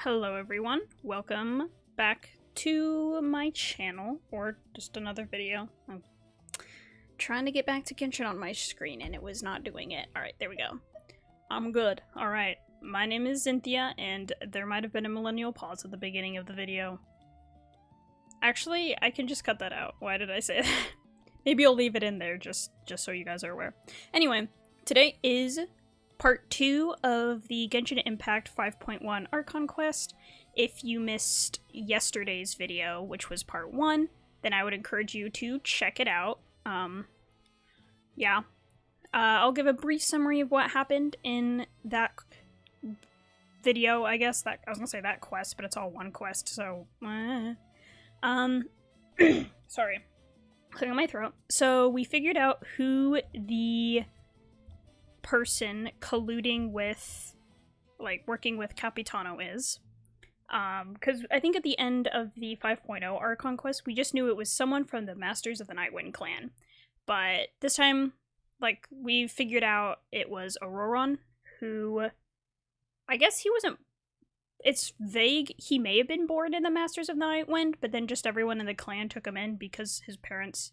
Hello everyone, welcome back to my channel, or just another video. I'm trying to get back to Genshin on my screen and it was not doing it. Alright, there we go. I'm good. Alright, my name is Cynthia and there might have been a millennial pause at the beginning of the video. Actually, I can just cut that out. Why did I say that? Maybe I'll leave it in there just so you guys are aware. Anyway, today is Part 2 of the Genshin Impact 5.1 Archon quest. If you missed yesterday's video, which was Part 1, then I would encourage you to check it out. I'll give a brief summary of what happened in that video, I guess. I was gonna say that quest, but it's all one quest, so... Sorry. Clearing my throat. So, we figured out who the person colluding with, like, working with Capitano is. Because I think at the end of the 5.0 Archon quest, we just knew it was someone from the Masters of the Nightwind clan. But this time, like, we figured out it was Archon, who, I guess he wasn't, it's vague, he may have been born in the Masters of the Nightwind, but then just everyone in the clan took him in because his parents,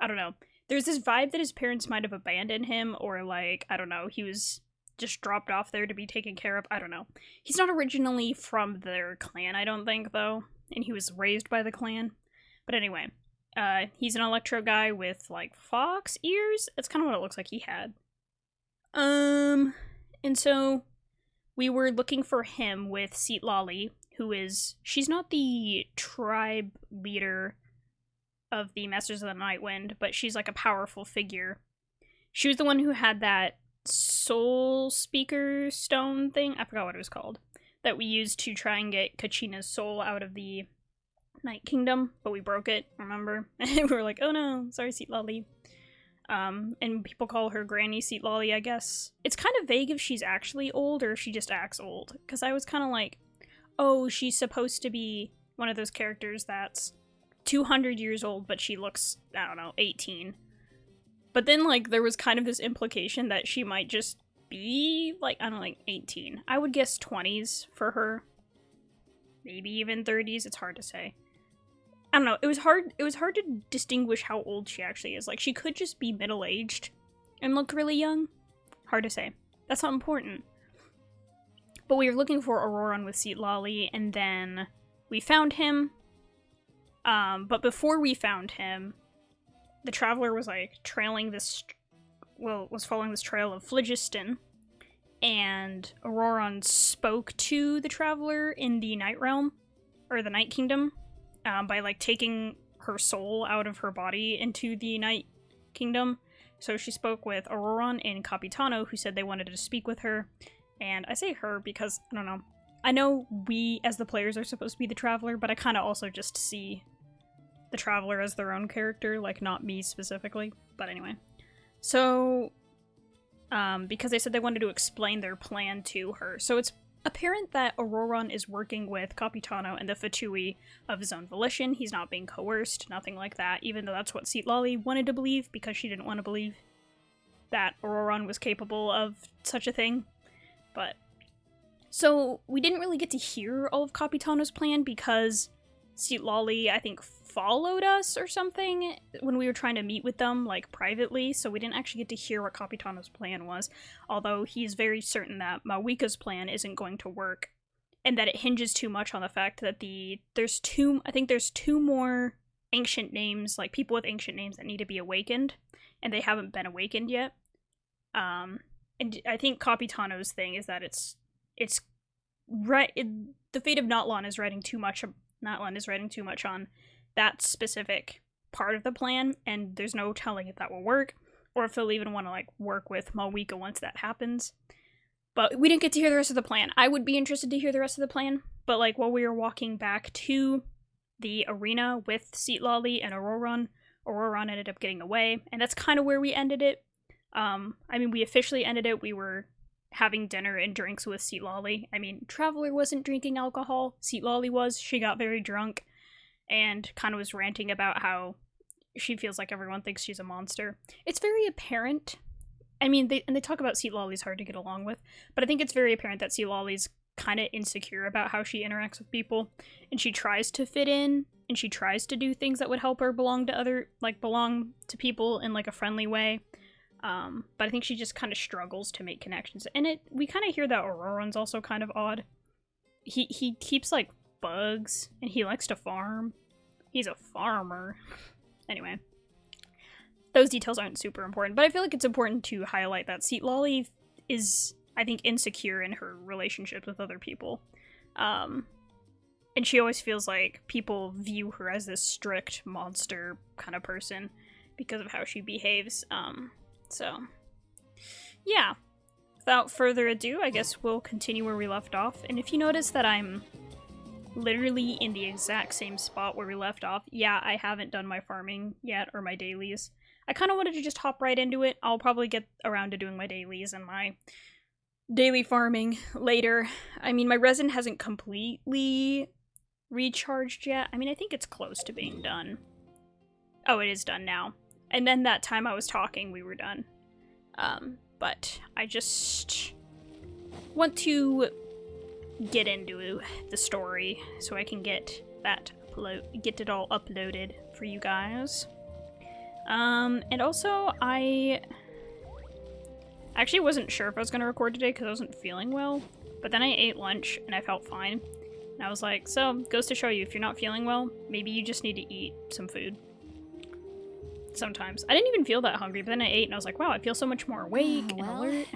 I don't know. There's this vibe that his parents might have abandoned him, or like, I don't know, he was just dropped off there to be taken care of. I don't know. He's not originally from their clan, I don't think, though, and he was raised by the clan. But anyway, he's an electro guy with, like, fox ears? That's kind of what it looks like he had. And so we were looking for him with Citlali, who is, she's not the tribe leader of the Masters of the Nightwind, but she's like a powerful figure. She was the one who had that soul speaker stone thing, I forgot what it was called, that we used to try and get Kachina's soul out of the Night Kingdom, but we broke it, remember? And we were like, oh no, sorry Citlali. And people call her Granny Citlali, I guess. It's kind of vague if she's actually old or if she just acts old, because I was kind of like, oh, she's supposed to be one of those characters that's 200 years old, but she looks, I don't know, 18. But then, like, there was kind of this implication that she might just be, like, I don't know, like, 18. I would guess 20s for her. Maybe even 30s, it's hard to say. I don't know, it was hard to distinguish how old she actually is. Like, she could just be middle-aged and look really young. Hard to say. That's not important. But we were looking for Archon with Citlali, and then we found him. But before we found him, the Traveler was, like, trailing this, well, was following this trail of phlogiston, and Archon spoke to the Traveler in the Night Realm, or the Night Kingdom, by, like, taking her soul out of her body into the Night Kingdom. So she spoke with Archon and Capitano, who said they wanted to speak with her, and I say her because, I don't know, I know we, as the players, are supposed to be the Traveler, but I kind of also just see the Traveler as their own character, like, not me specifically. But anyway. So, because they said they wanted to explain their plan to her. So it's apparent that Archon is working with Capitano and the Fatui of his own volition. He's not being coerced, nothing like that, even though that's what Citlali wanted to believe, because she didn't want to believe that Archon was capable of such a thing. But, so we didn't really get to hear all of Capitano's plan because Citlali, I think, followed us or something when we were trying to meet with them, like, privately, so we didn't actually get to hear what Capitano's plan was, although he's very certain that Mavuika's plan isn't going to work, and that it hinges too much on the fact that there's two more ancient names, like, people with ancient names that need to be awakened, and they haven't been awakened yet. And I think Capitano's thing is that it's right, the fate of Natlan is writing too much on that specific part of the plan, and there's no telling if that will work, or if they'll even want to, like, work with Mavuika once that happens. But we didn't get to hear the rest of the plan. I would be interested to hear the rest of the plan, but, like, while we were walking back to the arena with Citlali and Archon ended up getting away, and that's kind of where we ended it. I mean, we officially ended it. We were having dinner and drinks with Citlali. I mean, Traveler wasn't drinking alcohol. Citlali was. She got very drunk and kind of was ranting about how she feels like everyone thinks she's a monster. It's very apparent. I mean, they talk about Citlali's hard to get along with, but I think it's very apparent that Citlali's kind of insecure about how she interacts with people, and she tries to fit in, and she tries to do things that would help her belong to people in like a friendly way. But I think she just kind of struggles to make connections. And we kind of hear that Auroran's also kind of odd. He keeps like bugs, and he likes to farm. He's a farmer. Anyway, those details aren't super important, but I feel like it's important to highlight that Lolly is, I think, insecure in her relationships with other people. And she always feels like people view her as this strict monster kind of person because of how she behaves. So, yeah. Without further ado, I guess we'll continue where we left off. And if you notice that I'm literally in the exact same spot where we left off, yeah, I haven't done my farming yet, or my dailies. I kind of wanted to just hop right into it. I'll probably get around to doing my dailies and my daily farming later. I mean, my resin hasn't completely recharged yet. I mean, I think it's close to being done. Oh, it is done now. And then that time I was talking, we were done. But I just want to get into the story so I can get it all uploaded for you guys. And also I actually wasn't sure if I was going to record today because I wasn't feeling well, but then I ate lunch and I felt fine. And I was like, so, goes to show you, if you're not feeling well, maybe you just need to eat some food. Sometimes. I didn't even feel that hungry, but then I ate and I was like, wow, I feel so much more awake and alert.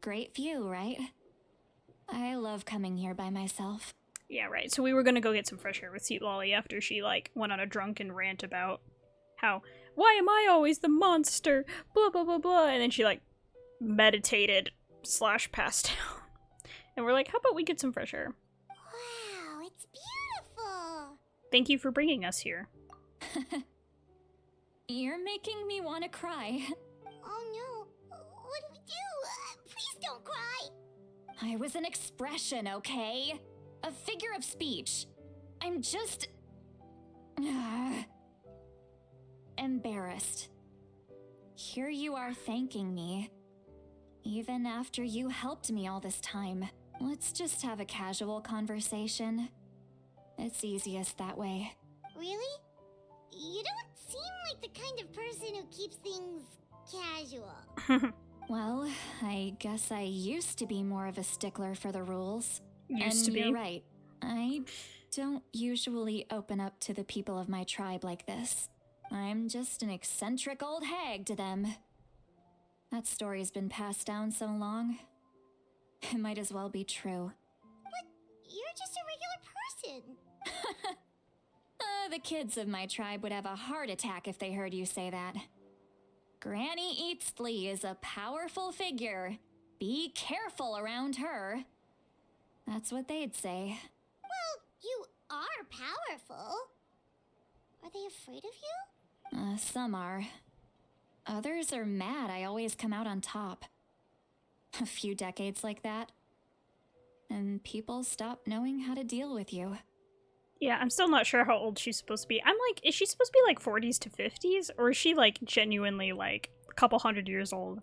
Great view, right? I love coming here by myself. Yeah, right. So we were gonna go get some fresh air with Seat Lolly after she, like, went on a drunken rant about how, why am I always the monster? Blah, blah, blah, blah. And then she, like, meditated / passed out. And we're like, how about we get some fresh air? Wow, it's beautiful! Thank you for bringing us here. You're making me want to cry. Oh no, what do we do? Please don't cry! I was an expression, okay? A figure of speech. I'm just... embarrassed. Here you are thanking me. Even after you helped me all this time. Let's just have a casual conversation. It's easiest that way. Really? You don't seem like the kind of person who keeps things casual. Well, I guess I used to be more of a stickler for the rules. Used to be. You're right. I don't usually open up to the people of my tribe like this. I'm just an eccentric old hag to them. That story's been passed down so long. It might as well be true. But you're just a regular person. The kids of my tribe would have a heart attack if they heard you say that. Granny Eatsley is a powerful figure. Be careful around her. That's what they'd say. Well, you are powerful. Are they afraid of you? Some are. Others are mad I always come out on top. A few decades like that, and people stop knowing how to deal with you. Yeah, I'm still not sure how old she's supposed to be. I'm like, is she supposed to be like 40s to 50s? Or is she like genuinely like a couple hundred years old?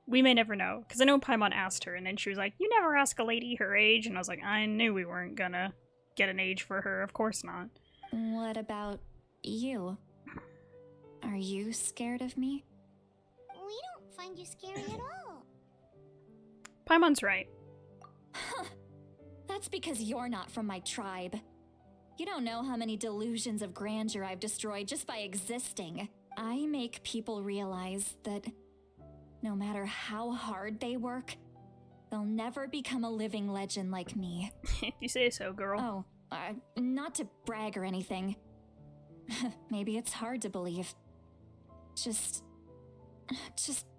We may never know. Because I know Paimon asked her and then she was like, you never ask a lady her age. And I was like, I knew we weren't gonna get an age for her. Of course not. What about you? Are you scared of me? We don't find you scary at all. Paimon's right. That's because you're not from my tribe. You don't know how many delusions of grandeur I've destroyed just by existing. I make people realize that no matter how hard they work, they'll never become a living legend like me. If you say so, girl. Oh, not to brag or anything. Maybe it's hard to believe. Just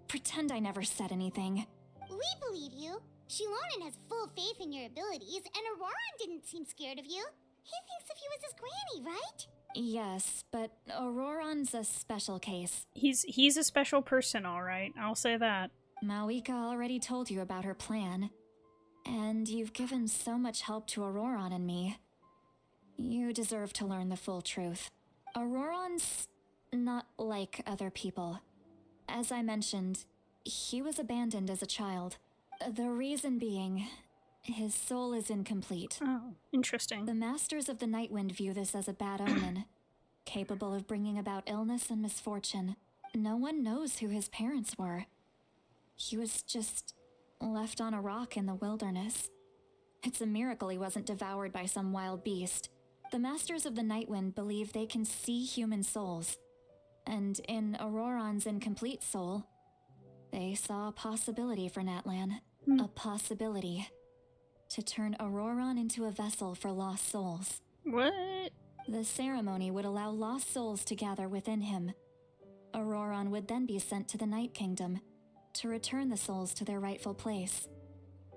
pretend I never said anything. We believe you. Shilonen has full faith in your abilities, and Auroran didn't seem scared of you. He thinks of you as his granny, right? Yes, but Auroran's a special case. He's a special person, alright. I'll say that. Mavuika already told you about her plan. And you've given so much help to Auroran and me. You deserve to learn the full truth. Auroran's not like other people. As I mentioned, he was abandoned as a child. The reason being, His soul is incomplete. Oh, interesting. The Masters of the Nightwind view this as a bad omen, capable of bringing about illness and misfortune. No one knows who his parents were. He was just left on a rock in the wilderness. It's a miracle he wasn't devoured by some wild beast. The Masters of the Nightwind believe they can see human souls, and in Auroron's incomplete soul, they saw a possibility for Natlan. A possibility to turn Auroron into a vessel for lost souls. What? The ceremony would allow lost souls to gather within him. Auroron would then be sent to the Night Kingdom to return the souls to their rightful place,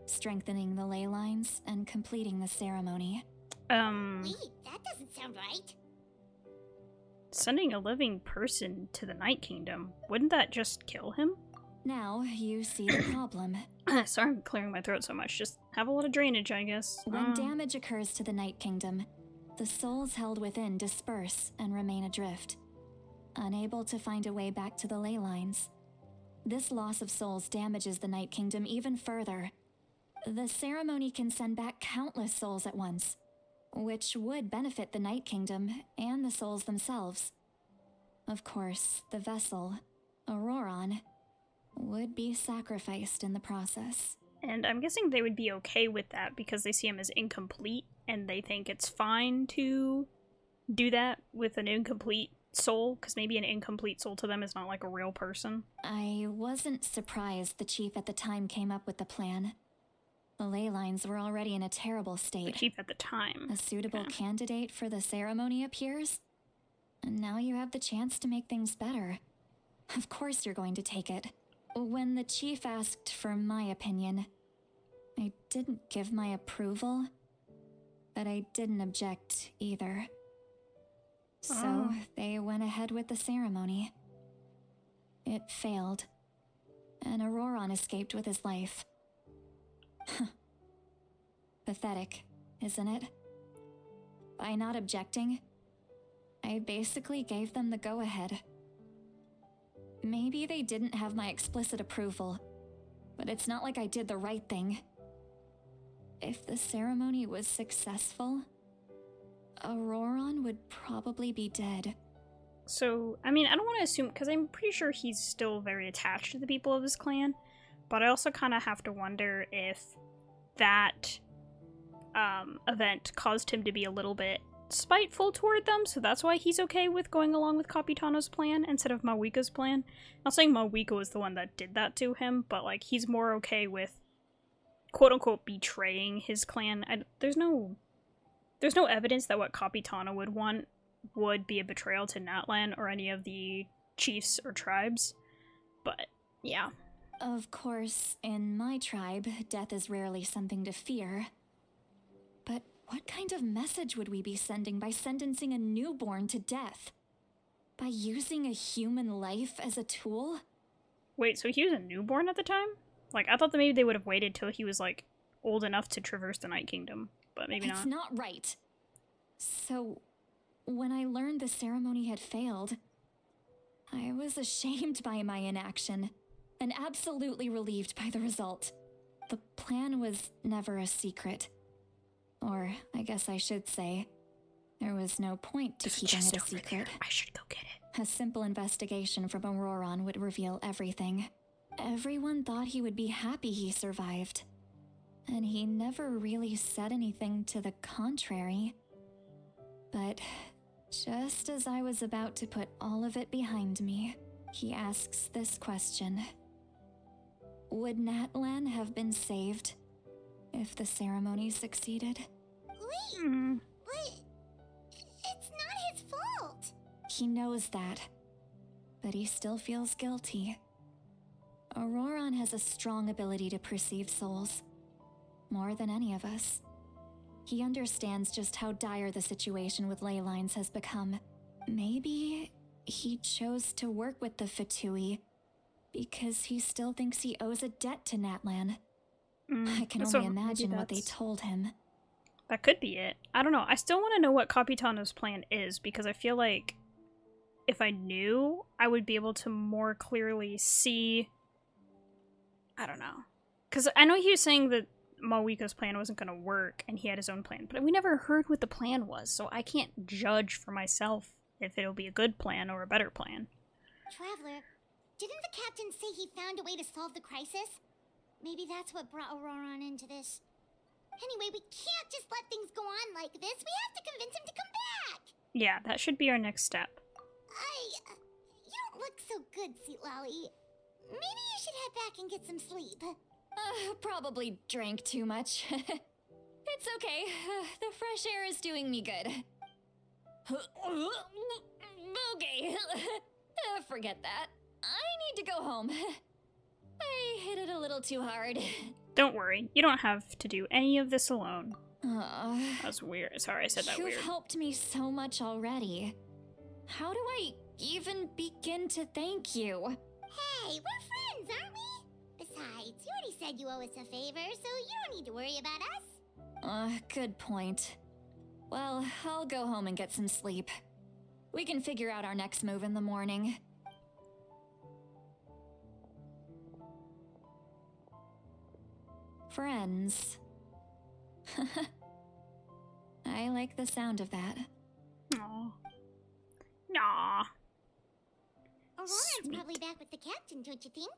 strengthening the ley lines and completing the ceremony. Wait, that doesn't sound right. Sending a living person to the Night Kingdom, wouldn't that just kill him? Now you see the problem. Sorry I'm clearing my throat so much, just have a lot of drainage, I guess. When damage occurs to the Night Kingdom, the souls held within disperse and remain adrift, unable to find a way back to the ley lines. This loss of souls damages the Night Kingdom even further. The ceremony can send back countless souls at once, which would benefit the Night Kingdom and the souls themselves. Of course, the vessel, Auroron, would be sacrificed in the process. And I'm guessing they would be okay with that because they see him as incomplete and they think it's fine to do that with an incomplete soul, because maybe an incomplete soul to them is not like a real person. I wasn't surprised the chief at the time came up with the plan. The ley lines were already in a terrible state. The chief at the time. A suitable candidate for the ceremony appears, and now you have the chance to make things better. Of course you're going to take it. When the chief asked for my opinion, I didn't give my approval, but I didn't object either. So they went ahead with the ceremony. It failed, and Auroron escaped with his life. Pathetic, isn't it? By not objecting, I basically gave them the go-ahead. Maybe they didn't have my explicit approval, but it's not like I did the right thing. If the ceremony was successful, Auroron would probably be dead. So, I mean, I don't want to assume, because I'm pretty sure he's still very attached to the people of his clan, but I also kind of have to wonder if that event caused him to be a little bit spiteful toward them, so that's why he's okay with going along with Capitano's plan instead of Mavuika's plan. Not saying Mavuika was the one that did that to him, but like he's more okay with quote-unquote betraying his clan. There's no evidence that what Capitano would want would be a betrayal to Natlan or any of the chiefs or tribes, but yeah. Of course, in my tribe, death is rarely something to fear. But what kind of message would we be sending by sentencing a newborn to death? By using a human life as a tool? Wait, so he was a newborn at the time? Like, I thought that maybe they would have waited till he was, like, old enough to traverse the Night Kingdom, but maybe not. It's not right. So, when I learned the ceremony had failed, I was ashamed by my inaction, and absolutely relieved by the result. The plan was never a secret. Or, I guess I should say, there was no point to keeping it a secret. I should go get it. A simple investigation from Auroron would reveal everything. Everyone thought he would be happy he survived. And he never really said anything to the contrary. But just as I was about to put all of it behind me, he asks this question. Would Natlan have been saved if the ceremony succeeded? Wait, but it's not his fault. He knows that, but he still feels guilty. Auroron has a strong ability to perceive souls, more than any of us. He understands just how dire the situation with ley lines has become. Maybe he chose to work with the Fatui because he still thinks he owes a debt to Natlan. I can only imagine what they told him. That could be it. I don't know. I still want to know what Capitano's plan is, because I feel like if I knew, I would be able to more clearly see... I don't know. Because I know he was saying that Mavuika's plan wasn't going to work and he had his own plan. But we never heard what the plan was, so I can't judge for myself if it'll be a good plan or a better plan. Traveler, didn't the captain say he found a way to solve the crisis? Maybe that's what brought Auroron into this. Anyway, we can't just let things go on like this. We have to convince him to come back. Yeah, that should be our next step. You don't look so good, Sweet Lolly. Maybe you should head back and get some sleep. Probably drank too much. It's okay. The fresh air is doing me good. Okay. Forget that. I need to go home. I hit it a little too hard. Don't worry, you don't have to do any of this alone. That was weird. Sorry, I said that weird. You've helped me so much already. How do I even begin to thank you? Hey, we're friends, aren't we? Besides, you already said you owe us a favor, so you don't need to worry about us. Good point. Well, I'll go home and get some sleep. We can figure out our next move in the morning. Friends. I like the sound of that. Aww. Nah. Auroran's probably back with the captain, don't you think?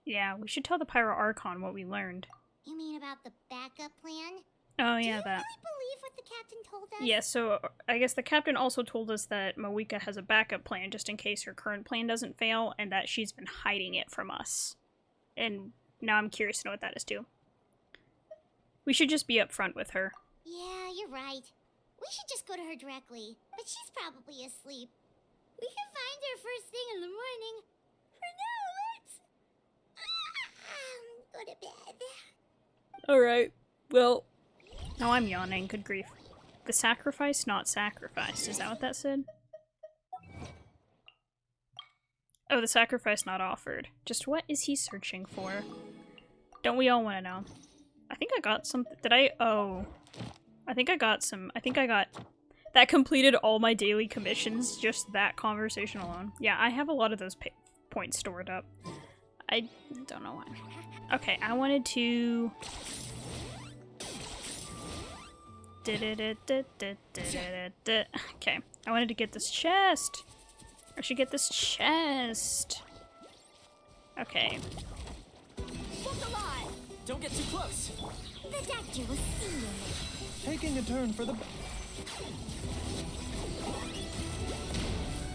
Yeah, we should tell the Pyro Archon what we learned. You mean about the backup plan? Oh, Do yeah, you that. really believe what the captain told us? Yeah, so I guess the captain also told us that Mavuika has a backup plan just in case her current plan doesn't fail, and that she's been hiding it from us. And now I'm curious to know what that is too. We should just be upfront with her. Yeah, you're right. We should just go to her directly, but she's probably asleep. We can find her first thing in the morning. For now, let's go to bed. Alright, well, now I'm yawning, good grief. The sacrifice not sacrificed, is that what that said? Oh, the sacrifice not offered. Just what is he searching for? Don't we all want to know? I think I got something. Did I? Oh. I think I got some. I think I got. That completed all my daily commissions, just that conversation alone. Yeah, I have a lot of those points stored up. I don't know why. Okay, I wanted to. Okay, I wanted to get this chest. I should get this chest. Okay. Look alive! Don't get too close. The doctor will see you. Taking a turn for the.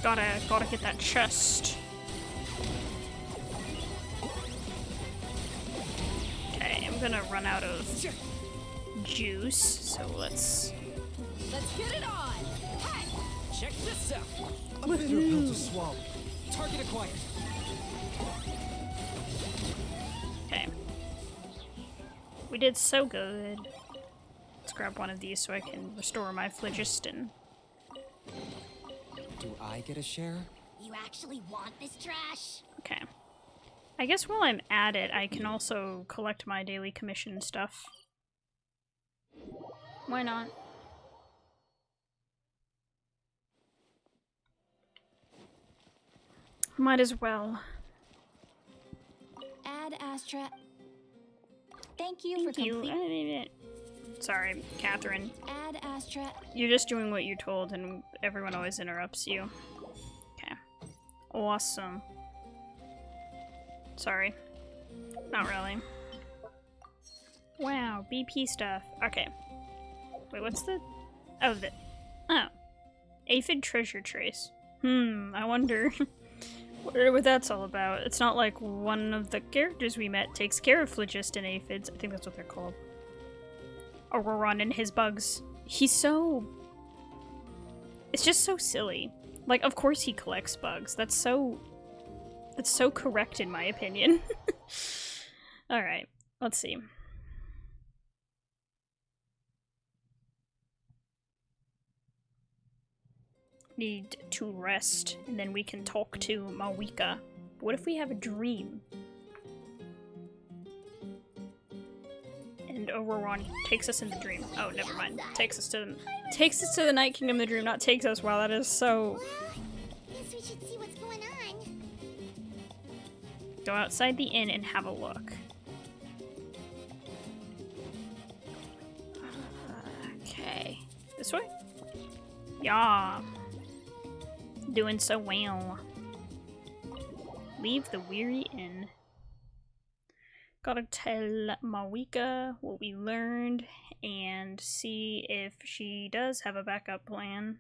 Gotta get that chest. Okay, I'm gonna run out of juice, so let's get it on! Hey! Check this out! A bitter pill to swallow. Target acquired. Okay. We did so good. Let's grab one of these so I can restore my phlogiston. Do I get a share? You actually want this trash? Okay. I guess while I'm at it, I can also collect my daily commission stuff. Why not? Might as well. Ad Astra. Thank you for completing. Sorry, Catherine. Ad Astra. You're just doing what you're told and everyone always interrupts you. Okay. Awesome. Sorry. Not really. Wow, BP stuff. Okay. Wait, what's the... Oh, the... Oh. Aphid treasure trace. I wonder what that's all about. It's not like one of the characters we met takes care of phlogiston aphids. I think that's what they're called. Auroron and his bugs. He's so... It's just so silly. Like, of course he collects bugs. That's so correct in my opinion. Alright, let's see. Need to rest, and then we can talk to Mavuika. What if we have a dream? And Auroron takes us in the dream. Oh, never mind. Takes us to the Night Kingdom. The dream, not takes us. Wow, that is so. Well, guess we should see what's going on. Go outside the inn and have a look. This way? Yeah. Doing so well. Leave the weary inn. Gotta tell Mavuika what we learned and see if she does have a backup plan.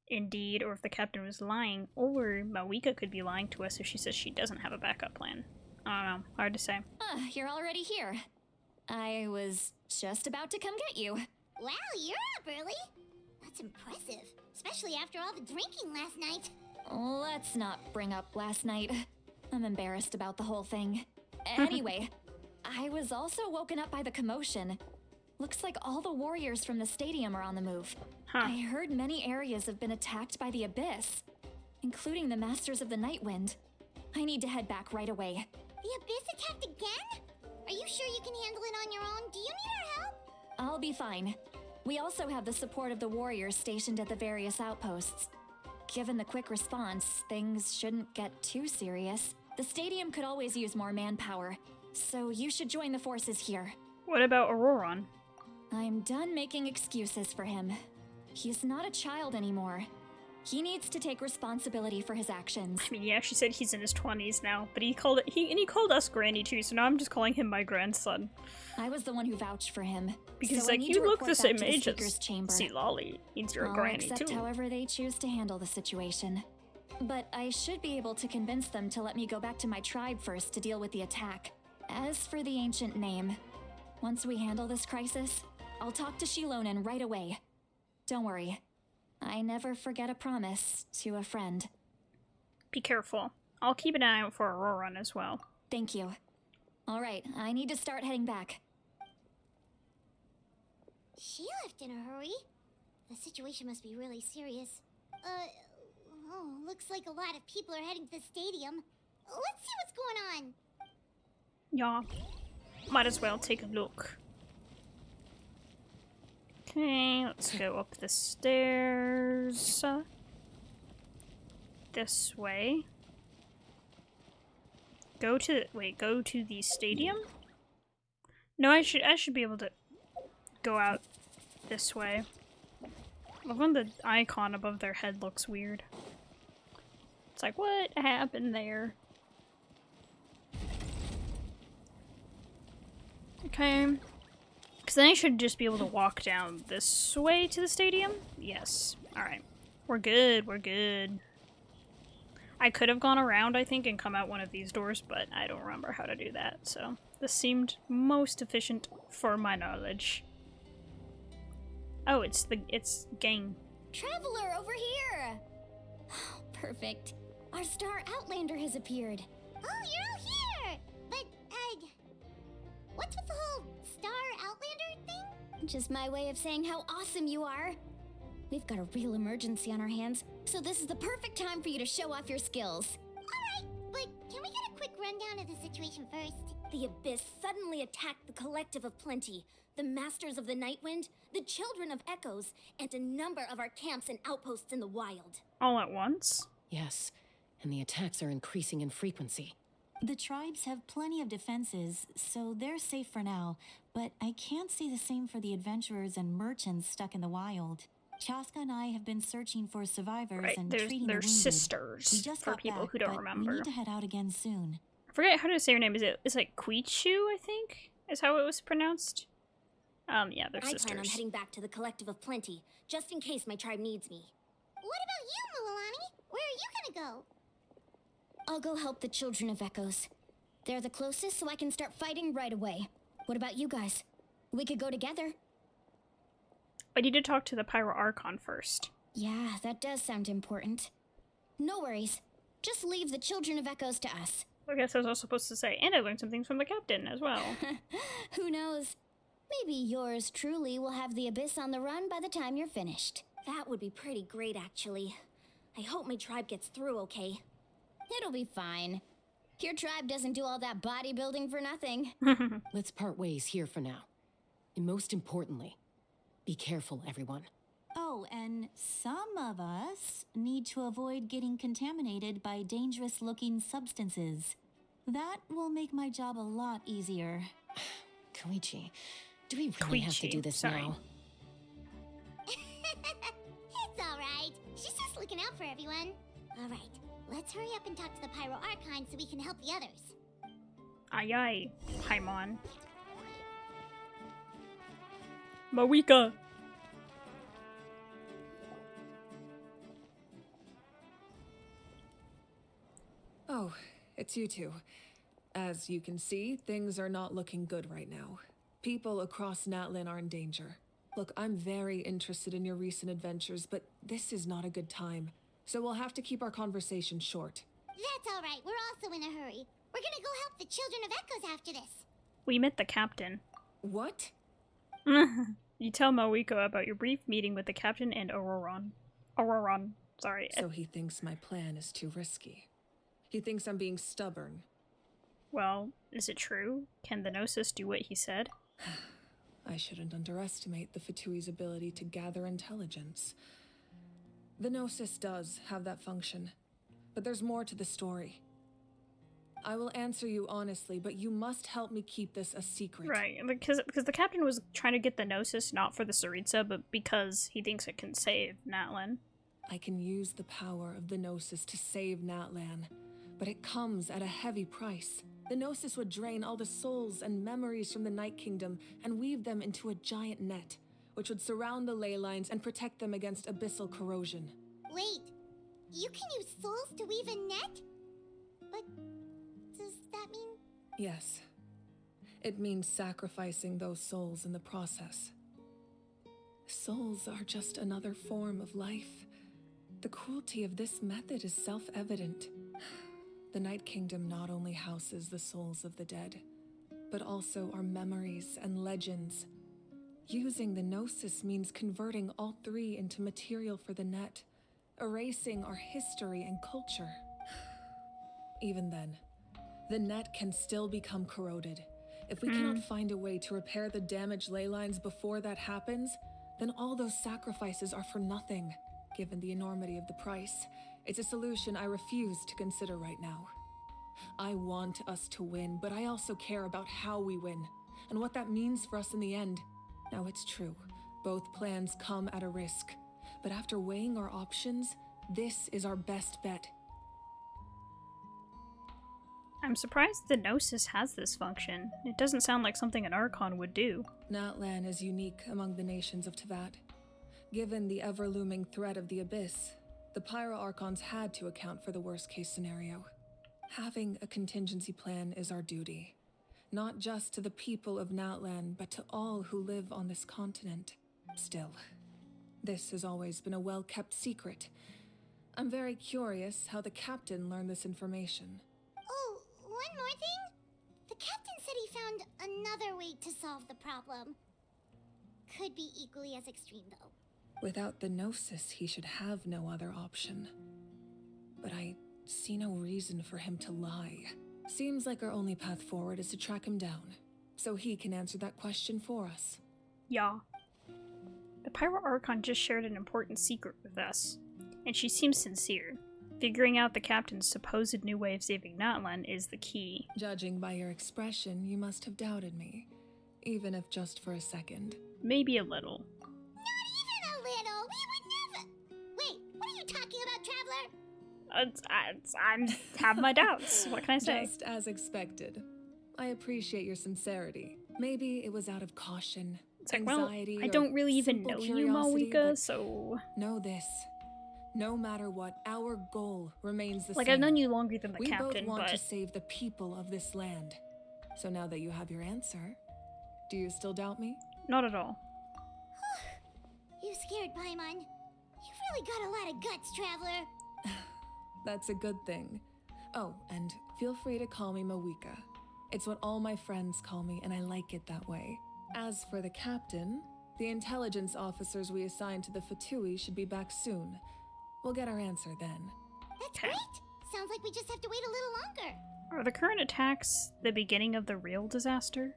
Indeed, or if the captain was lying, or Mavuika could be lying to us if she says she doesn't have a backup plan. I don't know. Hard to say. You're already here. I was just about to come get you. Wow, you're up early. That's impressive, especially after all the drinking last night. Let's not bring up last night. I'm embarrassed about the whole thing. Anyway, I was also woken up by the commotion. Looks like all the warriors from the stadium are on the move. Huh. I heard many areas have been attacked by the Abyss, including the Masters of the Nightwind. I need to head back right away. The Abyss attacked again? Are you sure you can handle it on your own? Do you need our help? I'll be fine. We also have the support of the warriors stationed at the various outposts. Given the quick response, things shouldn't get too serious. The stadium could always use more manpower, so you should join the forces here. What about Auroron? I'm done making excuses for him. He's not a child anymore. He needs to take responsibility for his actions. I mean, yeah, she said he's in his 20s now, but he called us Granny too, so now I'm just calling him my grandson. I was the one who vouched for him. Because so he's I like, need you to look report the same back to age Speaker's as chamber. See Lolly. Means you're a I'll granny accept too. however they choose to handle the situation. But I should be able to convince them to let me go back to my tribe first to deal with the attack. As for the ancient name, once we handle this crisis, I'll talk to Shilonen right away. Don't worry. I never forget a promise to a friend. Be careful. I'll keep an eye out for Auroron as well. Thank you. Alright, I need to start heading back. She left in a hurry. The situation must be really serious. Looks like a lot of people are heading to the stadium. Let's see what's going on. Yeah. Might as well take a look. Okay, let's go up the stairs. This way. Go to the stadium? No, I should be able to go out this way. Love when the icon above their head looks weird. It's like, what happened there? Okay. Because then I should just be able to walk down this way to the stadium? Yes. Alright. We're good, we're good. I could have gone around, I think, and come out one of these doors, but I don't remember how to do that, so this seemed most efficient for my knowledge. Oh, it's gang. Traveler, over here! Perfect. Our star Outlander has appeared. Oh, you're all here! But, what's with the whole star Outlander thing? Just my way of saying how awesome you are. We've got a real emergency on our hands, so this is the perfect time for you to show off your skills. Alright, but can we get a quick rundown of the situation first? The Abyss suddenly attacked the Collective of Plenty, the Masters of the Nightwind, the Children of Echoes, and a number of our camps and outposts in the wild. All at once? Yes, and the attacks are increasing in frequency. The tribes have plenty of defenses, so they're safe for now, but I can't say the same for the adventurers and merchants stuck in the wild. Chaska and I have been searching for survivors Right, and they're treating the wounded. sisters, We just for got people back, who don't but remember. We need to head out again soon. I forget how to say her name. It's like Quichu, I think, is how it was pronounced. Yeah, they're sisters. I plan on heading back to the Collective of Plenty, just in case my tribe needs me. What about you, Mualani? Where are you gonna go? I'll go help the Children of Echoes. They're the closest, so I can start fighting right away. What about you guys? We could go together. I need to talk to the Pyro Archon first. Yeah, that does sound important. No worries. Just leave the Children of Echoes to us. I guess I was also supposed to say, and I learned some things from the captain as well. Who knows? Maybe yours truly will have the Abyss on the run by the time you're finished. That would be pretty great, actually. I hope my tribe gets through okay. It'll be fine. Your tribe doesn't do all that bodybuilding for nothing. Let's part ways here for now. And most importantly, be careful, everyone. Oh, and some of us need to avoid getting contaminated by dangerous-looking substances. That will make my job a lot easier. Koichi, do we really have to do this Sorry. now? for everyone. Alright, let's hurry up and talk to the Pyro Archon so we can help the others. Aye aye, Paimon. Mavuika! Oh, it's you two. As you can see, things are not looking good right now. People across Natlin are in danger. Look, I'm very interested in your recent adventures, but this is not a good time. So we'll have to keep our conversation short. That's alright, we're also in a hurry. We're gonna go help the Children of Echoes after this. We met the captain. What? You tell Mavuika about your brief meeting with the captain and Auroron. Sorry. So he thinks my plan is too risky. He thinks I'm being stubborn. Well, is it true? Can the Gnosis do what he said? I shouldn't underestimate the Fatui's ability to gather intelligence. The Gnosis does have that function, but there's more to the story. I will answer you honestly, but you must help me keep this a secret. Right, because the captain was trying to get the Gnosis not for the Tsaritsa, but because he thinks it can save Natlin. I can use the power of the Gnosis to save Natlan, but it comes at a heavy price. The Gnosis would drain all the souls and memories from the Night Kingdom and weave them into a giant net, which would surround the ley lines and protect them against abyssal corrosion. Wait, you can use souls to weave a net? But does that mean... Yes. It means sacrificing those souls in the process. Souls are just another form of life. The cruelty of this method is self-evident. The Night Kingdom not only houses the souls of the dead, but also our memories and legends. Using the Gnosis means converting all three into material for the net, erasing our history and culture. Even then, the net can still become corroded. If we cannot find a way to repair the damaged ley lines before that happens, then all those sacrifices are for nothing. Given the enormity of the price, it's a solution I refuse to consider right now. I want us to win, but I also care about how we win, and what that means for us in the end. Now it's true, both plans come at a risk, but after weighing our options, this is our best bet. I'm surprised the Gnosis has this function. It doesn't sound like something an Archon would do. Natlan is unique among the nations of Teyvat. Given the ever-looming threat of the Abyss, the Pyro Archons had to account for the worst-case scenario. Having a contingency plan is our duty, not just to the people of Natlan, but to all who live on this continent. Still, this has always been a well-kept secret. I'm very curious how the captain learned this information. Oh, one more thing? The captain said he found another way to solve the problem. Could be equally as extreme, though. Without the Gnosis, he should have no other option. But I see no reason for him to lie. Seems like our only path forward is to track him down, so he can answer that question for us. Yeah. The Pyro Archon just shared an important secret with us, and she seems sincere. Figuring out the captain's supposed new way of saving Natlan is the key. Judging by your expression, you must have doubted me, even if just for a second. Maybe a little. Not even a little! We would never... Wait, what are you talking about, Traveler? I have my doubts. What can I say? Just as expected. I appreciate your sincerity. Maybe it was out of caution, It's like, anxiety, well, I don't really even simple know you, curiosity, Mavuika, but so... know this. No matter what, our goal remains the Like, same. I've known you longer than the We captain, both want but... to save the people of this land. So now that you have your answer, do you still doubt me? Not at all. You scared, Paimon. You've really got a lot of guts, Traveler. That's a good thing. Oh, and feel free to call me Mavuika. It's what all my friends call me, and I like it that way. As for the captain, the intelligence officers we assigned to the Fatui should be back soon. We'll get our answer then. That's Okay. great. Sounds like we just have to wait a little longer. Are the current attacks the beginning of the real disaster?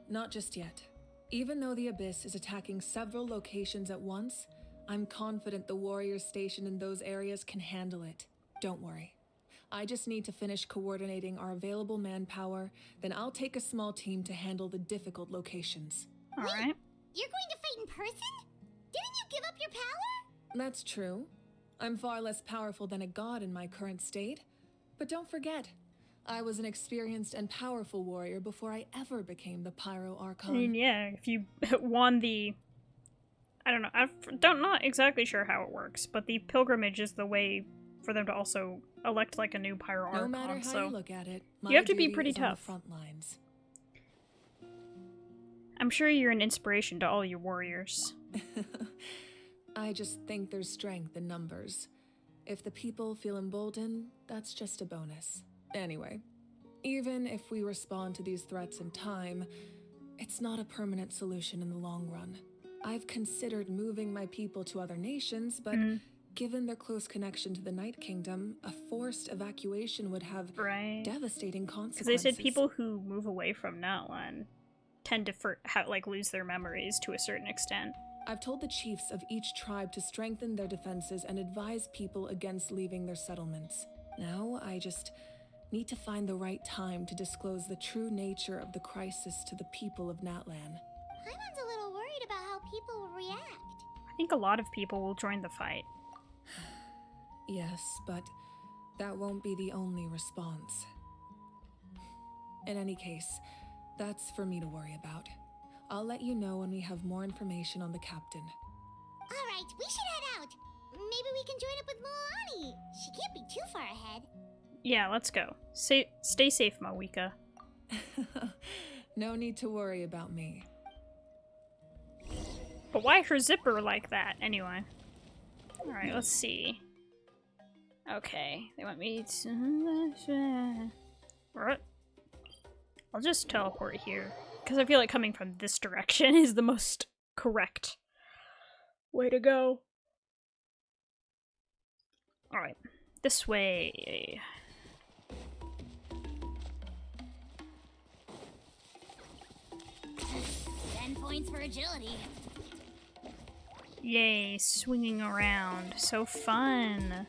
Not just yet. Even though the Abyss is attacking several locations at once, I'm confident the warriors stationed in those areas can handle it. Don't worry. I just need to finish coordinating our available manpower, then I'll take a small team to handle the difficult locations. Alright. You're going to fight in person? Didn't you give up your power? That's true. I'm far less powerful than a god in my current state. But don't forget, I was an experienced and powerful warrior before I ever became the Pyro Archon. I mean, yeah, if you won the... I don't know, I'm not exactly sure how it works, but the pilgrimage is the way for them to also elect like a new Pyro Archon, No matter how so you look at it, you have to be duty pretty is on the tough. front lines. I'm sure you're an inspiration to all your warriors. I just think there's strength in numbers. If the people feel emboldened, that's just a bonus. Anyway, even if we respond to these threats in time, it's not a permanent solution in the long run. I've considered moving my people to other nations, but given their close connection to the Night Kingdom, a forced evacuation would have devastating consequences. Because they said people who move away from Natlan tend to lose their memories to a certain extent. I've told the chiefs of each tribe to strengthen their defenses and advise people against leaving their settlements. Now, I just need to find the right time to disclose the true nature of the crisis to the people of Natlan. Paimon's a little worried about how people will react. I think a lot of people will join the fight. Yes, but that won't be the only response. In any case, that's for me to worry about. I'll let you know when we have more information on the captain. Alright, we should head out. Maybe we can join up with Milani. She can't be too far ahead. Yeah, let's go. Stay safe, Mavuika. No need to worry about me. But why her zipper like that, anyway? Alright, let's see. Okay, they want me to... What? I'll just teleport here. Because I feel like coming from this direction is the most correct way to go. Alright, this way. 10 points for agility. Yay, swinging around. So fun.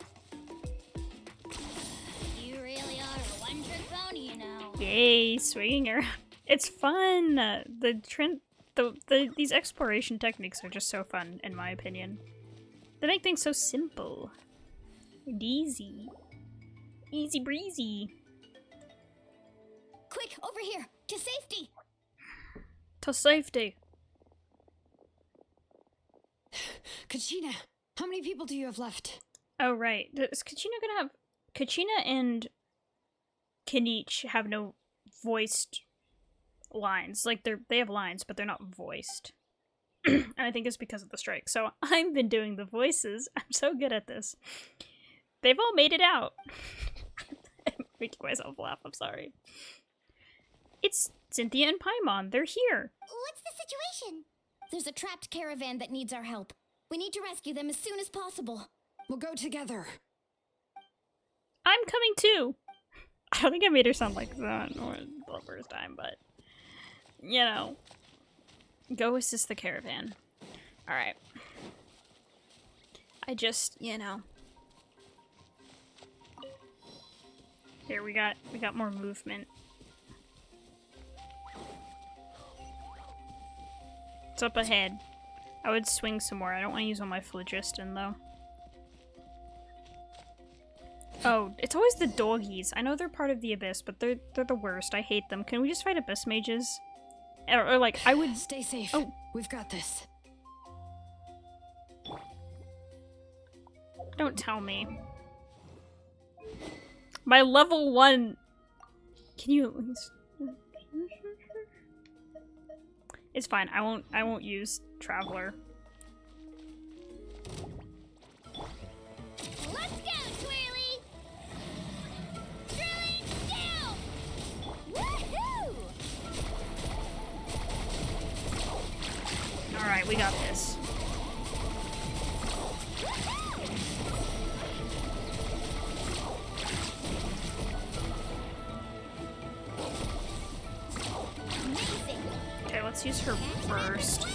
You really are a one-trick pony, you know. Yay, swinging around. It's fun. These exploration techniques are just so fun, in my opinion. They make things so simple and easy. Easy breezy. Quick, over here! To safety! To safety. Kachina, how many people do you have left? Oh, right. Is Kachina gonna have... Kachina and Kinich have no voiced lines. Like, they have lines, but they're not voiced. And I think it's because of the strike. So I've been doing the voices. I'm so good at this. They've all made it out. I'm making myself laugh. I'm sorry. It's Cynthia and Paimon. They're here. What's the situation? There's a trapped caravan that needs our help. We need to rescue them as soon as possible. We'll go together. I'm coming too. I don't think I made her sound like that the first time, but you know. Go assist the caravan. Alright. I just, you know. Here we got more movement. It's up ahead. I would swing some more. I don't want to use all my phlogiston though. Oh, it's always the doggies. I know they're part of the Abyss, but they're the worst. I hate them. Can we just fight Abyss mages? Or like, I would... Stay safe. Oh. We've got this. Don't tell me. My level 1... Can you... It's fine. I won't use Traveler. Let's go, Twirly! Drilling down! Woohoo! Alright, we got this. Amazing! Okay, let's use her first.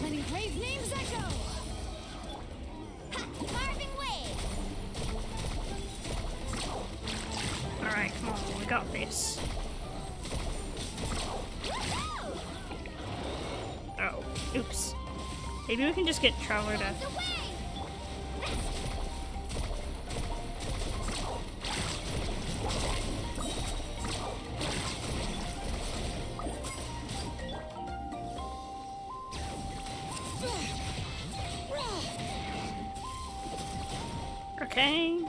Letting brave names echo! Ha! Carving wave! Alright, come on, we got this. Woohoo! Oops. Maybe we can just get Traveler to... Okay.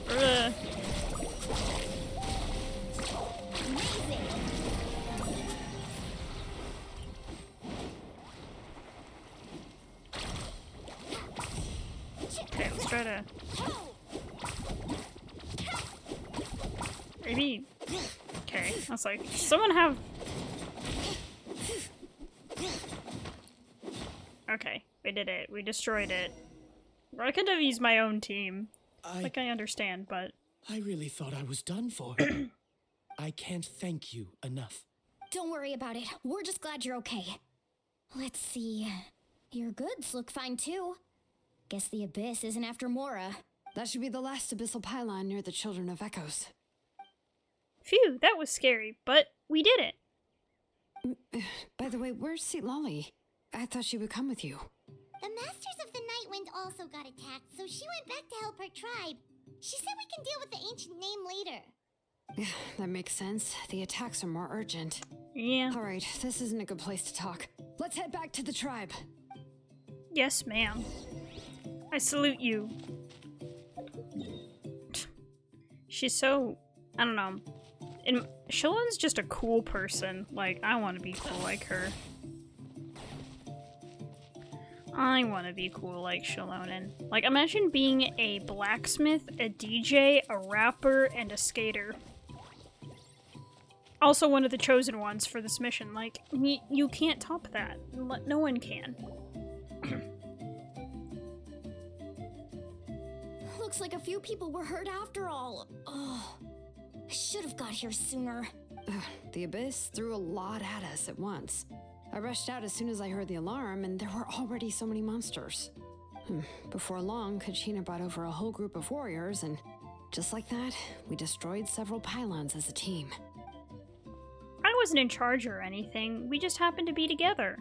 Ugh. Okay, let's try to... Maybe... Okay, I was like, someone have... Okay, we did it. We destroyed it. I could have used my own team. Like, I understand, but... I really thought I was done for. I can't thank you enough. Don't worry about it. We're just glad you're okay. Let's see. Your goods look fine too. Guess the Abyss isn't after Mora. That should be the last abyssal pylon near the Children of Echoes. Phew, that was scary, but we did it. By the way, where's Seat Lolly? I thought she would come with you. The Masters of the Night Wind also got attacked, so she went back to help her tribe. She said we can deal with the ancient name later. That makes sense. The attacks are more urgent. Yeah. Alright, this isn't a good place to talk. Let's head back to the tribe. Yes, ma'am. I salute you. She's so... I don't know. And Shilon's just a cool person. Like, I want to be cool like her. I want to be cool like Shilonen. Like, imagine being a blacksmith, a DJ, a rapper, and a skater. Also one of the chosen ones for this mission. Like, you can't top that. No one can. Looks like a few people were hurt after all. Oh, I should have got here sooner. The Abyss threw a lot at us at once. I rushed out as soon as I heard the alarm, and there were already so many monsters. Before long, Kachina brought over a whole group of warriors, and just like that, we destroyed several pylons as a team. I wasn't in charge or anything, we just happened to be together.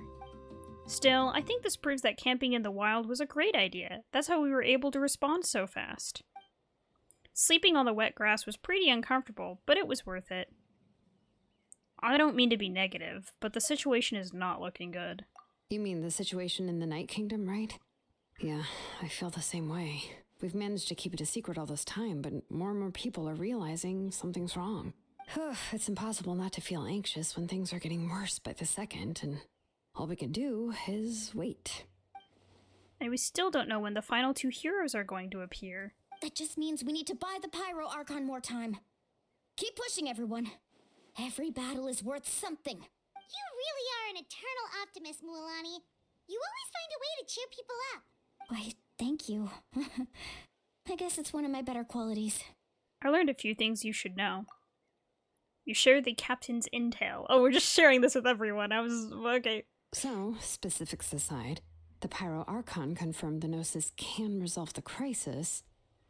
Still, I think this proves that camping in the wild was a great idea. That's how we were able to respond so fast. Sleeping on the wet grass was pretty uncomfortable, but it was worth it. I don't mean to be negative, but the situation is not looking good. You mean the situation in the Night Kingdom, right? Yeah, I feel the same way. We've managed to keep it a secret all this time, but more and more people are realizing something's wrong. It's impossible not to feel anxious when things are getting worse by the second, and all we can do is wait. And we still don't know when the final two heroes are going to appear. That just means we need to buy the Pyro Archon more time. Keep pushing, everyone. Every battle is worth something. You really are an eternal optimist, Mualani. You always find a way to cheer people up. Why, thank you. I guess it's one of my better qualities. I learned a few things you should know. You share the captain's intel. Oh, we're just sharing this with everyone. I was... okay. So, specifics aside, the Pyro Archon confirmed the Gnosis can resolve the crisis,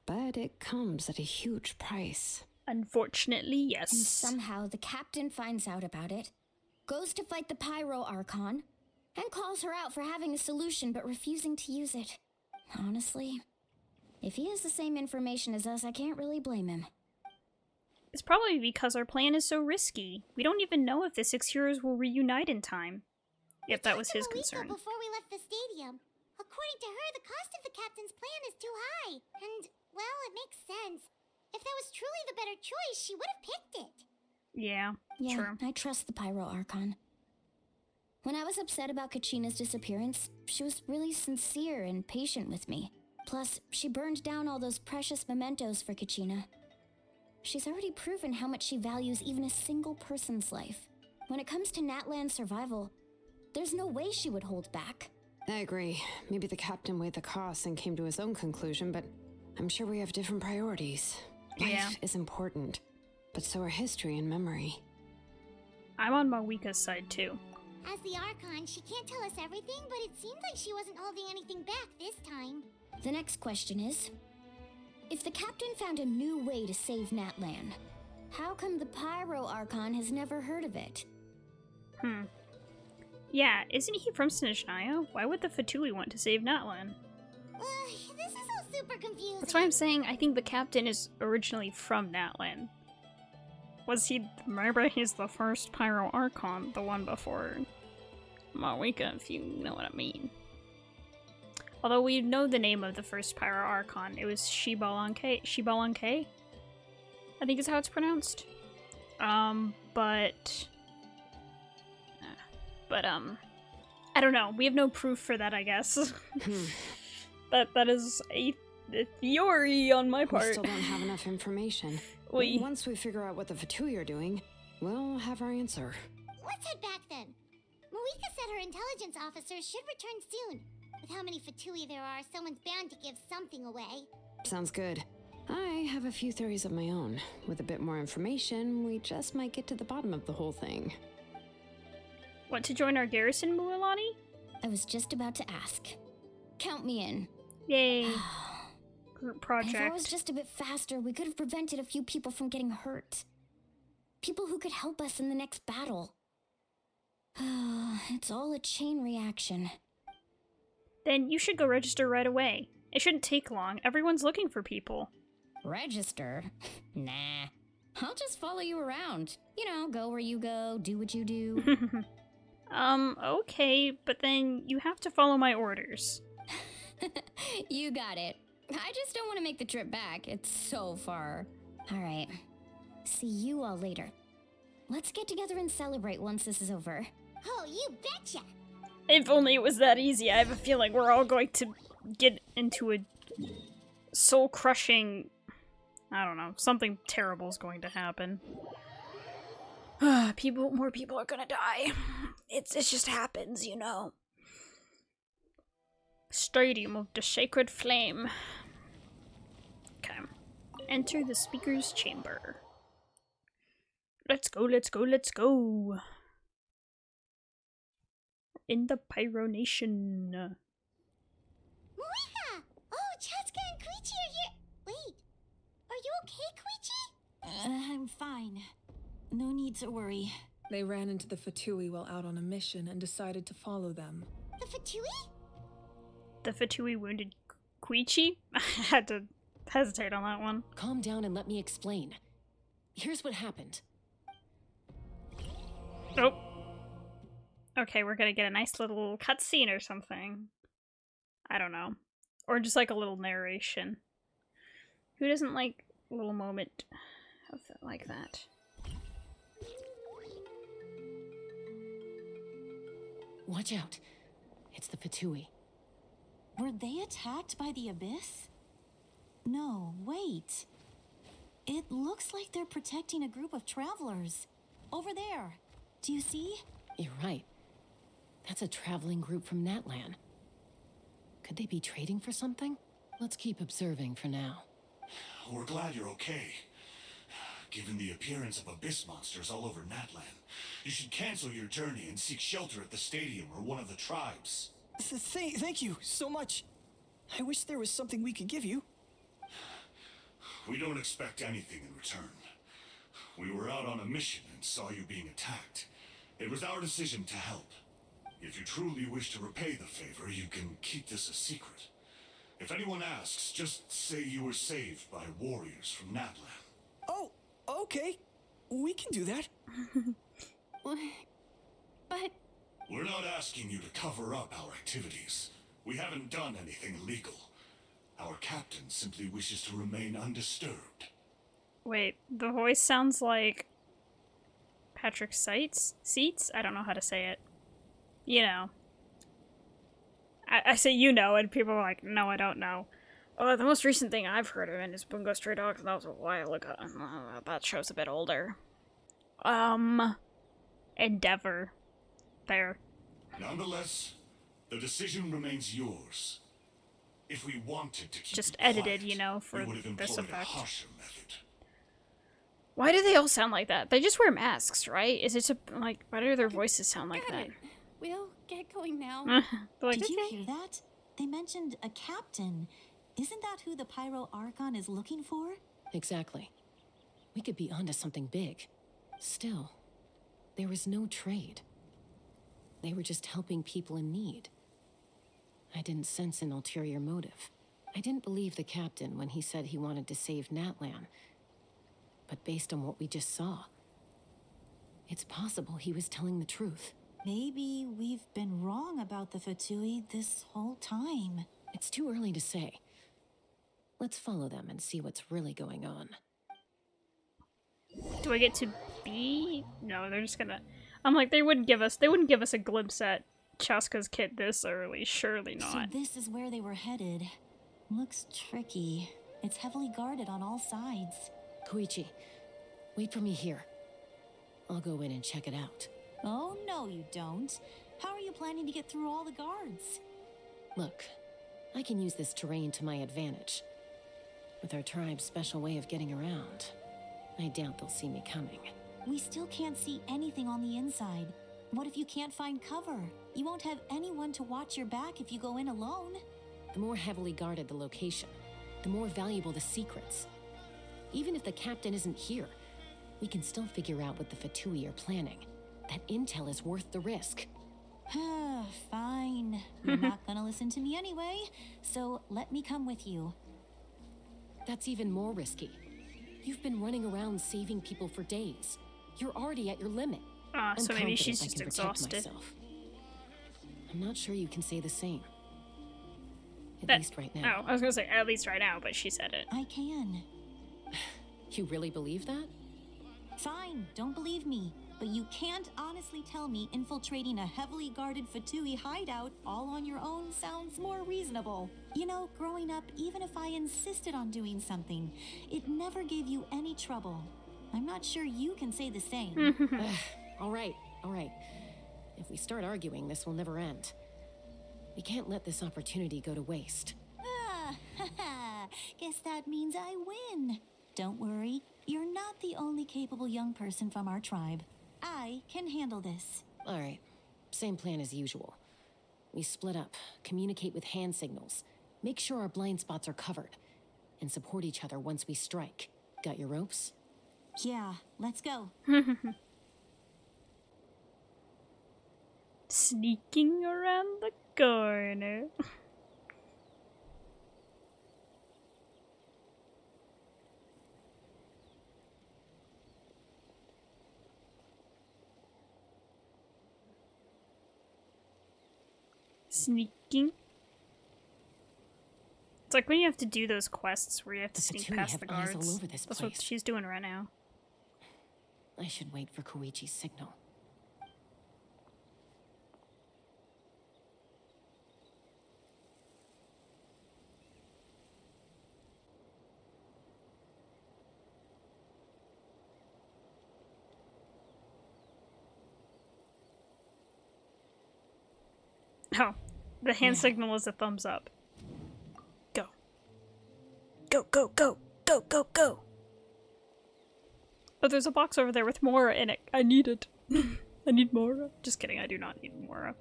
but it comes at a huge price. Unfortunately, yes. And somehow the captain finds out about it, goes to fight the Pyro Archon, and calls her out for having a solution but refusing to use it. Honestly, if he has the same information as us, I can't really blame him. It's probably because our plan is so risky. We don't even know if the 6 heroes will reunite in time. If that was his concern. Before we left the stadium, according to her, the cost of the captain's plan is too high. And, well, it makes sense. If that was truly the better choice, she would have picked it. Yeah, true. I trust the Pyro Archon. When I was upset about Kachina's disappearance, she was really sincere and patient with me. Plus, she burned down all those precious mementos for Kachina. She's already proven how much she values even a single person's life. When it comes to Natlan's survival, there's no way she would hold back. I agree. Maybe the captain weighed the costs and came to his own conclusion, but I'm sure we have different priorities. Life is important, but so are history and memory. I'm on Mavuika's side too. As the Archon, she can't tell us everything, but it seems like she wasn't holding anything back this time. The next question is, if the captain found a new way to save Natlan, how come the Pyro Archon has never heard of it? Yeah, isn't he from Snezhnaya? Why would the Fatui want to save Natlan? This is all super confusing. That's why I'm saying I think the captain is originally from Natlan. Was he? Remember, he's the first Pyro Archon, the one before Mavuika, if you know what I mean. Although we know the name of the first Pyro Archon, it was Shibalanke. Shibalanke? I think is how it's pronounced. But I don't know. We have no proof for that, I guess. that is a theory on my part. We still don't have enough information. Once we figure out what the Fatui are doing, we'll have our answer. Let's head back then. Mavuika said her intelligence officers should return soon. With how many Fatui there are, someone's bound to give something away. Sounds good. I have a few theories of my own. With a bit more information, we just might get to the bottom of the whole thing. Want to join our garrison, Mualani? I was just about to ask. Count me in. Yay. Group project. If I was just a bit faster, we could have prevented a few people from getting hurt. People who could help us in the next battle. It's all a chain reaction. Then you should go register right away. It shouldn't take long. Everyone's looking for people. Register? Nah. I'll just follow you around. You know, go where you go, do what you do. Okay, but then you have to follow my orders. You got it. I just don't want to make the trip back. It's so far. Alright. See you all later. Let's get together and celebrate once this is over. Oh, you betcha! If only it was that easy. I have a feeling we're all going to get into a soul-crushing... I don't know. Something terrible is going to happen. More people are gonna die. It just happens, you know. Stadium of the Sacred Flame. Okay. Enter the speaker's chamber. Let's go, let's go, let's go. In the Pyro Nation. Mavuika! Oh, Chaska and Koichi are here. Wait, are you okay, Koichi? I'm fine. No need to worry. They ran into the Fatui while out on a mission and decided to follow them. The Fatui? The Fatui wounded Koichi? I had to hesitate on that one. Calm down and let me explain. Here's what happened. Oh. Okay, we're gonna get a nice little cutscene or something. I don't know. Or just like a little narration. Who doesn't like a little moment of like that? Watch out. It's the Fatui. Were they attacked by the Abyss? No, wait. It looks like they're protecting a group of travelers. Over there. Do you see? You're right. That's a traveling group from Natlan. Could they be trading for something? Let's keep observing for now. We're glad you're okay. Given the appearance of abyss monsters all over Natlan, you should cancel your journey and seek shelter at the stadium or one of the tribes. Thank you so much. I wish there was something we could give you. We don't expect anything in return. We were out on a mission and saw you being attacked. It was our decision to help. If you truly wish to repay the favor, you can keep this a secret. If anyone asks, just say you were saved by warriors from Natlan. Oh, okay. We can do that. But... We're not asking you to cover up our activities. We haven't done anything illegal. Our captain simply wishes to remain undisturbed. Wait, the voice sounds like Patrick Seats? I don't know how to say it. You know. I say you know, and people are like, no, I don't know. Oh, the most recent thing I've heard of it is Bungo Stray Dogs, and that was a while ago. That show's a bit older. Endeavor. There. Nonetheless, the decision remains yours. If we wanted to keep just it edited, quiet, you know, for we would have this employed a effect. harsher method. Why do they all sound like that? They just wear masks, right? Is it like, why do their voices sound like that? We'll get going now. Like, Did you okay. hear that? They mentioned a captain. Isn't that who the Pyro Archon is looking for? Exactly. We could be onto something big. Still, there was no trade. They were just helping people in need. I didn't sense an ulterior motive. I didn't believe the captain when he said he wanted to save Natlan. But based on what we just saw, it's possible he was telling the truth. Maybe we've been wrong about the Fatui this whole time. It's too early to say. Let's follow them and see what's really going on. Do I get to be? No, they're just gonna. I'm like, they wouldn't give us a glimpse at Chaska's kit this early. Surely not. So this is where they were headed. Looks tricky. It's heavily guarded on all sides. Koichi, wait for me here. I'll go in and check it out. Oh, no you don't. How are you planning to get through all the guards? Look, I can use this terrain to my advantage. With our tribe's special way of getting around, I doubt they'll see me coming. We still can't see anything on the inside. What if you can't find cover? You won't have anyone to watch your back if you go in alone. The more heavily guarded the location, the more valuable the secrets. Even if the captain isn't here, we can still figure out what the Fatui are planning. That intel is worth the risk. Fine. You're not gonna listen to me anyway, so let me come with you. That's even more risky. You've been running around saving people for days. You're already at your limit. So maybe she's I just can protect exhausted. myself. I'm not sure you can say the same. At least right now. Oh, I was gonna say at least right now, but she said it. I can. You really believe that? Fine, don't believe me. But you can't honestly tell me infiltrating a heavily guarded Fatui hideout all on your own sounds more reasonable. You know, growing up, even if I insisted on doing something, it never gave you any trouble. I'm not sure you can say the same. All right. If we start arguing, this will never end. We can't let this opportunity go to waste. Guess that means I win. Don't worry, you're not the only capable young person from our tribe. I can handle this. All right. Same plan as usual. We split up, communicate with hand signals, make sure our blind spots are covered, and support each other once we strike. Got your ropes? Yeah, let's go. Sneaking around the corner. Sneaking. It's like when you have to do those quests where you have to sneak Fatui past have the eyes guards. all over this That's what place. she's doing right now. I should wait for Koichi's signal. Oh, the hand Yeah. signal is a thumbs up. Go. Go, go, go, go, go, go. Oh, there's a box over there with Mora in it. I need it. I need Mora. Just kidding, I do not need Mora.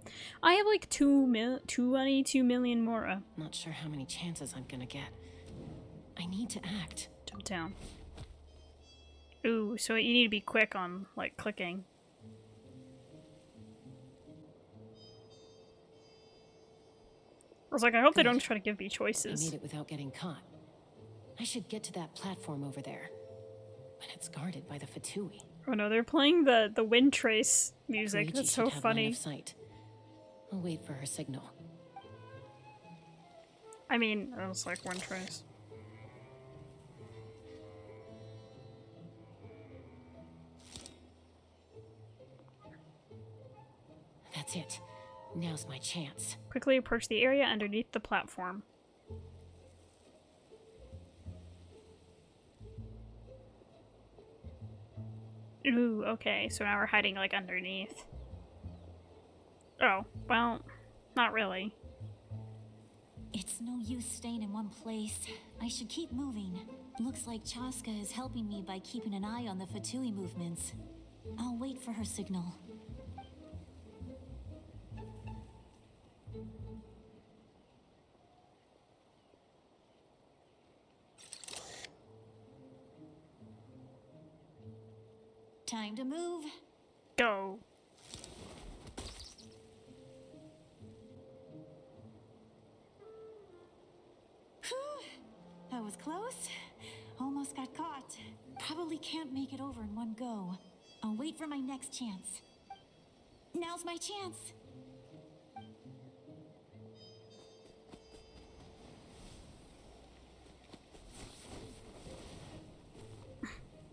I have like 22 million Mora. Not sure how many chances I'm gonna get. I need to act. Jump down. Ooh, so you need to be quick on, like, clicking. I was like, I hope they Good. don't try to give me I choices. made it without getting caught. I should get to that platform over there. But it's guarded by the Fatui. Oh no, they're playing the wind trace music. Koichi That's so should have line funny. of sight. I'll wait for her signal. I mean, I was like wind trace. That's it. Now's my chance. Quickly approach the area underneath the platform. Ooh, okay, so now we're hiding like underneath. Oh, well, not really. It's no use staying in one place. I should keep moving. Looks like Chaska is helping me by keeping an eye on the Fatui movements. I'll wait for her signal. Time to move. Go. close. Almost got caught. Probably can't make it over in one go. I'll wait for my next chance. Now's my chance.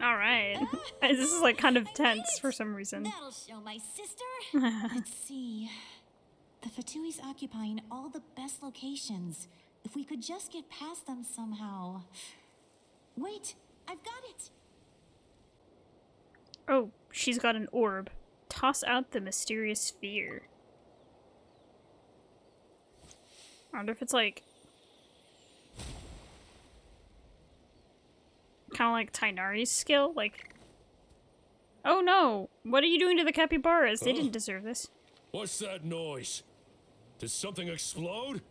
All right. This is like kind of tense for some reason. That'll show my sister. Let's see. The Fatui's occupying all the best locations. If we could just get past them somehow. Wait, I've got it. Oh, she's got an orb. Toss out the mysterious sphere. I wonder if it's like kind of like Tainari's skill, like, oh no, what are you doing to the capybaras? They didn't deserve this. What's that noise? Did something explode?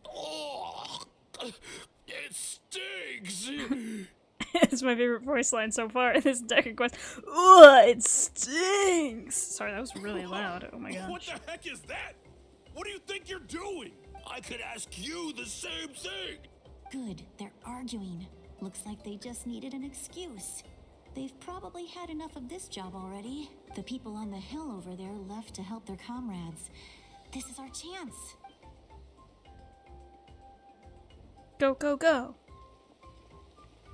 Oh, it stinks! It's my favorite voice line so far in this deck of quests. Ugh, it stinks! Sorry, that was really loud. Oh my gosh. What the heck is that? What do you think you're doing? I could ask you the same thing! Good, they're arguing. Looks like they just needed an excuse. They've probably had enough of this job already. The people on the hill over there left to help their comrades. This is our chance. Go, go, go.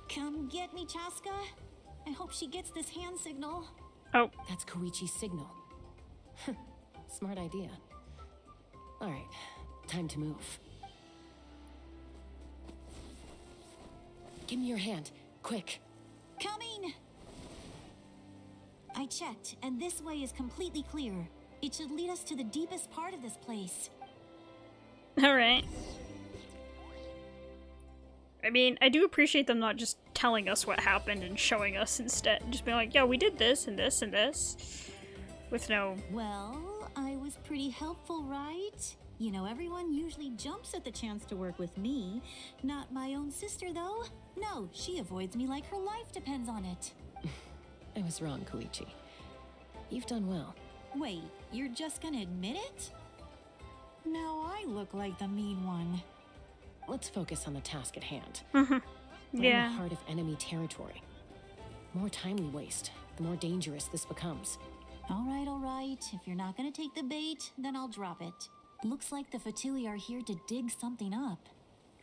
Come get me, Chaska. I hope she gets this hand signal. Oh. That's Koichi's signal. Smart idea. Alright, time to move. Give me your hand, quick. Coming! I checked, and this way is completely clear. It should lead us to the deepest part of this place. Alright. I mean, I do appreciate them not just telling us what happened and showing us instead. Just being like, yeah, we did this and this and this. With no... Well, I was pretty helpful, right? You know, everyone usually jumps at the chance to work with me. Not my own sister, though. No, she avoids me like her life depends on it. I was wrong, Koichi. You've done well. Wait, you're just gonna admit it? Now I look like the mean one. Let's focus on the task at hand. Yeah. We're in the heart of enemy territory. The more time we waste, the more dangerous this becomes. All right. If you're not gonna take the bait, then I'll drop it. Looks like the Fatui are here to dig something up.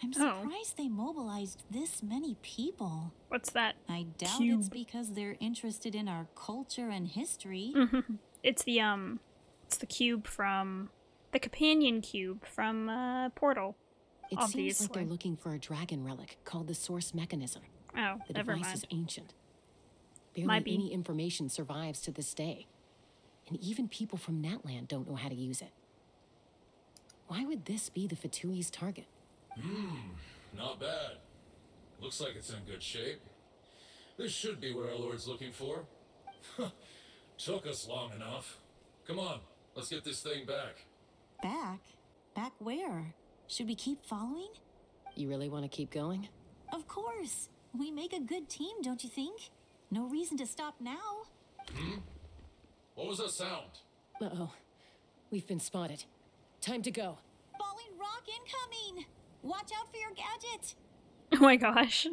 I'm surprised they mobilized this many people. What's that? I doubt cube? It's because they're interested in our culture and history. It's the cube from... the companion cube from, Portal. It Obviously. seems like they're looking for a dragon relic called the Source Mechanism. Oh, The never device mind. is ancient. Barely Might be. any information survives to this day. And even people from Natland don't know how to use it. Why would this be the Fatui's target? Not bad. Looks like it's in good shape. This should be what our Lord's looking for. Took us long enough. Come on, let's get this thing back. Back? Back where? Should we keep following? You really want to keep going? Of course. We make a good team, don't you think? No reason to stop now. What was that sound? Uh-oh. We've been spotted. Time to go. Falling rock incoming! Watch out for your gadget! Oh my gosh.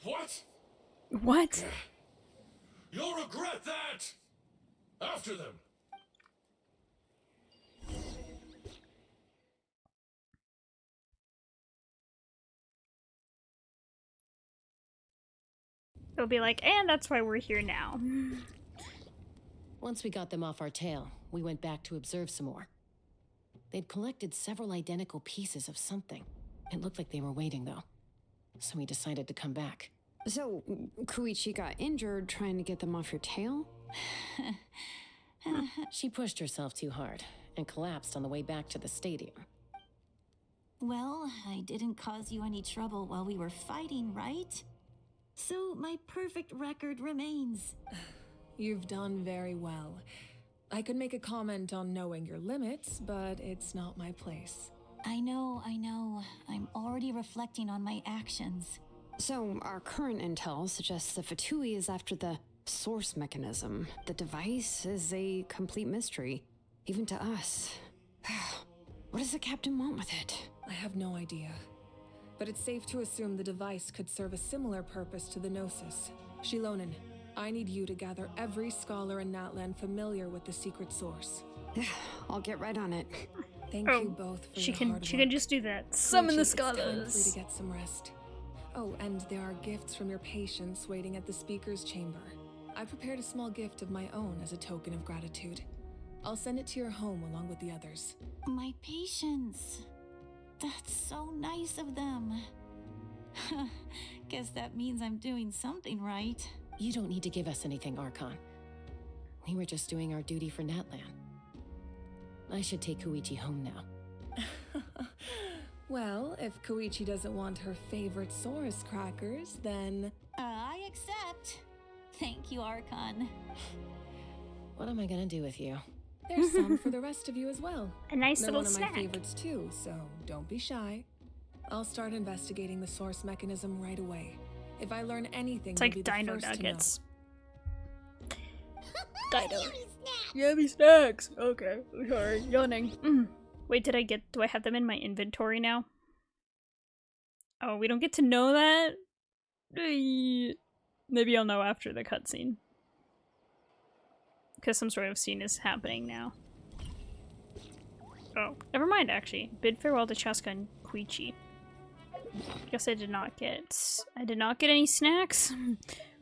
What? What? You'll regret that! After them! They'll be like, and that's why we're here now. Once we got them off our tail, we went back to observe some more. They'd collected several identical pieces of something. It looked like they were waiting, though. So we decided to come back. So, Koichi got injured trying to get them off your tail? She pushed herself too hard and collapsed on the way back to the stadium. Well, I didn't cause you any trouble while we were fighting, right? So my perfect record remains. You've done very well. I could make a comment on knowing your limits, but it's not my place. I know. I'm already reflecting on my actions. So, our current intel suggests the Fatui is after the source mechanism. The device is a complete mystery, even to us. What does the captain want with it? I have no idea. but it's safe to assume the device could serve a similar purpose to the Gnosis. Shilonen, I need you to gather every scholar in Natlan familiar with the secret source. I'll get right on it. Thank you both for your hard work. She can just do that. Summon the Koichi, it's time for you scholars. to get some rest. Oh, and there are gifts from your patients waiting at the speaker's chamber. I prepared a small gift of my own as a token of gratitude. I'll send it to your home along with the others. My patience. That's so nice of them. Guess that means I'm doing something right. You don't need to give us anything, Archon. We were just doing our duty for Natlan. I should take Koichi home now. Well, if Koichi doesn't want her favorite Saurus crackers, then... I accept. Thank you, Archon. What am I gonna do with you? There's some for the rest of you as well. A nice They're little one of snack. my favorites too, so don't be shy. I'll start investigating the source mechanism right away. If I learn anything, It's you'll like be the dino first nuggets. Yummy Dino. snack. Yummy snacks. Okay, sorry, yawning. Wait, do I have them in my inventory now? Oh, we don't get to know that? Maybe I'll know after the cutscene. Because some sort of scene is happening now. Oh, never mind actually. Bid farewell to Chaska and Koichi. Guess I did not get any snacks?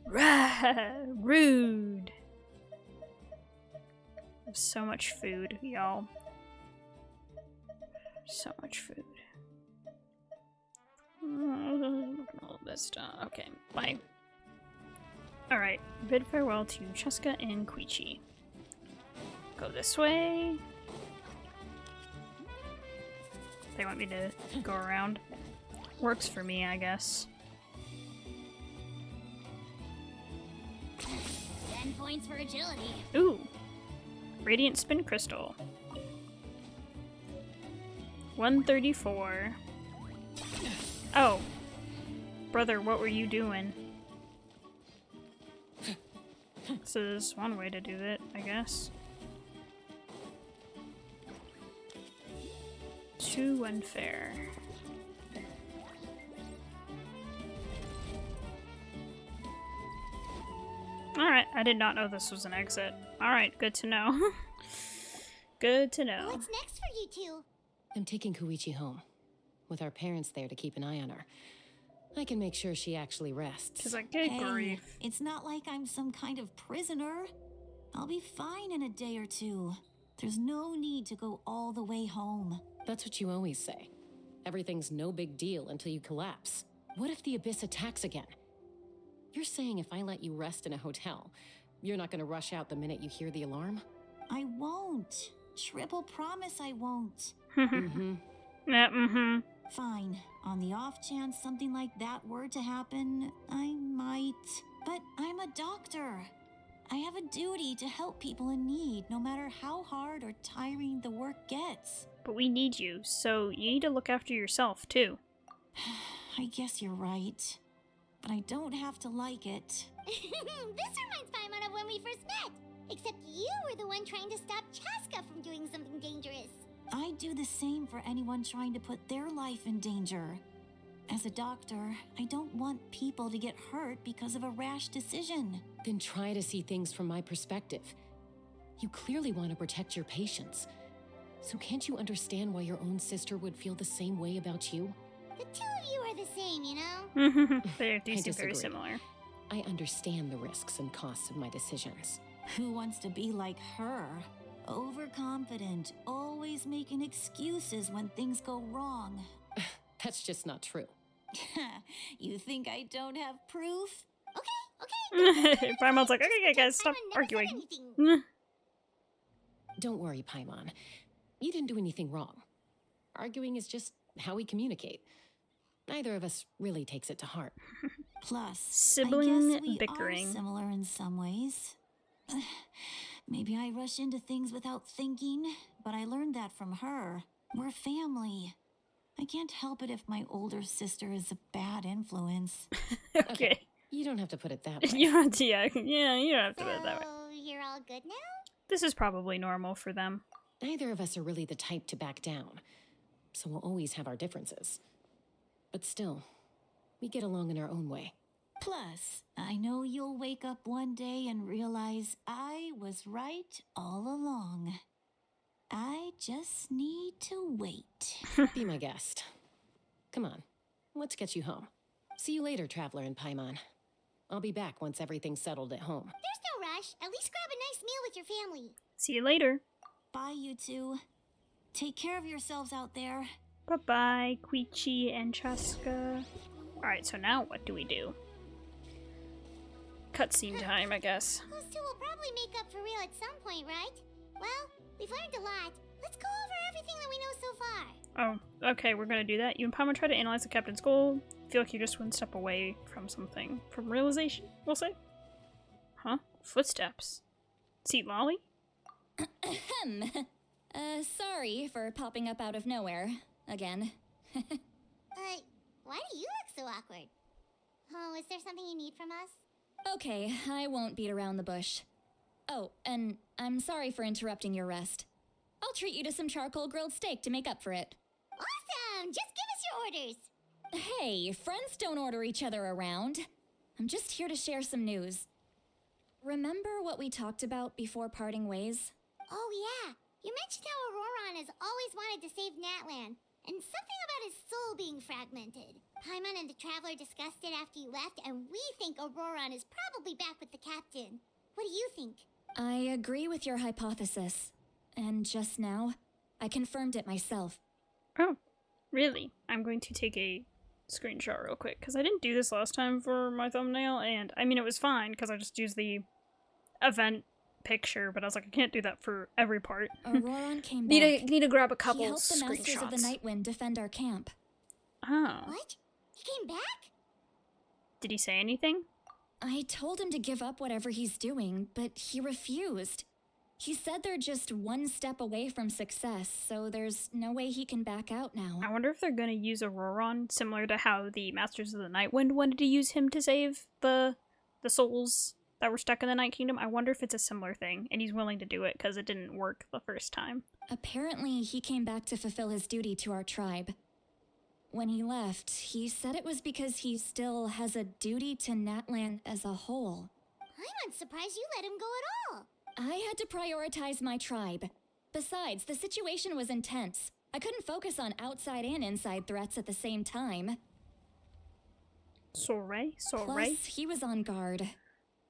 Rude. I have so much food, y'all. So much food. All this stuff. Okay, bye. Alright, bid farewell to Chaska and Koichi. Go this way. They want me to go around. Works for me, I guess. 10 points for agility. Ooh. Radiant Spin Crystal. 134. Oh. Brother, what were you doing? This is one way to do it, I guess. Too unfair. Alright, I did not know this was an exit. Alright, good to know. Good to know. What's next for you two? I'm taking Koichi home. With our parents there to keep an eye on her. I can make sure she actually rests. She's like, good Hey, grief. it's not like I'm some kind of prisoner. I'll be fine in a day or two. There's no need to go all the way home. That's what you always say. Everything's no big deal until you collapse. What if the Abyss attacks again? You're saying if I let you rest in a hotel, you're not gonna rush out the minute you hear the alarm? I won't. Triple promise I won't. Mm-hmm. Yeah, Fine. On the off chance something like that were to happen, I might. But I'm a doctor. I have a duty to help people in need, no matter how hard or tiring the work gets. But we need you, so you need to look after yourself, too. I guess you're right. But I don't have to like it. This reminds Paimon of when we first met. Except you were the one trying to stop Chaska from doing something dangerous. I do the same for anyone trying to put their life in danger. As a doctor, I don't want people to get hurt because of a rash decision. Then try to see things from my perspective. You clearly want to protect your patients. So can't you understand why your own sister would feel the same way about you? The two of you are the same, you know? They do I seem very disagree. similar. I understand the risks and costs of my decisions. Who wants to be like her? Overconfident, always making excuses when things go wrong. That's just not true. You think I don't have proof? Okay. Paimon's like, okay, guys, stop Paimon never said arguing. anything. Don't worry, Paimon. You didn't do anything wrong. Arguing is just how we communicate. Neither of us really takes it to heart. Plus, Sibling I guess we bickering. are similar in some ways. Maybe I rush into things without thinking, but I learned that from her. We're family. I can't help it if my older sister is a bad influence. Okay. You don't have to put it that way. You don't have to, yeah, you don't have to So, do it that way. you're all good now? This is probably normal for them. Neither of us are really the type to back down. So we'll always have our differences. But still, we get along in our own way. Plus, I know you'll wake up one day and realize I was right all along. I just need to wait. Be my guest. Come on, let's get you home. See you later, Traveler in Paimon. I'll be back once everything's settled at home. There's no rush. At least grab a nice meal with your family. See you later. Bye, you two. Take care of yourselves out there. Bye-bye, Quichi and Chaska. Alright, so now what do we do? Cutscene time, I guess. Those two will probably make up for real at some point, right? Well, we've learned a lot. Let's go over everything that we know so far. Oh, okay, we're gonna do that. You and Paimon try to analyze the captain's goal. Feel like you're just one step away from something. From realization, we'll say? Huh? Footsteps. See Lolly? Ahem. Sorry for popping up out of nowhere. Again. Why do you look so awkward? Oh, is there something you need from us? Okay, I won't beat around the bush. Oh, and I'm sorry for interrupting your rest. I'll treat you to some charcoal grilled steak to make up for it. Awesome! Just give us your orders. Hey, friends don't order each other around. I'm just here to share some news. Remember what we talked about before parting ways? Oh yeah, you mentioned how Auroron has always wanted to save Natlan, and something about his soul being fragmented. Paimon and the Traveler discussed it after you left, and we think Auroron is probably back with the captain. What do you think? I agree with your hypothesis. And just now, I confirmed it myself. Oh, really? I'm going to take a screenshot real quick, because I didn't do this last time for my thumbnail, and I mean, it was fine, because I just used the event picture, but I was like, I can't do that for every part. Auroron came back. Need to grab a couple He helped the Masters screenshots. of the Nightwind defend our camp. Oh. What? He came back? Did he say anything? I told him to give up whatever he's doing, but he refused. He said they're just one step away from success, so there's no way he can back out now. I wonder if they're gonna use Auroron, similar to how the Masters of the Nightwind wanted to use him to save the souls that were stuck in the Night Kingdom. I wonder if it's a similar thing, and he's willing to do it because it didn't work the first time. Apparently, he came back to fulfill his duty to our tribe. When he left, he said it was because he still has a duty to Natlan as a whole. I'm unsurprised you let him go at all. I had to prioritize my tribe. Besides, the situation was intense. I couldn't focus on outside and inside threats at the same time. Sorry. Plus, he was on guard.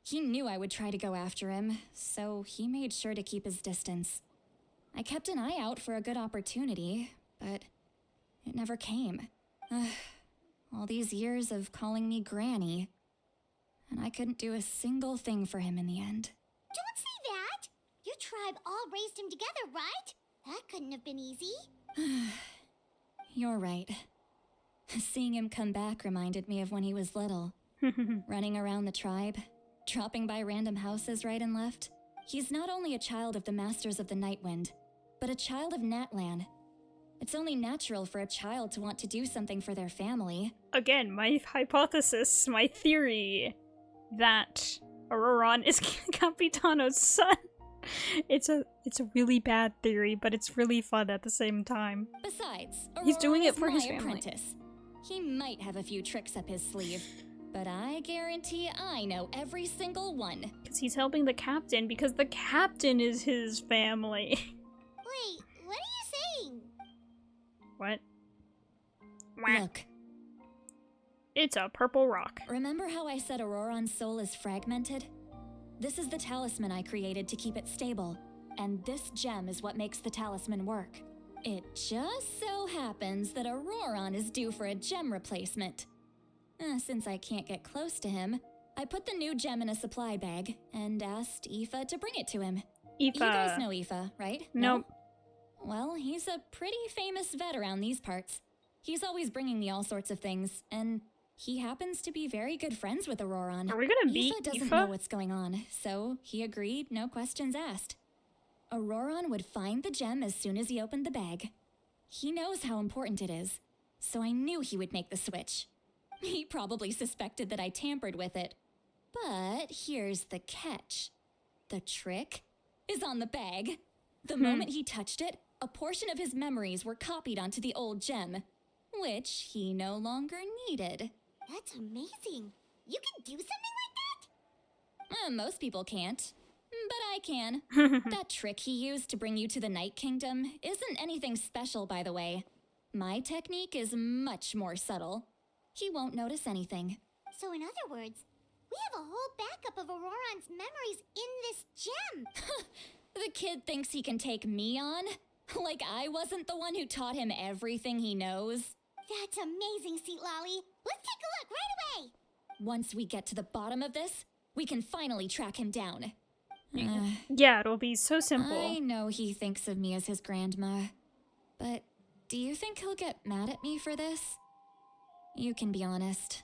He knew I would try to go after him, so he made sure to keep his distance. I kept an eye out for a good opportunity, but it never came. All these years of calling me Granny, and I couldn't do a single thing for him in the end. Don't say that! Your tribe all raised him together, right? That couldn't have been easy. You're right. Seeing him come back reminded me of when he was little. Running around the tribe, dropping by random houses right and left. He's not only a child of the Masters of the Nightwind, but a child of Natlan. It's only natural for a child to want to do something for their family. Again, my hypothesis, my theory, that Auroron is Capitano's son. It's a really bad theory, but it's really fun at the same time. Besides, he's doing it Auroron for is his my family. apprentice. He might have a few tricks up his sleeve, but I guarantee I know every single one. Because he's helping the captain, because the captain is his family. Wait, what are you saying? What? Look. It's a purple rock. Remember how I said Auroron's soul is fragmented? This is the talisman I created to keep it stable, and this gem is what makes the talisman work. It just so happens that Auroron is due for a gem replacement. Since I can't get close to him, I put the new gem in a supply bag and asked Aoife to bring it to him. You guys know Aoife, right? Nope. Well, he's a pretty famous vet around these parts. He's always bringing me all sorts of things, and he happens to be very good friends with Auroron. Are we gonna beat Aoife doesn't Aoife? know what's going on, so he agreed, no questions asked. Auroron would find the gem as soon as he opened the bag. He knows how important it is, so I knew he would make the switch. He probably suspected that I tampered with it. But here's the catch. The trick is on the bag. The moment he touched it, a portion of his memories were copied onto the old gem. which he no longer needed. That's amazing. You can do something like that? Most people can't, but I can. That trick he used to bring you to the Night Kingdom isn't anything special, by the way. My technique is much more subtle. He won't notice anything. So in other words, we have a whole backup of Auroron's memories in this gem. The kid thinks he can take me on? Like I wasn't the one who taught him everything he knows? That's amazing, Seat Lolly. Let's take a look right away. Once we get to the bottom of this, we can finally track him down. Yeah, it'll be so simple. I know he thinks of me as his grandma, but do you think he'll get mad at me for this? You can be honest.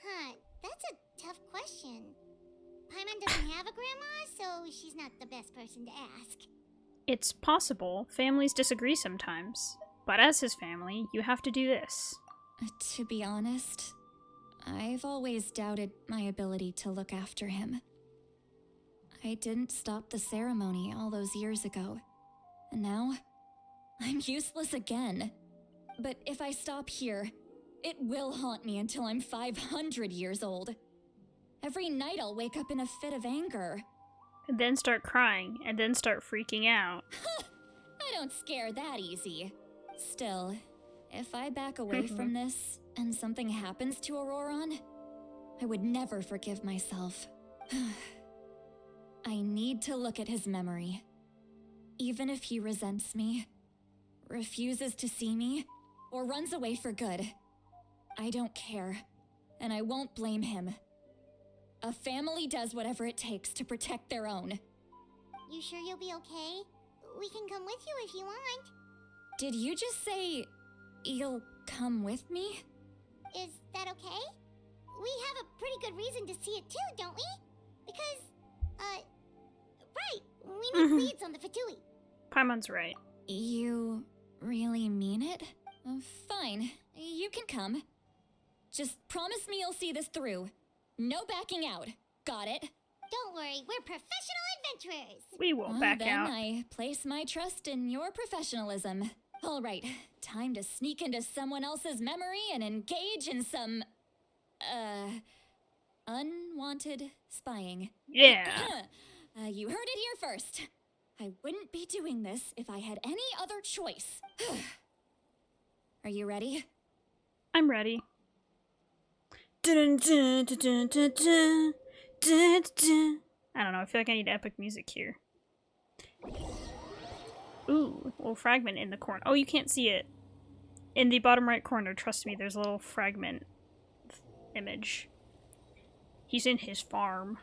Huh, that's a tough question. Paimon doesn't have a grandma, so she's not the best person to ask. It's possible. Families disagree sometimes. But as his family, you have to do this. To be honest, I've always doubted my ability to look after him. I didn't stop the ceremony all those years ago, and now I'm useless again. But if I stop here, it will haunt me until I'm 500 years old. Every night I'll wake up in a fit of anger. And then start crying, and then start freaking out. I don't scare that easy. Still, if I back away from this and something happens to Auroron, I would never forgive myself. I need to look at his memory. Even if he resents me, refuses to see me, or runs away for good, I don't care, and I won't blame him. A family does whatever it takes to protect their own. You sure you'll be okay? We can come with you if you want. Did you just say you'll come with me? Is that okay? We have a pretty good reason to see it too, don't we? Because, right, we need leads on the Fatui. Paimon's right. You really mean it? Fine, you can come. Just promise me you'll see this through. No backing out. Got it? Don't worry, we're professional adventurers. We won't back out. Then I place my trust in your professionalism. All right, time to sneak into someone else's memory and engage in some, unwanted spying. Yeah. You heard it here first. I wouldn't be doing this if I had any other choice. Are you ready? I'm ready. Dun, dun, dun, dun, dun, dun, dun, dun. I don't know, I feel like I need epic music here. Ooh, a little fragment in the corner. Oh, you can't see it. In the bottom right corner, trust me, there's a little fragment image. He's in his farm.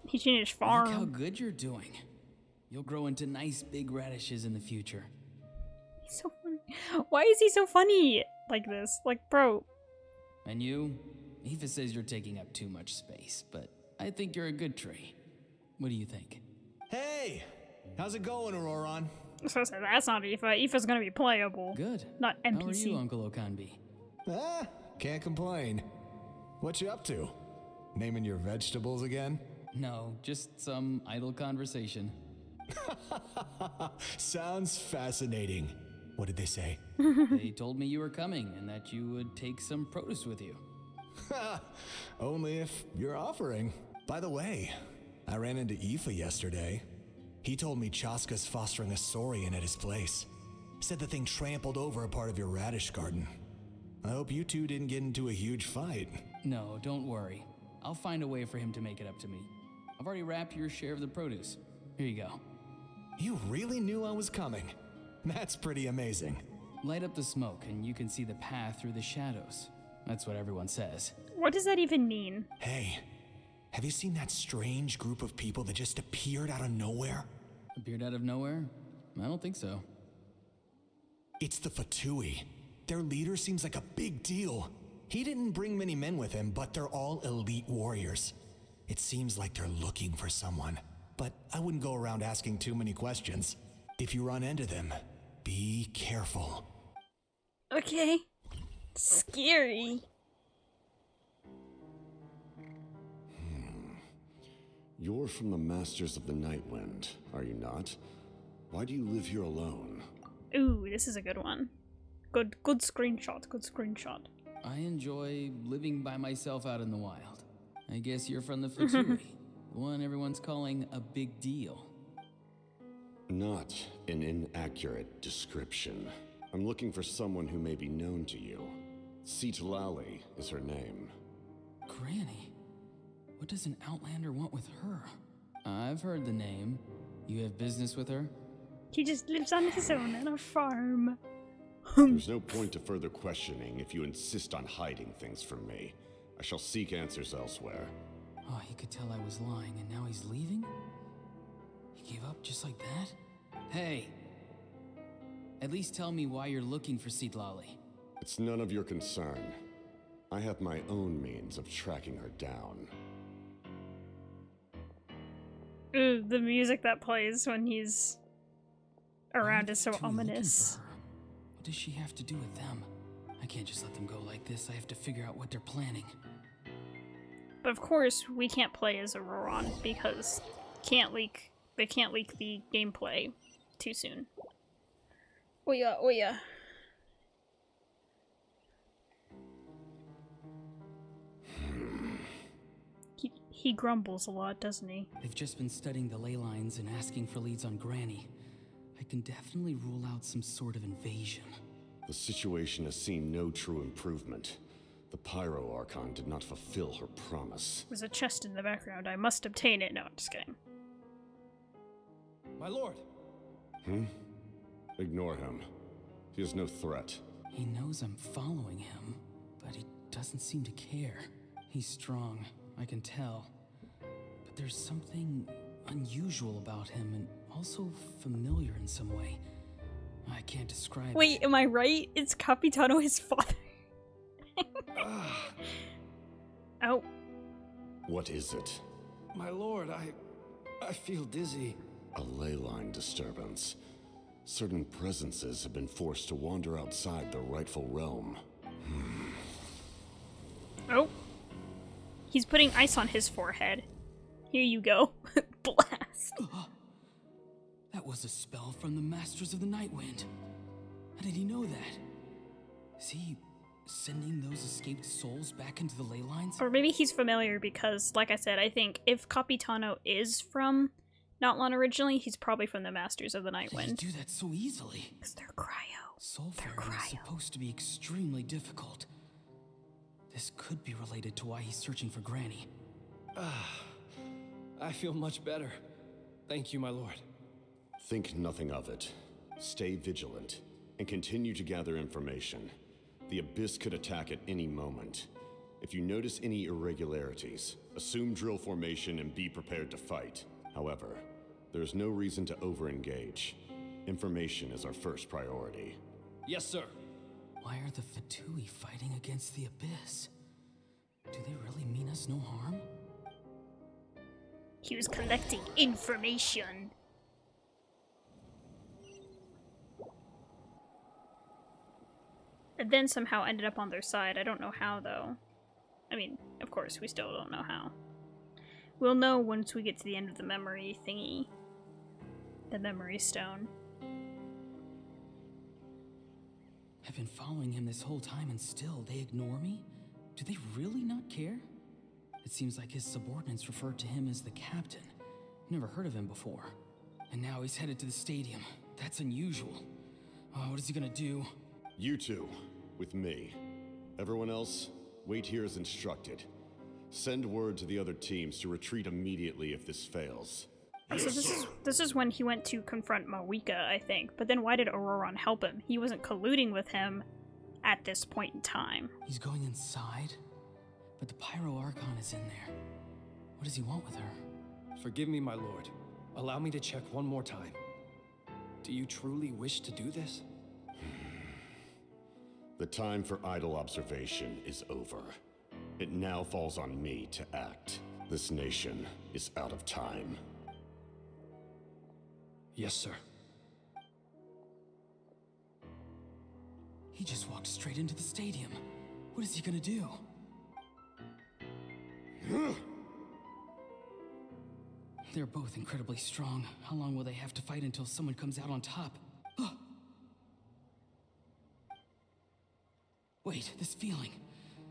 He's in his farm. Look how good you're doing. You'll grow into nice big radishes in the future. He's so funny. Why is he so funny like this? Like, bro. And you? Aoife says you're taking up too much space, but I think you're a good tree. What do you think? Hey! How's it going, Auroron? So that's not Aoife. Aoife's gonna be playable. Good. Not NPC. How are you, Uncle Okanbi? Can't complain. What you up to? Naming your vegetables again? No, just some idle conversation. Sounds fascinating. What did they say? They told me you were coming and that you would take some produce with you. Only if you're offering. By the way, I ran into Aoife yesterday. He told me Chaska's fostering a saurian at his place. Said the thing trampled over a part of your radish garden. I hope you two didn't get into a huge fight. No, don't worry. I'll find a way for him to make it up to me. I've already wrapped your share of the produce. Here you go. You really knew I was coming. That's pretty amazing. Light up the smoke and you can see the path through the shadows. That's what everyone says. What does that even mean? Hey, have you seen that strange group of people that just appeared out of nowhere? Appeared out of nowhere? I don't think so. It's the Fatui. Their leader seems like a big deal. He didn't bring many men with him, but they're all elite warriors. It seems like they're looking for someone, but I wouldn't go around asking too many questions. If you run into them, be careful. Okay. Scary. You're from the Masters of the Nightwind, are you not? Why do you live here alone? Ooh, this is a good one. Good screenshot, good screenshot. I enjoy living by myself out in the wild. I guess you're from the Fatui, the one everyone's calling a big deal. Not an inaccurate description. I'm looking for someone who may be known to you. Citlali is her name. Granny? What does an Outlander want with her? I've heard the name. You have business with her? He just lives on his own on a farm. There's no point to further questioning if you insist on hiding things from me. I shall seek answers elsewhere. Oh, he could tell I was lying and now he's leaving? He gave up just like that? Hey! At least tell me why you're looking for Citlali. It's none of your concern. I have my own means of tracking her down. Ooh, the music that plays when he's around is so ominous. What does she have to do with them? I can't just let them go like this. I have to figure out what they're planning. But of course, we can't play as Auroron because they can't leak the gameplay too soon. Oh yeah, oh yeah. He grumbles a lot, doesn't he? They've just been studying the ley lines and asking for leads on Granny. I can definitely rule out some sort of invasion. The situation has seen no true improvement. The Pyro Archon did not fulfill her promise. There's a chest in the background. I must obtain it. No, I'm just kidding. My lord! Ignore him. He is no threat. He knows I'm following him, but he doesn't seem to care. He's strong, I can tell. But there's something unusual about him and also familiar in some way. I can't describe it. Wait, am I right? Is Capitano his father? Oh. What is it? My lord, I feel dizzy. A ley line disturbance. Certain presences have been forced to wander outside their rightful realm. Oh. He's putting ice on his forehead. Here you go. Blast. That was a spell from the Masters of the Nightwind. How did he know that? Is he sending those escaped souls back into the ley lines? Or maybe he's familiar because, like I said, I think if Capitano is from Notlan originally, he's probably from the Masters of the Nightwind. They do that so easily. Because they're cryo. Soulfaring is supposed to be extremely difficult. This could be related to why he's searching for Granny. I feel much better. Thank you, my lord. Think nothing of it. Stay vigilant, and continue to gather information. The Abyss could attack at any moment. If you notice any irregularities, assume drill formation and be prepared to fight. However, there is no reason to over-engage. Information is our first priority. Yes, sir. Why are the Fatui fighting against the Abyss? Do they really mean us no harm? He was collecting information. And then somehow ended up on their side. I don't know how, though. I mean, of course, we still don't know how. We'll know once we get to the end of the memory thingy. The memory stone. I've been following him this whole time and still they ignore me? Do they really not care? It seems like his subordinates referred to him as the captain. Never heard of him before. And now he's headed to the stadium. That's unusual. Oh, what is he gonna do? You two, with me. Everyone else, wait here as instructed. Send word to the other teams to retreat immediately if this fails. So this is when he went to confront Mavuika, I think. But then why did Auroron help him? He wasn't colluding with him at this point in time. He's going inside? But the Pyro Archon is in there. What does he want with her? Forgive me, my lord. Allow me to check one more time. Do you truly wish to do this? The time for idle observation is over. It now falls on me to act. This nation is out of time. Yes, sir. He just walked straight into the stadium. What is he gonna do? They're both incredibly strong. How long will they have to fight until someone comes out on top? Wait, this feeling.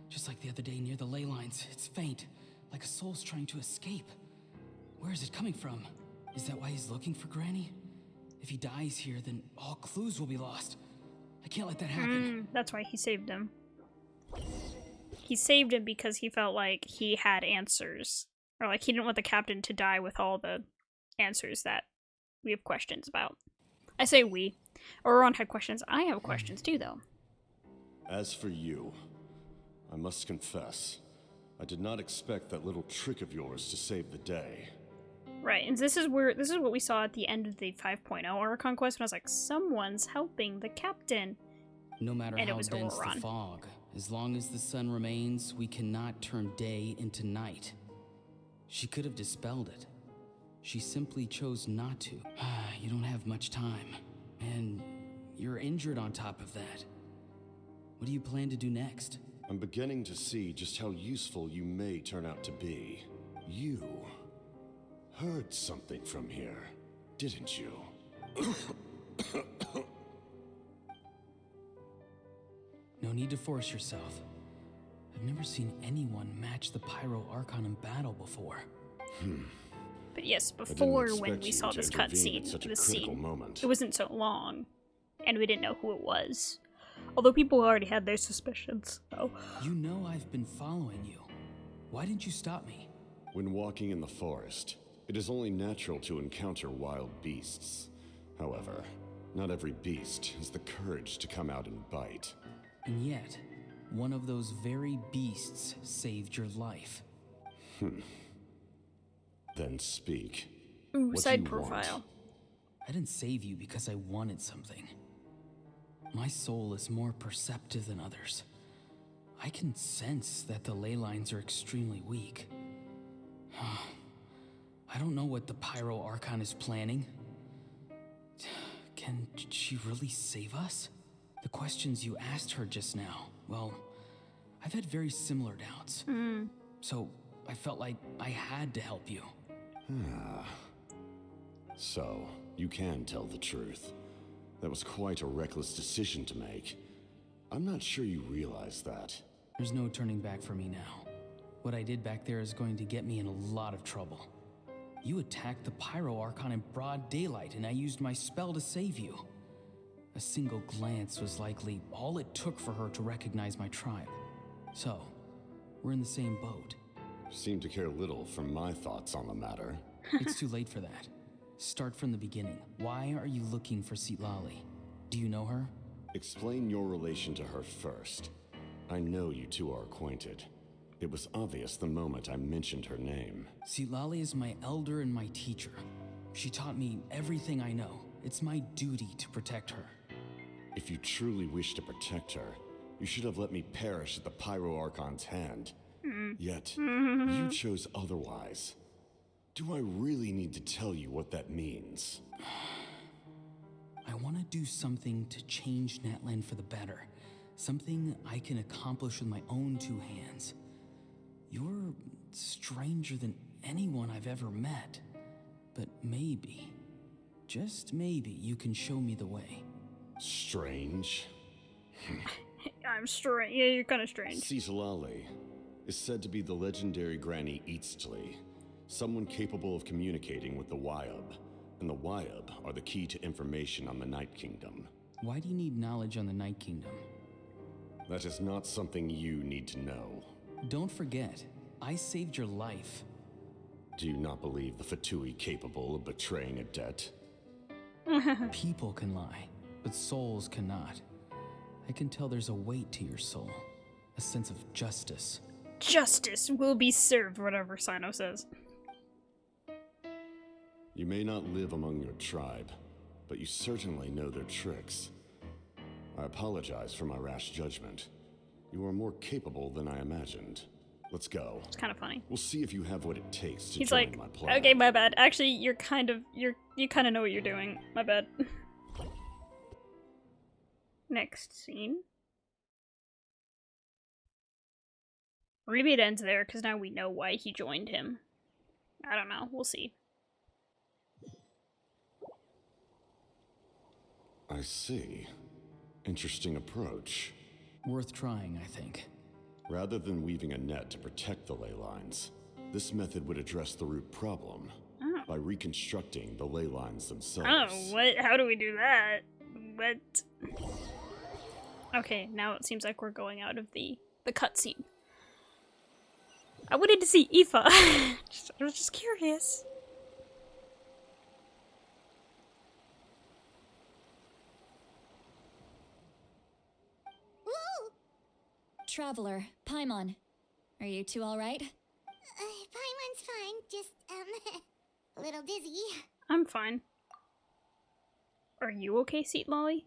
Just like the other day near the ley lines, it's faint, like a soul's trying to escape. Where is it coming from? Is that why he's looking for Granny? If he dies here, then all clues will be lost. I can't let that happen. That's why he saved him. He saved him because he felt like he had answers. Or like he didn't want the captain to die with all the answers that we have questions about. I say we. Auron had questions. I have questions too, though. As for you, I must confess, I did not expect that little trick of yours to save the day. Right, and this is what we saw at the end of the 5.0 Archon quest when I was like, someone's helping the captain. No matter And it how was dense Auron. the fog, as long as the sun remains, we cannot turn day into night. She could have dispelled it. She simply chose not to. You don't have much time. And you're injured on top of that. What do you plan to do next? I'm beginning to see just how useful you may turn out to be. You heard something from here, didn't you? No need to force yourself. I've never seen anyone match the Pyro Archon in battle before. But yes, before when expect we you saw to this intervene at cutscene, such a this critical scene, moment. it wasn't so long, and we didn't know who it was. Although people already had their suspicions, so. You know I've been following you. Why didn't you stop me? When walking in the forest, it is only natural to encounter wild beasts. However, not every beast has the courage to come out and bite. And yet, one of those very beasts saved your life. Then speak. Ooh, What side do you profile. want? I didn't save you because I wanted something. My soul is more perceptive than others. I can sense that the ley lines are extremely weak. I don't know what the Pyro Archon is planning. Can she really save us? The questions you asked her just now, well, I've had very similar doubts. So I felt like I had to help you. So, you can tell the truth. That was quite a reckless decision to make. I'm not sure you realize that. There's no turning back for me now. What I did back there is going to get me in a lot of trouble. You attacked the Pyro Archon in broad daylight, and I used my spell to save you. A single glance was likely all it took for her to recognize my tribe. So, we're in the same boat. Seem to care little for my thoughts on the matter. It's too late for that. Start from the beginning. Why are you looking for Sitlali? Do you know her? Explain your relation to her first. I know you two are acquainted. It was obvious the moment I mentioned her name. Sitlali is my elder and my teacher. She taught me everything I know. It's my duty to protect her. If you truly wish to protect her, you should have let me perish at the Pyro Archon's hand. Yet, you chose otherwise. Do I really need to tell you what that means? I want to do something to change Natlan for the better. Something I can accomplish with my own two hands. You're stranger than anyone I've ever met. But maybe, just maybe, you can show me the way. Strange? I'm strange. Yeah, you're kind of strange. Sitlali is said to be the legendary Granny Eastly, someone capable of communicating with the Wyab, and the Wyab are the key to information on the Night Kingdom. Why do you need knowledge on the Night Kingdom? That is not something you need to know. Don't forget, I saved your life. Do you not believe the Fatui capable of betraying a debt? People can lie, but souls cannot. I can tell there's a weight to your soul, a sense of justice. Justice will be served, whatever Sino says. You may not live among your tribe, but you certainly know their tricks. I apologize for my rash judgment. You are more capable than I imagined. Let's go. It's kind of funny. We'll see if you have what it takes to He's join like, my plan. okay, my bad. Actually, you kind of know what you're doing. My bad. Next scene. Or maybe it ends there, because now we know why he joined him. I don't know. We'll see. I see. Interesting approach. Worth trying, I think. Rather than weaving a net to protect the ley lines, this method would address the root problem by reconstructing the ley lines themselves. Oh, what? How do we do that? What? Okay, now it seems like we're going out of the cutscene. I wanted to see Aoife. I was just curious. Woo! Traveler, Paimon, are you two all right? Paimon's fine, just, a little dizzy. I'm fine. Are you okay, Seat Lolly?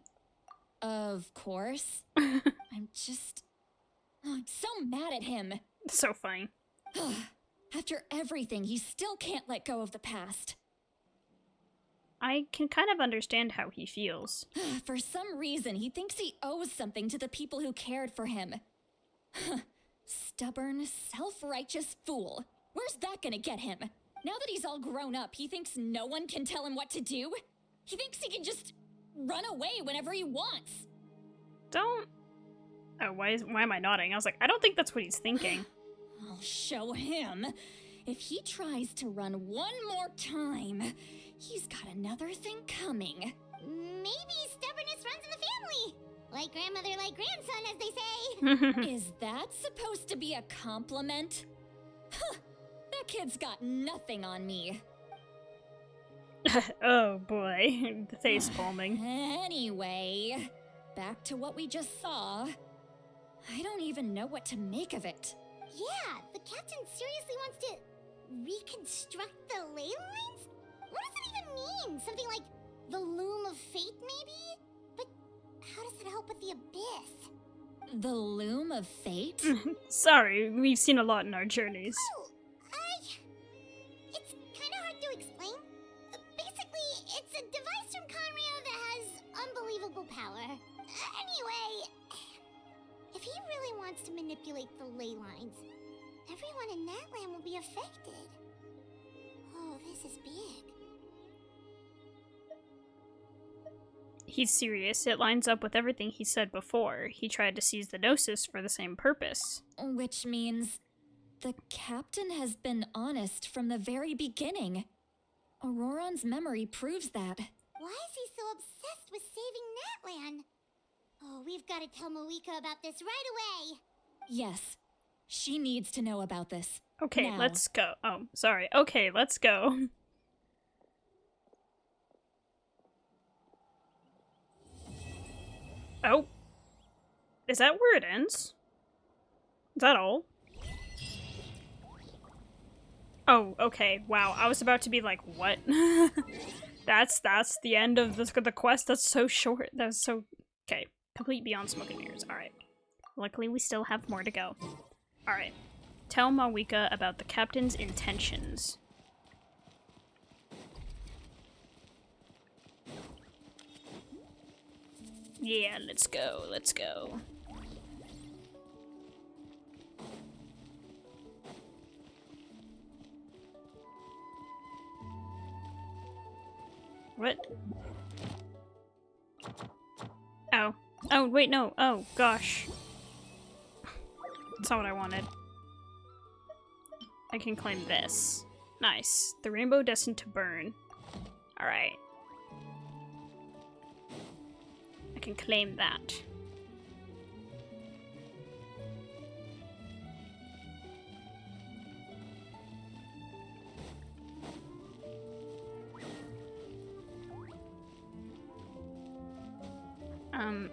Of course. I'm so mad at him. So funny. After everything, he still can't let go of the past. I can kind of understand how he feels. For some reason, he thinks he owes something to the people who cared for him. Stubborn, self-righteous fool. Where's that gonna get him? Now that he's all grown up, he thinks no one can tell him what to do? He thinks he can just run away whenever he wants. Don't... Oh, why am I nodding? I was like, I don't think that's what he's thinking. I'll show him. If he tries to run one more time, he's got another thing coming. Maybe stubbornness runs in the family. Like grandmother, like grandson, as they say. Is that supposed to be a compliment? Huh, that kid's got nothing on me. Oh boy, the face palming. Anyway, back to what we just saw. I don't even know what to make of it. Yeah, the captain seriously wants to reconstruct the ley lines? What does it even mean? Something like the loom of fate, maybe? But how does it help with the abyss? The loom of fate? Sorry, we've seen a lot in our journeys. Oh, it's kind of hard to explain. Basically, it's a device from Conrio that has unbelievable power. Anyway, if he really wants to manipulate the ley lines, everyone in that land will be affected. Oh, this is big. He's serious. It lines up with everything he said before. He tried to seize the Gnosis for the same purpose. Which means the captain has been honest from the very beginning. Auroron's memory proves that. Why is he so obsessed with saving Natlan? Oh, we've got to tell Mavuika about this right away. Yes, she needs to know about this. Okay, now. Let's go. Oh, sorry. Okay, let's go. Oh. Is that where it ends? Is that all? Oh, okay. Wow, I was about to be like, what? That's the end of the quest. That's so short. That's so... Okay. Complete beyond smoke and mirrors. Alright. Luckily, we still have more to go. Alright. Tell Mavuika about the captain's intentions. Yeah, let's go. Let's go. What? Oh. Oh, wait, no. Oh, gosh. That's not what I wanted. I can claim this. Nice. The rainbow destined to burn. Alright. I can claim that.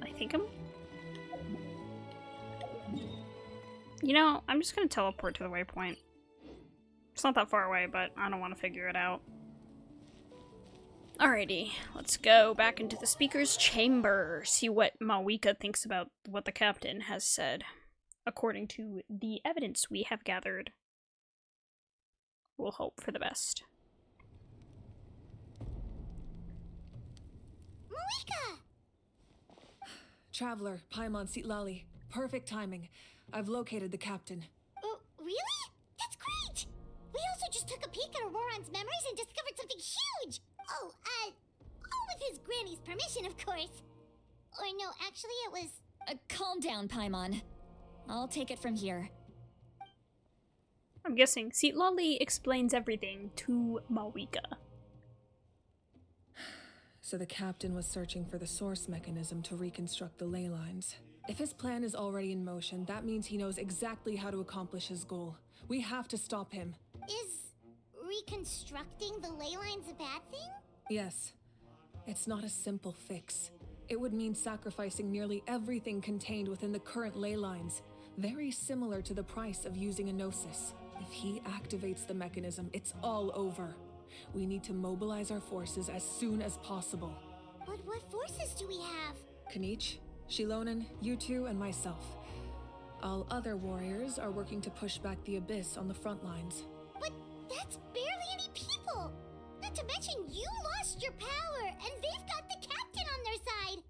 I think I'm... You know, I'm just gonna teleport to the waypoint. It's not that far away, but I don't want to figure it out. Alrighty, let's go back into the speaker's chamber, see what Mavuika thinks about what the captain has said, according to the evidence we have gathered. We'll hope for the best. Mavuika! Traveler, Paimon Sitlali. Perfect timing. I've located the captain. Oh, really? That's great! We also just took a peek at Auroron's memories and discovered something huge! Oh, all with his granny's permission, of course. Or no, actually it was... Calm down, Paimon. I'll take it from here. I'm guessing Lolly explains everything to Mavuika. So the captain was searching for the source mechanism to reconstruct the ley lines. If his plan is already in motion, that means he knows exactly how to accomplish his goal. We have to stop him. Is reconstructing the ley lines a bad thing? Yes. It's not a simple fix. It would mean sacrificing nearly everything contained within the current ley lines, very similar to the price of using a gnosis. If he activates the mechanism, it's all over. We need to mobilize our forces as soon as possible. But what forces do we have? Kanich, Shilonen, you two, and myself. All other warriors are working to push back the Abyss on the front lines. But that's barely any people! Not to mention you lost your power, and they've got the captain on their side!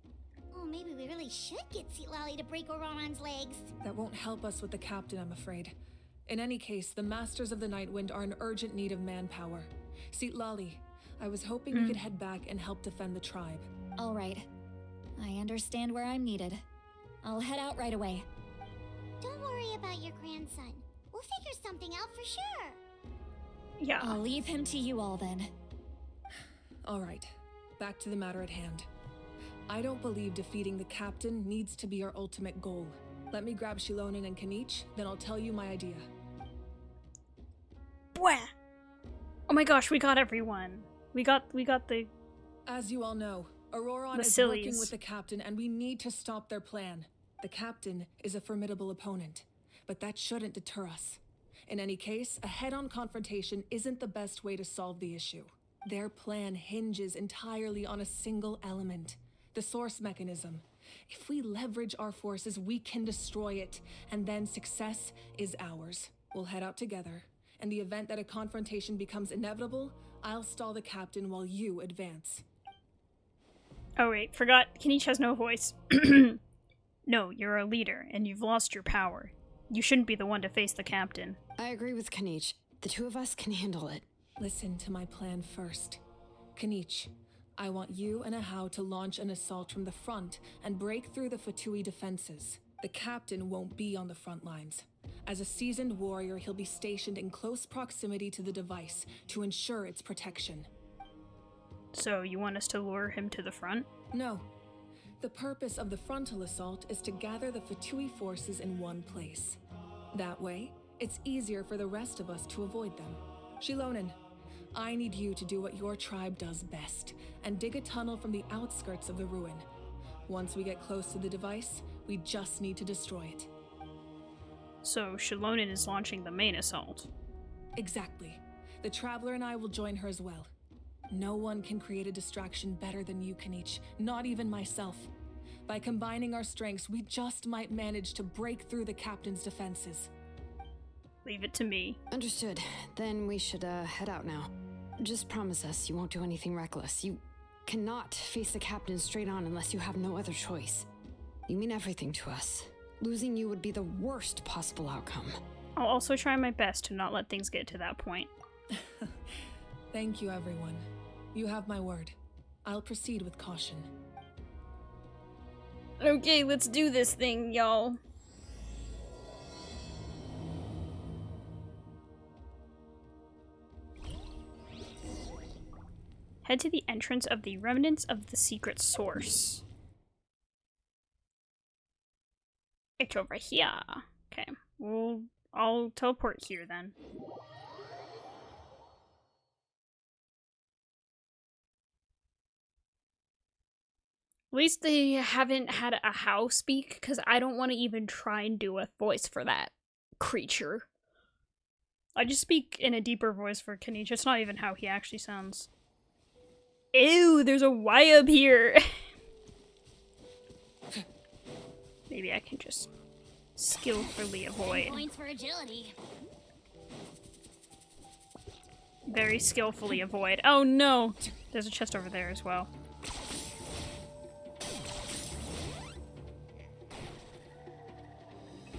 Oh, maybe we really should get Lolly to break Auroron's legs. That won't help us with the captain, I'm afraid. In any case, the Masters of the Nightwind are in urgent need of manpower. Lolly, I was hoping you could head back and help defend the tribe. All right. I understand where I'm needed. I'll head out right away. Don't worry about your grandson. We'll figure something out for sure. Yeah. I'll leave him to you all then. All right. Back to the matter at hand. I don't believe defeating the captain needs to be our ultimate goal. Let me grab Shilonen and Kanich, then I'll tell you my idea. Bwah! Oh my gosh, we got everyone. We got the... As you all know, Auroron is Sillies. working with the captain and we need to stop their plan. The captain is a formidable opponent, but that shouldn't deter us. In any case, a head-on confrontation isn't the best way to solve the issue. Their plan hinges entirely on a single element, the source mechanism. If we leverage our forces, we can destroy it, and then success is ours. We'll head out together. In the event that a confrontation becomes inevitable, I'll stall the captain while you advance. Oh wait, forgot. Kanich has no voice. No, you're a leader, and you've lost your power. You shouldn't be the one to face the captain. I agree with Kanich. The two of us can handle it. Listen to my plan first. Kanich, I want you and Ahau to launch an assault from the front and break through the Fatui defenses. The captain won't be on the front lines. As a seasoned warrior, he'll be stationed in close proximity to the device to ensure its protection. So you want us to lure him to the front? No. The purpose of the frontal assault is to gather the Fatui forces in one place. That way, it's easier for the rest of us to avoid them. Shilonen, I need you to do what your tribe does best, and dig a tunnel from the outskirts of the ruin. Once we get close to the device, we just need to destroy it. So Shilonen is launching the main assault. Exactly. The Traveler and I will join her as well. No one can create a distraction better than you, Kanich, not even myself. By combining our strengths, we just might manage to break through the captain's defenses. Leave it to me. Understood. Then we should head out now. Just promise us you won't do anything reckless. You cannot face the captain straight on unless you have no other choice. You mean everything to us. Losing you would be the worst possible outcome. I'll also try my best to not let things get to that point. Thank you, everyone. You have my word. I'll proceed with caution. Okay, let's do this thing, y'all. Head to the entrance of the remnants of the secret source. It's over here. Okay, I'll teleport here then. At least they haven't had a How speak, because I don't want to even try and do a voice for that creature. I just speak in a deeper voice for Kanich. It's not even how he actually sounds. Ew, there's a Y up here! Maybe I can just skillfully avoid. Points for agility. Very skillfully avoid. Oh no! There's a chest over there as well.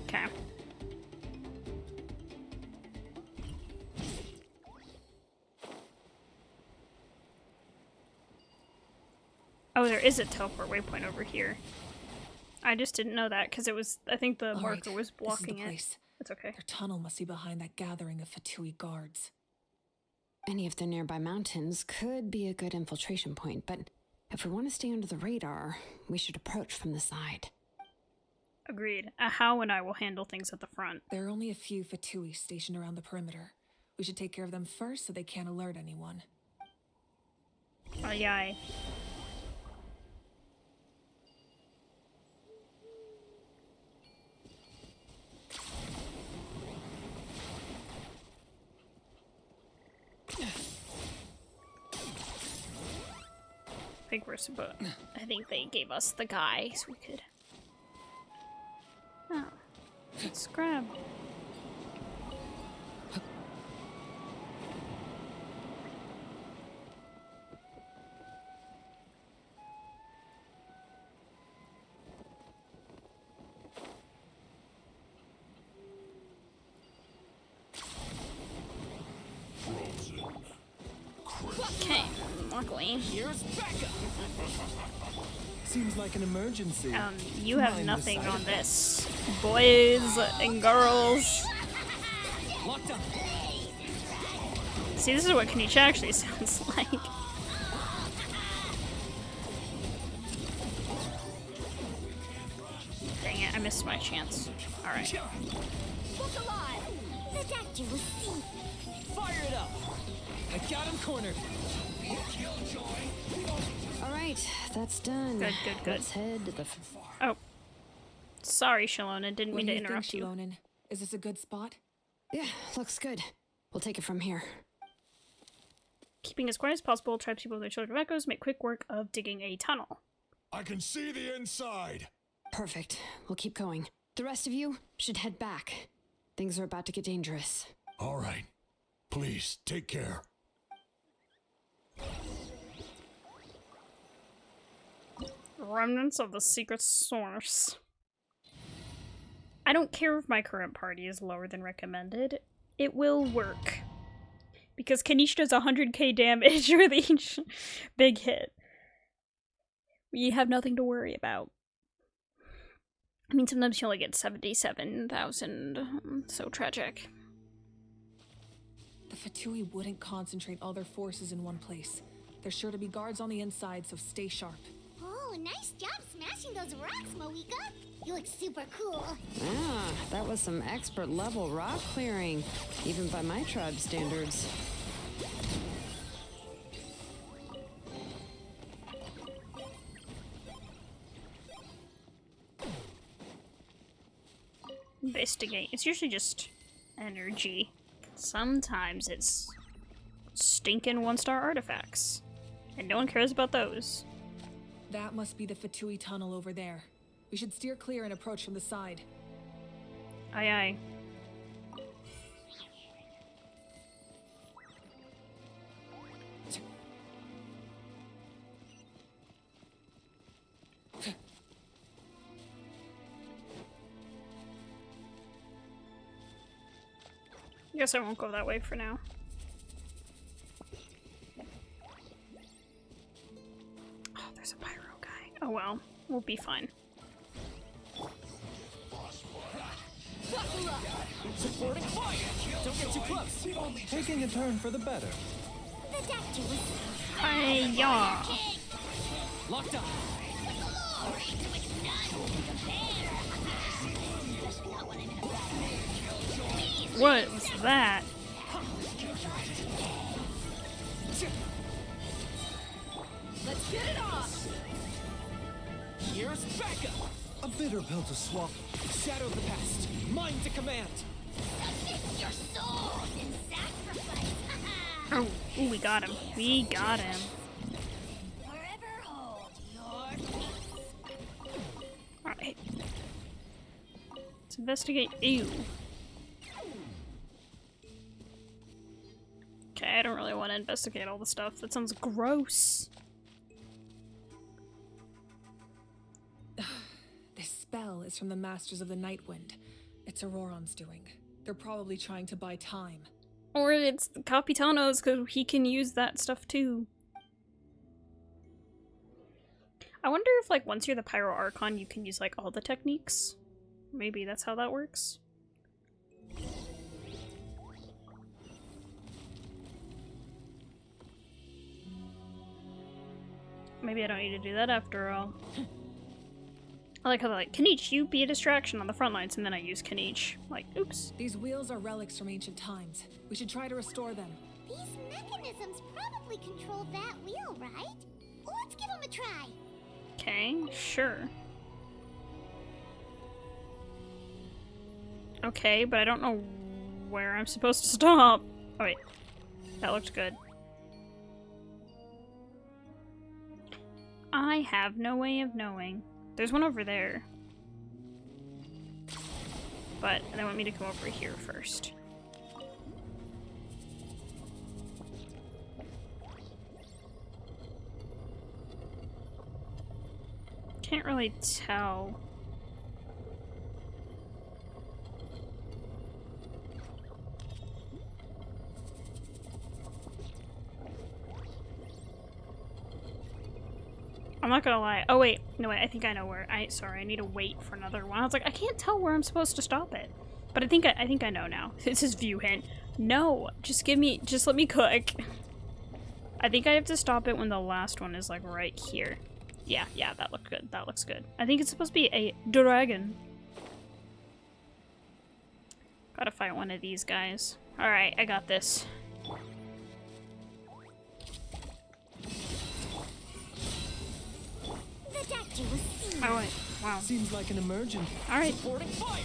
Okay. Oh, there is a teleport waypoint over here. I just didn't know that because it was. I think the All marker right, was blocking this is the it. place. It's okay. Their tunnel must be behind that gathering of Fatui guards. Any of the nearby mountains could be a good infiltration point, but if we want to stay under the radar, we should approach from the side. Agreed. How and I will handle things at the front. There are only a few Fatui stationed around the perimeter. We should take care of them first so they can't alert anyone. Aye aye. I think they gave us the guy so we could. Oh, let's grab. Okay, luckily. Seems like an emergency. You have nothing on this, boys and girls. See, this is what Kanisha actually sounds like. Dang it, I missed my chance. Alright. Look alive! The doctor will see. Fire it up! I got him cornered. All right, that's done. Good, good, good. Let's head to the. Oh, sorry, Shalona. Didn't mean to interrupt you. Shalonen? Is this a good spot? Yeah, looks good. We'll take it from here. Keeping as quiet as possible, tribes people with their children of echoes make quick work of digging a tunnel. I can see the inside. Perfect. We'll keep going. The rest of you should head back. Things are about to get dangerous. All right. Please, take care. Remnants of the secret source. I don't care if my current party is lower than recommended. It will work. Because Kanisha does 100k damage with each big hit. We have nothing to worry about. I mean, sometimes you only get 77,000. So tragic. The Fatui wouldn't concentrate all their forces in one place. There's sure to be guards on the inside, so stay sharp. Oh, nice job smashing those rocks, Mavuika. You look super cool. Ah, that was some expert level rock clearing, even by my tribe standards. Investigate. It's usually just energy. Sometimes it's stinking 1-star artifacts. And no one cares about those. That must be the Fatui tunnel over there. We should steer clear and approach from the side. Aye aye. Guess I won't go that way for now. Oh, there's a pyro guy. Oh well, we'll be fine. Supporting fire! Don't get too close! Taking a turn for the better. The doctor will see. Hi-ya! Locked up! What was that? Let's get it off! Here's backup! A bitter pill to swallow. Shadow of the past. Mine to command. Submit your souls in sacrifice. Oh, ooh, we got him. We got him. Forever hold your peace. Alright. Let's investigate. Ew. Okay, I don't really want to investigate all the stuff. That sounds gross. This spell is from the Masters of the Nightwind. It's Auroron's doing. They're probably trying to buy time. Or it's Capitano's, because he can use that stuff too. I wonder if, like, once you're the Pyro Archon, you can use, like, all the techniques. Maybe that's how that works. Maybe I don't need to do that after all. I like how they're like, Kanich, you be a distraction on the front lines, and then I use Kanich. Like, oops. These wheels are relics from ancient times. We should try to restore them. These mechanisms probably control that wheel, right? Let's give them a try. Okay, sure. Okay, but I don't know where I'm supposed to stop. Oh wait, that looked good. I have no way of knowing. There's one over there. But they want me to come over here first. Can't really tell. I'm not gonna lie. Oh wait, no wait, I think I know where. Sorry, I need to wait for another one. I was like, I can't tell where I'm supposed to stop it. But I think I know now. This is view hint. No, just let me cook. I think I have to stop it when the last one is like right here. Yeah, that looked good. That looks good. I think it's supposed to be a dragon. Gotta fight one of these guys. Alright, I got this. Oh wait, wow. Seems like an emergent. Alright,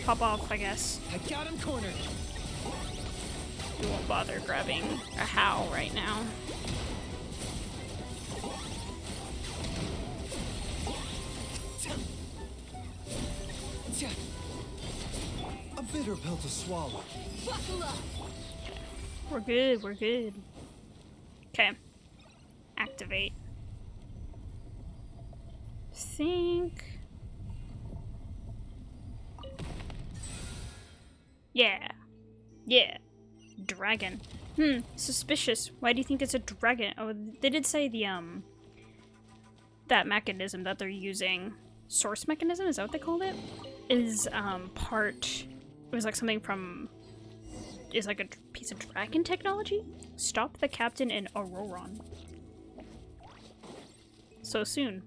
pop off, I guess. I got him cornered. We won't bother grabbing a How right now. A bitter pill to swallow. Buckle up. We're good, we're good. Okay. Activate. Think. Yeah. Yeah. Dragon. Suspicious. Why do you think it's a dragon? Oh, they did say the, that mechanism that they're using. Source mechanism? Is that what they called it? Is, part... It was like something from... Is like a piece of dragon technology? Stop the captain in Auroron. So soon.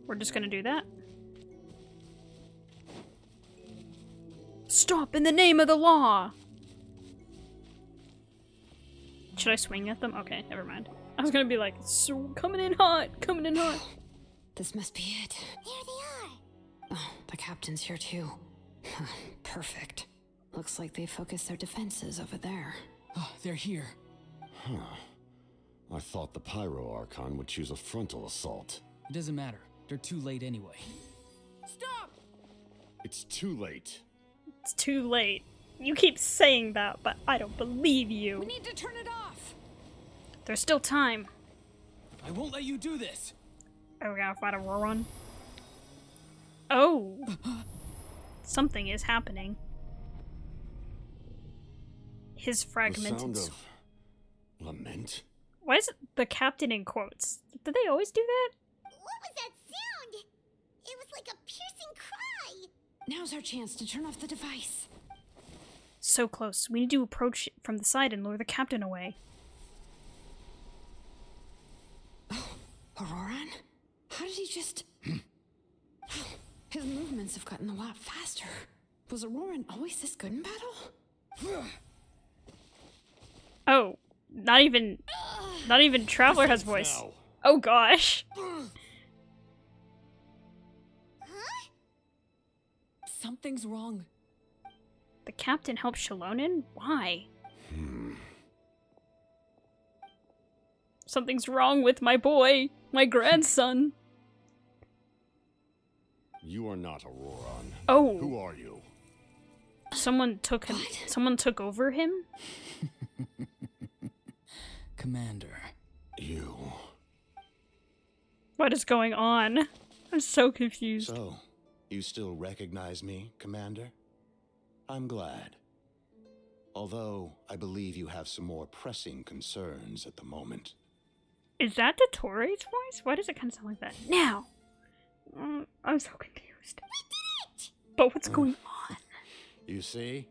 We're just gonna do that. Stop in the name of the law! Should I swing at them? Okay, never mind. I was gonna be like, so coming in hot, coming in hot. This must be it. There they are. Oh, the captain's here too. Perfect. Looks like they focused their defenses over there. Oh, they're here. Huh. I thought the Pyro Archon would choose a frontal assault. It doesn't matter. They're too late anyway. Stop! It's too late. It's too late. You keep saying that, but I don't believe you. We need to turn it off. There's still time. I won't let you do this. Are we gonna fight a Auroron? Oh! Something is happening. His fragmented... The sound of lament? Why is it the captain in quotes? Did they always do that? What was that sound? It was like a piercing cry. Now's our chance to turn off the device. So close. We need to approach it from the side and lure the captain away. Oh, Auroran? How did he just... His movements have gotten a lot faster. Was Auroran always this good in battle? Oh, not even Traveler has voice. Now. Oh gosh. Huh? Something's wrong. The captain helped Shalonen? Why? Something's wrong with my boy, my grandson. You are not Auroran. Oh. Who are you? Someone took him. Someone took over him? Commander. You. What is going on? I'm so confused. So, you still recognize me, Commander? I'm glad. Although, I believe you have some more pressing concerns at the moment. Is that the Torre's voice? Why does it kind of sound like that? Now! I'm so confused. But what's going on? You see?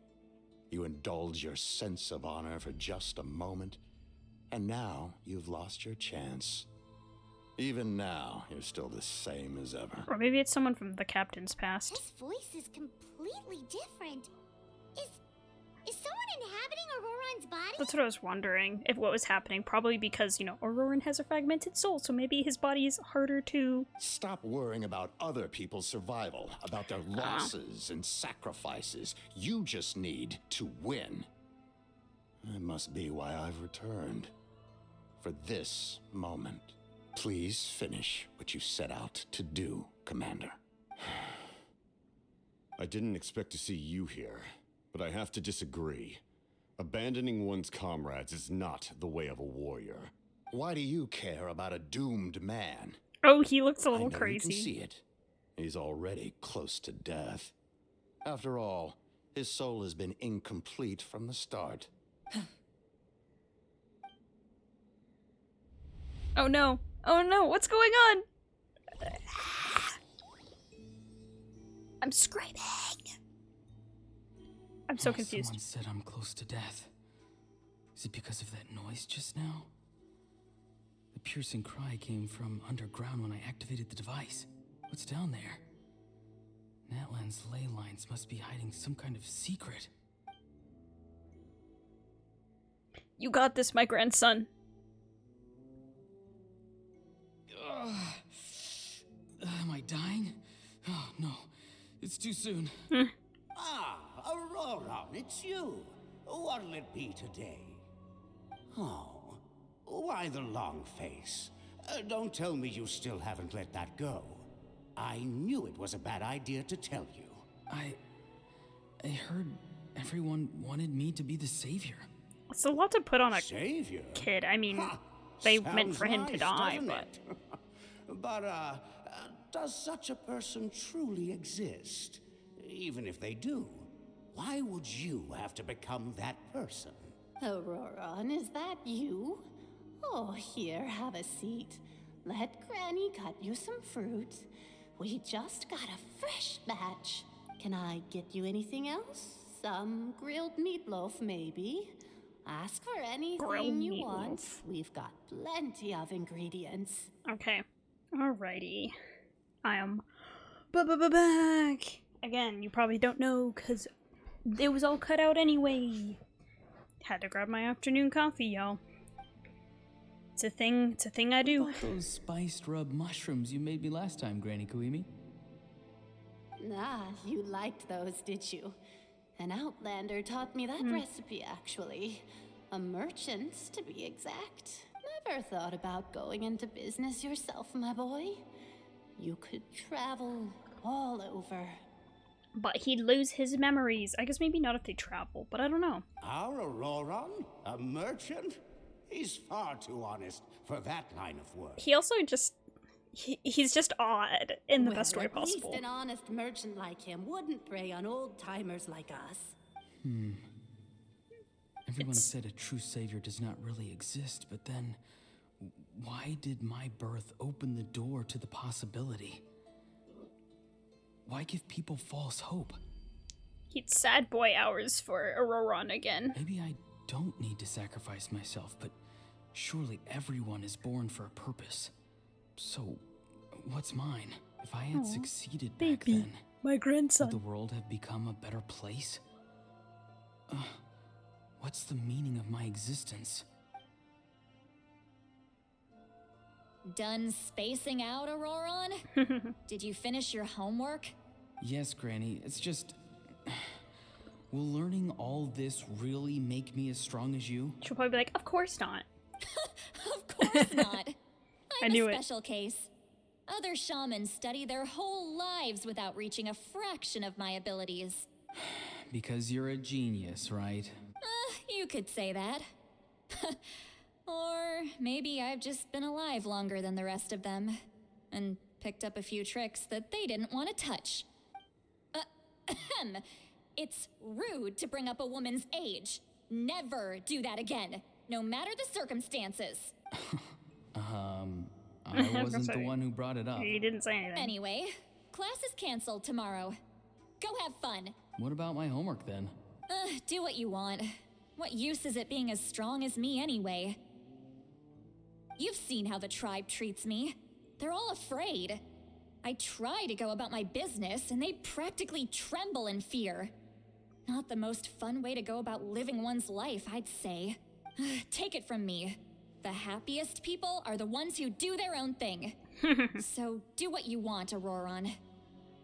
You indulge your sense of honor for just a moment, and now you've lost your chance. Even now, you're still the same as ever. Or maybe it's someone from the captain's past. His voice is completely different. Is someone inhabiting Auroron's body? That's what I was wondering, if what was happening. Probably because, you know, Auroran has a fragmented soul, so maybe his body is harder to... Stop worrying about other people's survival, about their losses and sacrifices. You just need to win. That must be why I've returned. For this moment. Please finish what you set out to do, Commander. I didn't expect to see you here, but I have to disagree. Abandoning one's comrades is not the way of a warrior. Why do you care about a doomed man? Oh, he looks a little I know crazy. You can see it. He's already close to death. After all, his soul has been incomplete from the start. Oh no. Oh no, what's going on? I'm screaming. I'm so confused. Someone said I'm close to death. Is it because of that noise just now? The piercing cry came from underground when I activated the device. What's down there? Natlan's ley lines must be hiding some kind of secret. You got this, my grandson. Am I dying? Oh, no. It's too soon. Auroron, it's you. What'll it be today? Oh, why the long face? Don't tell me you still haven't let that go. I knew it was a bad idea to tell you. I heard everyone wanted me to be the savior. It's a lot to put on a savior? Kid. I mean, they meant for him to die, but... But, does such a person truly exist? Even if they do, why would you have to become that person? Auroron, is that you? Oh, here, have a seat. Let Granny cut you some fruit. We just got a fresh batch. Can I get you anything else? Some grilled meatloaf, maybe? Ask for anything you want. We've got plenty of ingredients. Okay. Alrighty. I am back. Again, you probably don't know because it was all cut out anyway. Had to grab my afternoon coffee, y'all. It's a thing I do. What about those spiced rub mushrooms you made me last time, Granny Kuimi? Ah, you liked those, did you? An outlander taught me that recipe, actually. A merchant, to be exact. Never thought about going into business yourself, my boy. You could travel all over. But he'd lose his memories. I guess maybe not if they travel, but I don't know. Our Auroron? A merchant? He's far too honest for that line of work. He also just... He's just odd in the best way possible. At least an honest merchant like him wouldn't prey on old-timers like us. Everyone said a true savior does not really exist, but then... why did my birth open the door to the possibility? Why give people false hope? He'd sad boy hours for Auroron again. Maybe I don't need to sacrifice myself, but surely everyone is born for a purpose. So, what's mine? If I had succeeded back then, my grandson, would the world have become a better place? What's the meaning of my existence? Done spacing out, Auroron? Did you finish your homework? Yes, Granny. It's just... will learning all this really make me as strong as you? She'll probably be like, of course not. Of course not. I'm knew a it. special case. Other shamans study their whole lives without reaching a fraction of my abilities. Because you're a genius, right? You could say that. Or maybe I've just been alive longer than the rest of them, and picked up a few tricks that they didn't want to touch. It's rude to bring up a woman's age. Never do that again, no matter the circumstances. I wasn't the one who brought it up. He didn't say anything. Anyway, class is canceled tomorrow. Go have fun. What about my homework then? Do what you want. What use is it being as strong as me anyway? You've seen how the tribe treats me. They're all afraid. I try to go about my business, and they practically tremble in fear. Not the most fun way to go about living one's life, I'd say. Take it from me. The happiest people are the ones who do their own thing. So do what you want, Auroron.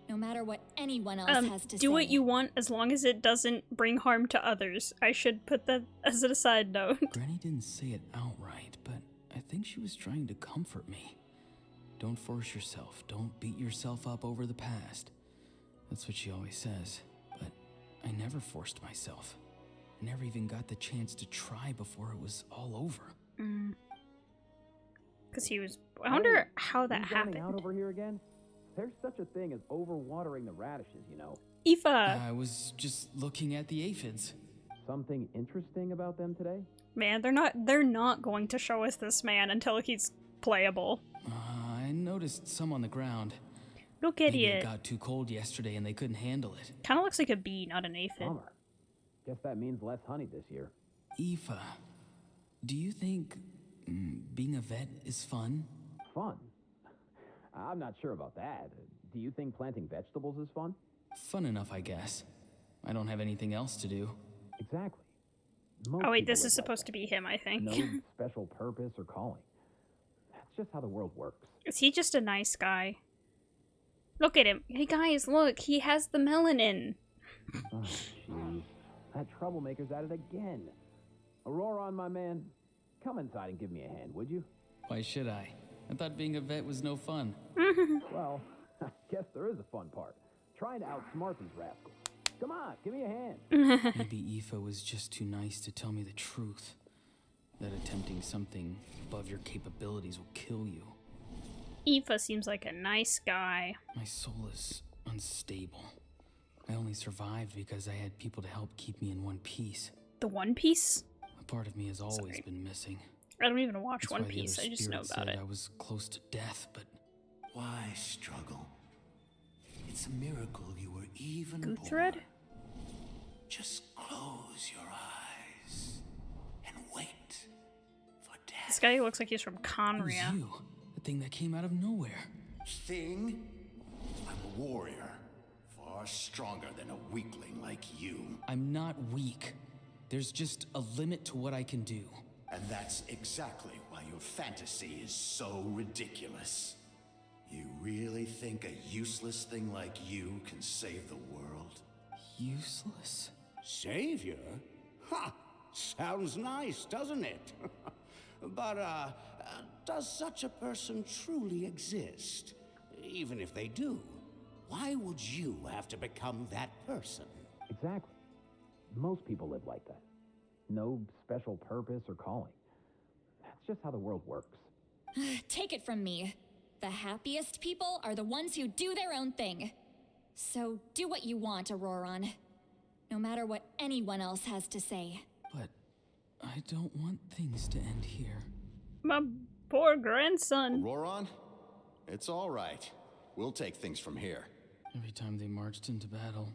No matter what anyone else has to say. Do what you want as long as it doesn't bring harm to others. I should put that as a side note. Granny didn't say it outright, but I think she was trying to comfort me. Don't force yourself. Don't beat yourself up over the past. That's what she always says. But I never forced myself. I never even got the chance to try before it was all over. Because he was... I wonder how that happened. Out over here again? There's such a thing as overwatering the radishes, you know. Aoife! I was just looking at the aphids. Something interesting about them today? Man, they're not going to show us this man until he's playable. I noticed some on the ground. Look at Maybe it. It got too cold yesterday and they couldn't handle it. Kind of looks like a bee, not an aphid. Bummer. Guess that means less honey this year. Aoife, do you think being a vet is fun? Fun? I'm not sure about that. Do you think planting vegetables is fun? Fun enough, I guess. I don't have anything else to do. Exactly. Oh wait, this is supposed to be him, I think. No special purpose or calling. That's just how the world works. Is he just a nice guy? Look at him. Hey guys, look, he has the melanin. Oh, jeez. That troublemaker's at it again. Auroron, my man, come inside and give me a hand, would you? Why should I? I thought being a vet was no fun. Well, I guess there is a fun part. Trying to outsmart these rascals. Come on, give me a hand. Maybe Aoife was just too nice to tell me the truth. That attempting something above your capabilities will kill you. Aoife seems like a nice guy. My soul is unstable. I only survived because I had people to help keep me in one piece. The One Piece? A part of me has always been missing. I don't even watch That's One why the Piece, other I just know spirit about said it. I was close to death, but... Why struggle? It's a miracle you were even Guthred? born. Just close your eyes and wait for death. This guy looks like he's from Conria. It was you, the thing that came out of nowhere. Thing? I'm a warrior. Far stronger than a weakling like you. I'm not weak. There's just a limit to what I can do. And that's exactly why your fantasy is so ridiculous. You really think a useless thing like you can save the world? Useless? Savior? Ha! Sounds nice, doesn't it? But, does such a person truly exist? Even if they do, why would you have to become that person? Exactly. Most people live like that. No special purpose or calling. That's just how the world works. Take it from me. The happiest people are the ones who do their own thing. So do what you want, Auroron. No matter what anyone else has to say. But I don't want things to end here. My poor grandson. Auroron? It's all right. We'll take things from here. Every time they marched into battle,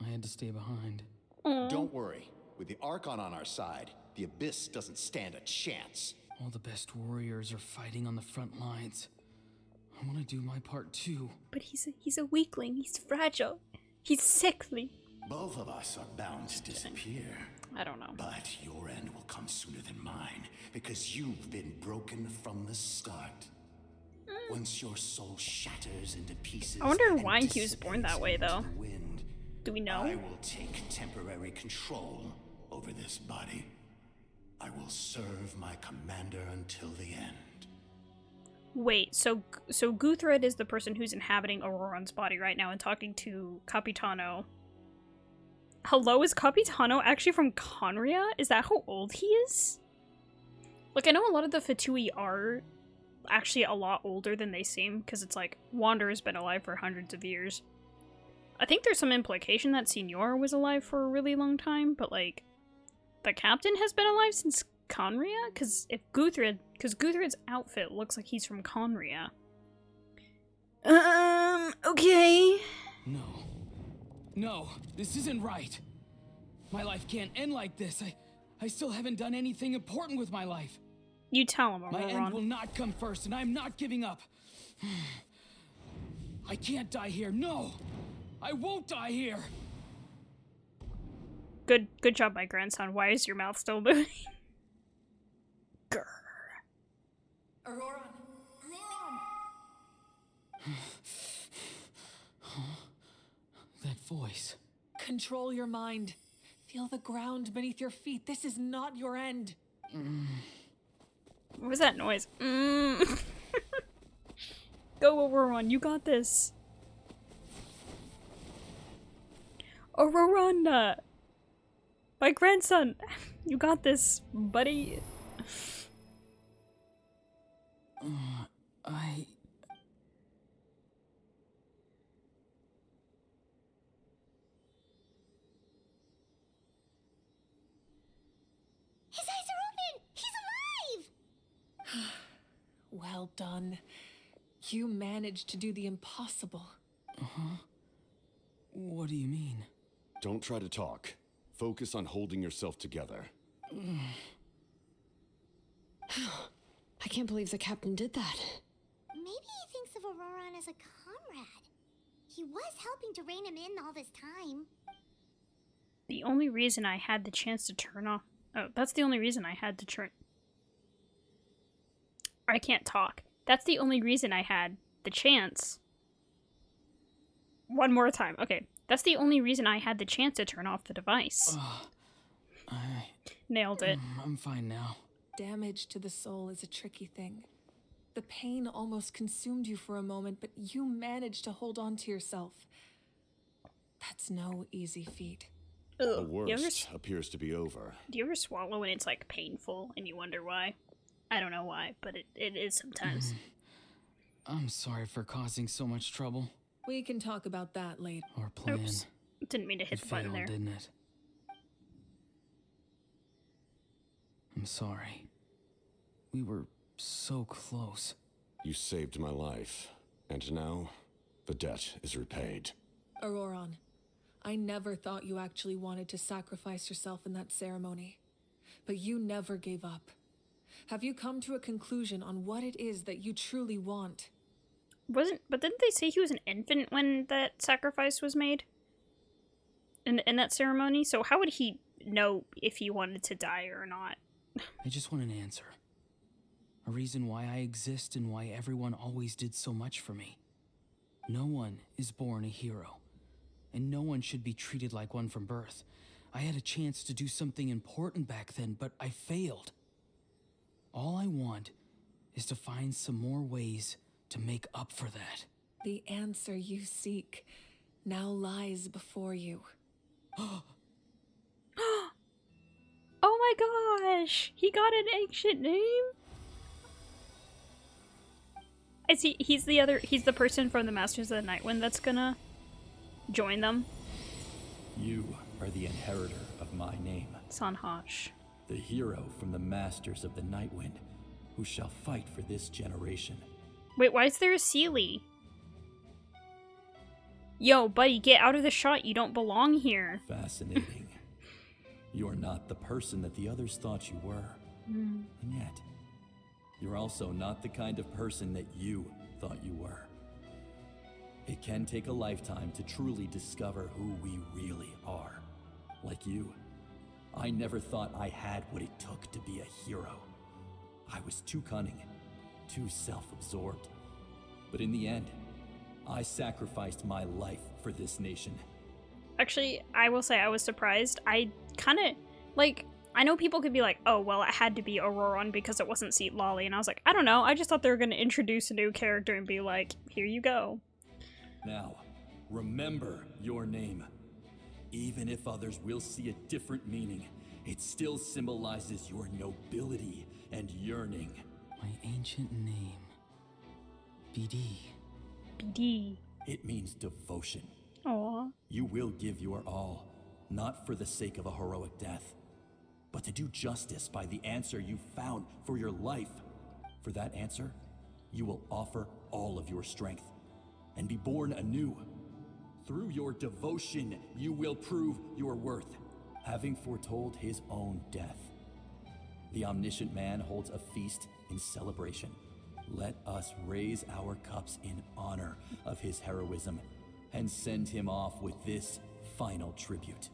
I had to stay behind. Don't worry. With the Archon on our side, the Abyss doesn't stand a chance. All the best warriors are fighting on the front lines. I want to do my part too. But he's a weakling. He's fragile. He's sickly. Both of us are bound to disappear. I don't know. But your end will come sooner than mine, because you've been broken from the start. Once your soul shatters into pieces, I wonder why he was born that way, though. Wind, Do we know? I will take temporary control over this body. I will serve my commander until the end. Wait, so Guthred is the person who's inhabiting Auroron's body right now and talking to Capitano. Hello, is Capitano actually from Conria? Is that how old he is? Like, I know a lot of the Fatui are actually a lot older than they seem, because it's like, Wanderer's been alive for hundreds of years. I think there's some implication that Signor was alive for a really long time, but like, the captain has been alive since Conria? Because Guthred's outfit looks like he's from Conria. Okay. No, this isn't right. My life can't end like this. I still haven't done anything important with my life. You tell him, My Auroron. end will not come first, and I'm not giving up. I can't die here. No! I won't die here! Good job, my grandson. Why is your mouth still moving? Grr. Auroron! That voice. Control your mind. Feel the ground beneath your feet. This is not your end. What was that noise? Go, Auroron. You got this. Auroron! My grandson! You got this, buddy. His eyes are open! He's alive! Well done. You managed to do the impossible. What do you mean? Don't try to talk. Focus on holding yourself together. I can't believe the captain did that. Maybe he thinks of Auroron as a comrade. He was helping to rein him in all this time. The only reason I had the chance to turn off... Oh, that's the only reason I had to turn... I can't talk. That's the only reason I had the chance. One more time. Okay. That's the only reason I had the chance to turn off the device. Nailed it. I'm fine now. Damage to the soul is a tricky thing. The pain almost consumed you for a moment, but you managed to hold on to yourself. That's no easy feat. The worst appears to be over. Do you ever swallow when it's like painful and you wonder why? I don't know why, but it is sometimes. I'm sorry for causing so much trouble. We can talk about that later. Our plan. Oops. Didn't mean to hit the button there. Didn't it? I'm sorry. We were so close. You saved my life, and now the debt is repaid. Auroron, I never thought you actually wanted to sacrifice yourself in that ceremony. But you never gave up. Have you come to a conclusion on what it is that you truly want? But didn't they say he was an infant when that sacrifice was made? In that ceremony? So how would he know if he wanted to die or not? I just want an answer. A reason why I exist and why everyone always did so much for me. No one is born a hero, and no one should be treated like one from birth. I had a chance to do something important back then, but I failed. All I want is to find some more ways to make up for that. The answer you seek now lies before you. Oh my gosh! He got an ancient name? Is he's the person from the Masters of the Nightwind that's gonna join them? You are the inheritor of my name. Sanhash. The hero from the Masters of the Nightwind, who shall fight for this generation. Wait, why is there a Seelie? Yo, buddy, get out of the shot. You don't belong here. Fascinating. You're not the person that the others thought you were. And yet, you're also not the kind of person that you thought you were. It can take a lifetime to truly discover who we really are. Like you, I never thought I had what it took to be a hero. I was too cunning, too self-absorbed. But in the end, I sacrificed my life for this nation. Actually, I will say I was surprised. I kind of, like, I know people could be like, oh, well, it had to be Auroron because it wasn't Seat Lolly. And I was like, I don't know. I just thought they were going to introduce a new character and be like, here you go. Now, remember your name. Even if others will see a different meaning, it still symbolizes your nobility and yearning. My ancient name. BD. BD. It means devotion. Aww. You will give your all, not for the sake of a heroic death, but to do justice by the answer you found for your life. For that answer, you will offer all of your strength and be born anew. Through your devotion, you will prove your worth, having foretold his own death. The omniscient man holds a feast in celebration. Let us raise our cups in honor of his heroism and send him off with this final tribute.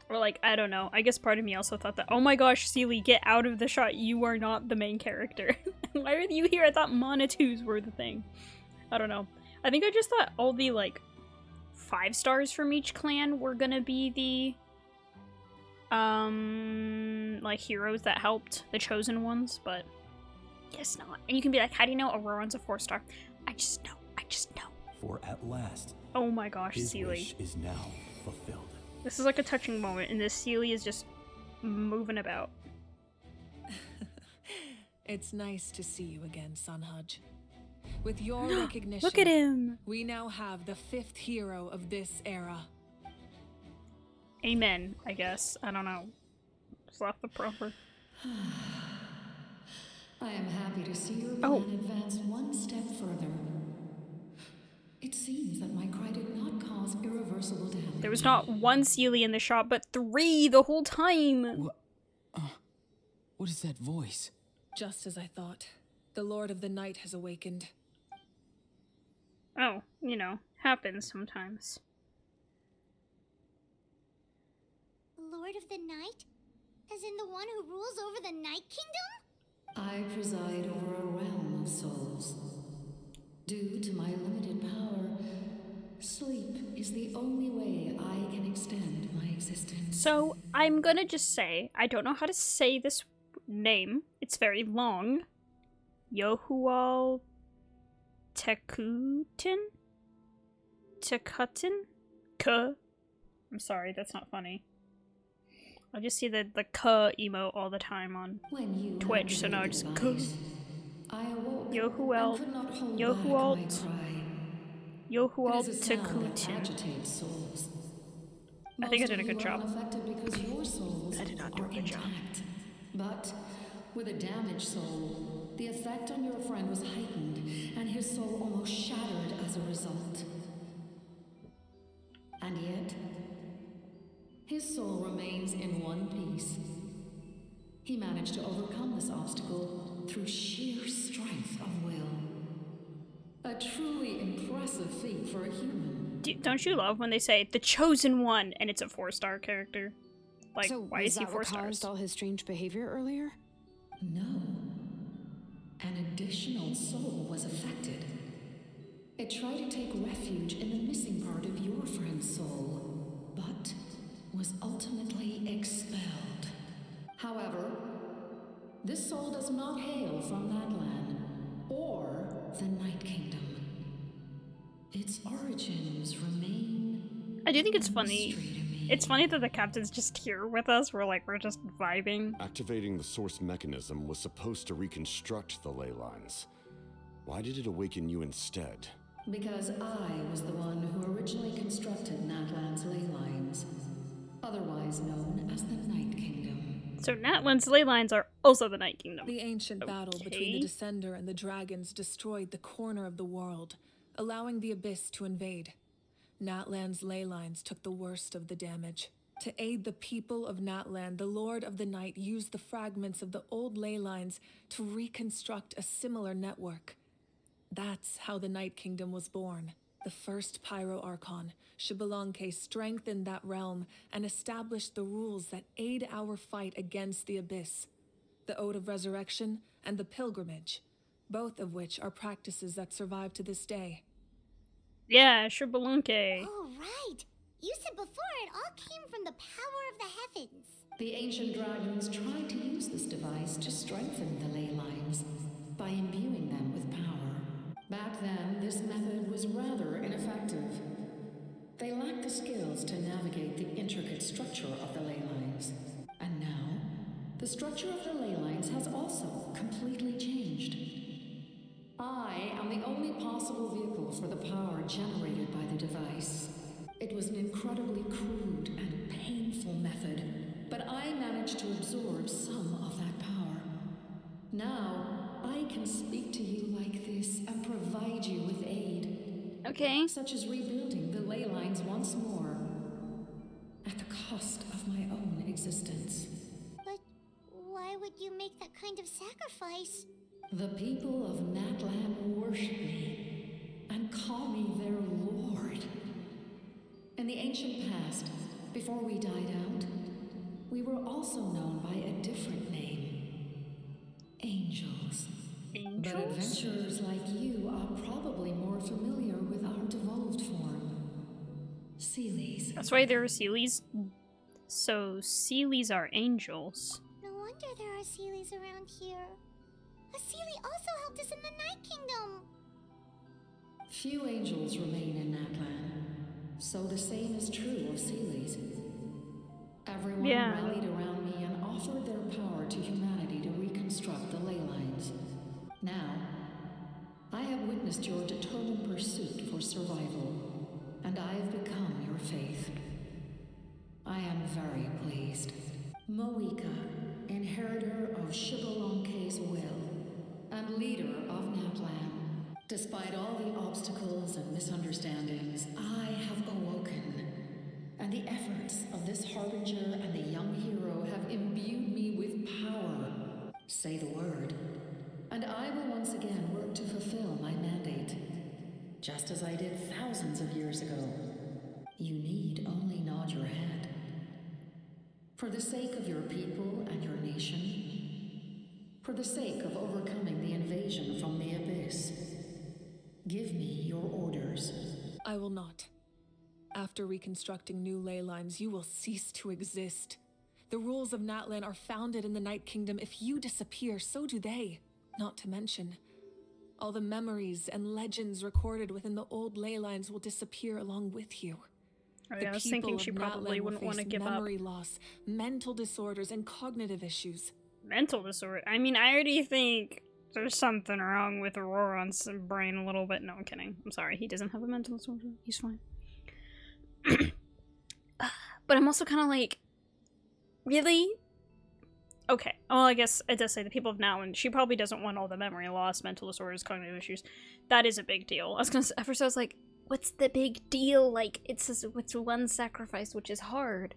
Or like, I don't know. I guess part of me also thought that, oh my gosh, Seely, get out of the shot. You are not the main character. Why are you here? I thought Monitors were the thing. I don't know. I think I just thought all the, like, 5 stars from each clan were gonna be the, like, heroes that helped, the chosen ones, but guess not. And you can be like, how do you know Auroran's a 4-star? I just know. I just know. For at last, oh my gosh, his Seely. wish is now fulfilled. This is like a touching moment, and this Seely is just moving about. It's nice to see you again, Sunhudge. With your recognition, look at him! We now have the 5th hero of this era. Amen, I guess. I don't know. Slap the proper. I am happy to see your plan advance one step further. It seems that my cry did not cause irreversible damage. There was not 1 Seely in the shop, but 3 the whole time! What is that voice? Just as I thought. The Lord of the Night has awakened. Oh, you know, happens sometimes. Lord of the Night? As in the one who rules over the Night Kingdom? I preside over a realm of souls. Due to my limited power, sleep is the only way I can extend my existence. So, I'm gonna just say, I don't know how to say this name. It's very long. Yohual Tekutin? Tekutin? K? I'm sorry, that's not funny. I just see the K emote all the time on Twitch, so now I just K. Yohual Tekutin. I think I did a good job. I did not do a good job. But with a damaged soul, the effect on your friend was heightened, and his soul almost shattered as a result. And yet, his soul remains in one piece. He managed to overcome this obstacle through sheer strength of will. A truly impressive feat for a human. Don't you love when they say, the chosen one, and it's a 4-star character? Like, so why is he 4 stars? Caused all his strange behavior earlier? No. An additional soul was affected. It tried to take refuge in the missing part of your friend's soul, but was ultimately expelled. However, this soul does not hail from Natlan or the Night Kingdom. Its origins remain. I do think it's funny. It's funny that the captain's just here with us. We're just vibing. Activating the source mechanism was supposed to reconstruct the ley lines. Why did it awaken you instead? Because I was the one who originally constructed Natlan's ley lines, otherwise known as the Night Kingdom. So Natlan's ley lines are also the Night Kingdom. The ancient battle between the Descender and the dragons destroyed the corner of the world, allowing the Abyss to invade. Natlan's ley lines took the worst of the damage. To aid the people of Natlan, the Lord of the Night used the fragments of the old ley lines to reconstruct a similar network. That's how the Night Kingdom was born. The first Pyro Archon, Xbalanque, strengthened that realm and established the rules that aid our fight against the Abyss. The Ode of Resurrection and the Pilgrimage, both of which are practices that survive to this day. Yeah, Xbalanque. Oh, right. You said before it all came from the power of the heavens. The ancient dragons tried to use this device to strengthen the ley lines by imbuing them with power. Back then, this method was rather ineffective. They lacked the skills to navigate the intricate structure of the ley lines. And now, the structure of the ley lines has also completely changed. I am the only possible vehicle for the power generated by the device. It was an incredibly crude and painful method, but I managed to absorb Now, I can speak to you like this and provide you with aid. Okay. Such as rebuilding the ley lines once more, at the cost of my own existence. But why would you make that kind of sacrifice? The people of Natlan worship me and call me their lord. In the ancient past, before we died out, we were also known by a different name. Angels. But adventurers like you are probably more familiar with our devolved form. Sealies. That's why there are Sealies. So Sealies are angels. No wonder there are Sealies around here. A Sealie also helped us in the Night Kingdom. Few angels remain in Natlan, so the same is true of Sealies. Everyone rallied around me and offered their power to humanity to reconstruct the ley lines. Now, I have witnessed your determined pursuit for survival, and I have become your faith. I am very pleased. Mavuika, inheritor of Shibalonke's will, and leader of Natlan. Despite all the obstacles and misunderstandings, I have awoken. And the efforts of this harbinger and the young hero have imbued me with power. Say the word, and I will once again work to fulfill my mandate. Just as I did thousands of years ago. You need only nod your head. For the sake of your people and your nation, for the sake of overcoming the invasion from the Abyss, give me your orders. I will not. After reconstructing new ley lines, you will cease to exist. The rules of Natlan are founded in the Night Kingdom. If you disappear, so do they. Not to mention, all the memories and legends recorded within the old ley lines will disappear along with you. I was thinking she probably wouldn't want to give up. Memory loss, mental disorders, and cognitive issues. Mental disorder? I mean, I already think there's something wrong with Auroron's brain a little bit. No, I'm kidding. I'm sorry. He doesn't have a mental disorder. He's fine. But I'm also kind of like, really? Okay. Well, I guess it does say the people of Natlan. She probably doesn't want all the memory loss, mental disorders, cognitive issues. That is a big deal. I was gonna say, at first I was like, what's the big deal? Like, it's one sacrifice, which is hard.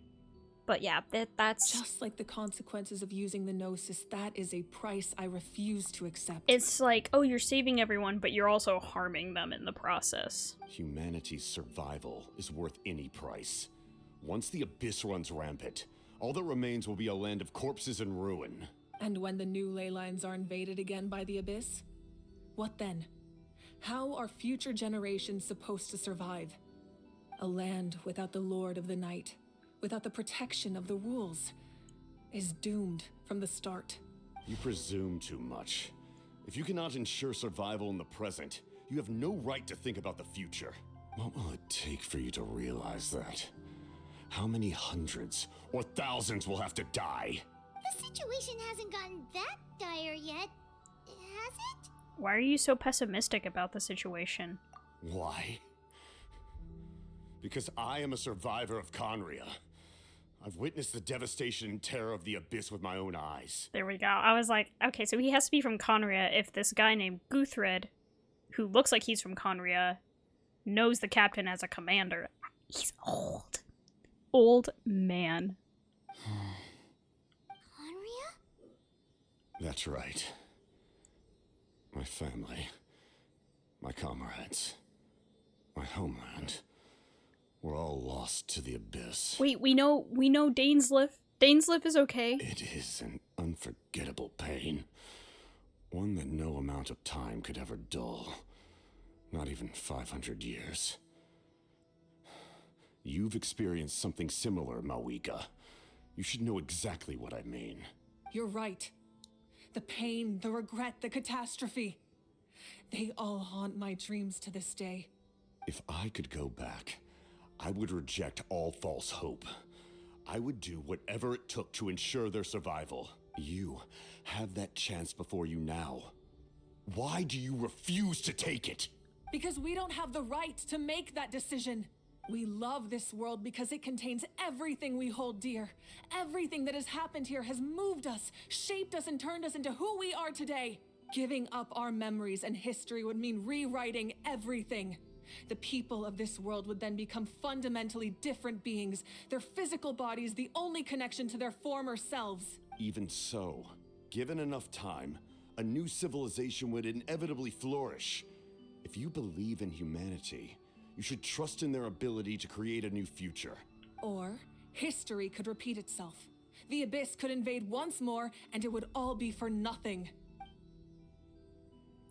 But yeah, that's... Just like the consequences of using the Gnosis, that is a price I refuse to accept. It's like, oh, you're saving everyone, but you're also harming them in the process. Humanity's survival is worth any price. Once the Abyss runs rampant, all that remains will be a land of corpses and ruin. And when the new ley lines are invaded again by the Abyss? What then? How are future generations supposed to survive? A land without the Lord of the Night, without the protection of the rules, is doomed from the start. You presume too much. If you cannot ensure survival in the present, you have no right to think about the future. What will it take for you to realize that? How many hundreds or thousands will have to die? The situation hasn't gotten that dire yet, has it? Why are you so pessimistic about the situation? Why? Because I am a survivor of Conria. I've witnessed the devastation and terror of the Abyss with my own eyes. There we go. I was like, okay, so he has to be from Conria if this guy named Guthred, who looks like he's from Conria, knows the captain as a commander. He's old. Old man. Conria? That's right. My family, my comrades, my homeland, we're all lost to the Abyss. Wait, we know Dainsleif. Dainsleif is okay. It is an unforgettable pain. One that no amount of time could ever dull. Not even 500 years. You've experienced something similar, Mavuika. You should know exactly what I mean. You're right. The pain, the regret, the catastrophe. They all haunt my dreams to this day. If I could go back, I would reject all false hope. I would do whatever it took to ensure their survival. You have that chance before you now. Why do you refuse to take it? Because we don't have the right to make that decision. We love this world because it contains everything we hold dear. Everything that has happened here has moved us, shaped us, and turned us into who we are today. Giving up our memories and history would mean rewriting everything. The people of this world would then become fundamentally different beings, their physical bodies the only connection to their former selves. Even so, given enough time, a new civilization would inevitably flourish. If you believe in humanity, you should trust in their ability to create a new future. Or history could repeat itself. The Abyss could invade once more, and it would all be for nothing.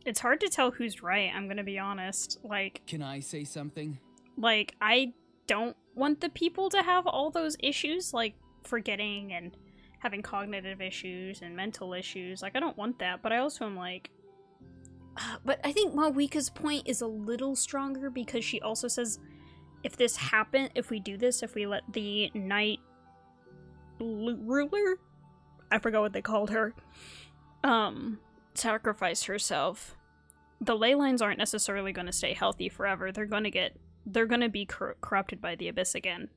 It's hard to tell who's right, I'm gonna be honest. Like, Can I say something? Like, I don't want the people to have all those issues, like forgetting and having cognitive issues and mental issues. Like, I don't want that, but I also am like... but I think Mavuika's point is a little stronger because she also says, if this happen, if we do this, if we let the Night Ruler? I forgot what they called her. Sacrifice herself. The ley lines aren't necessarily going to stay healthy forever. They're going to be corrupted by the Abyss again.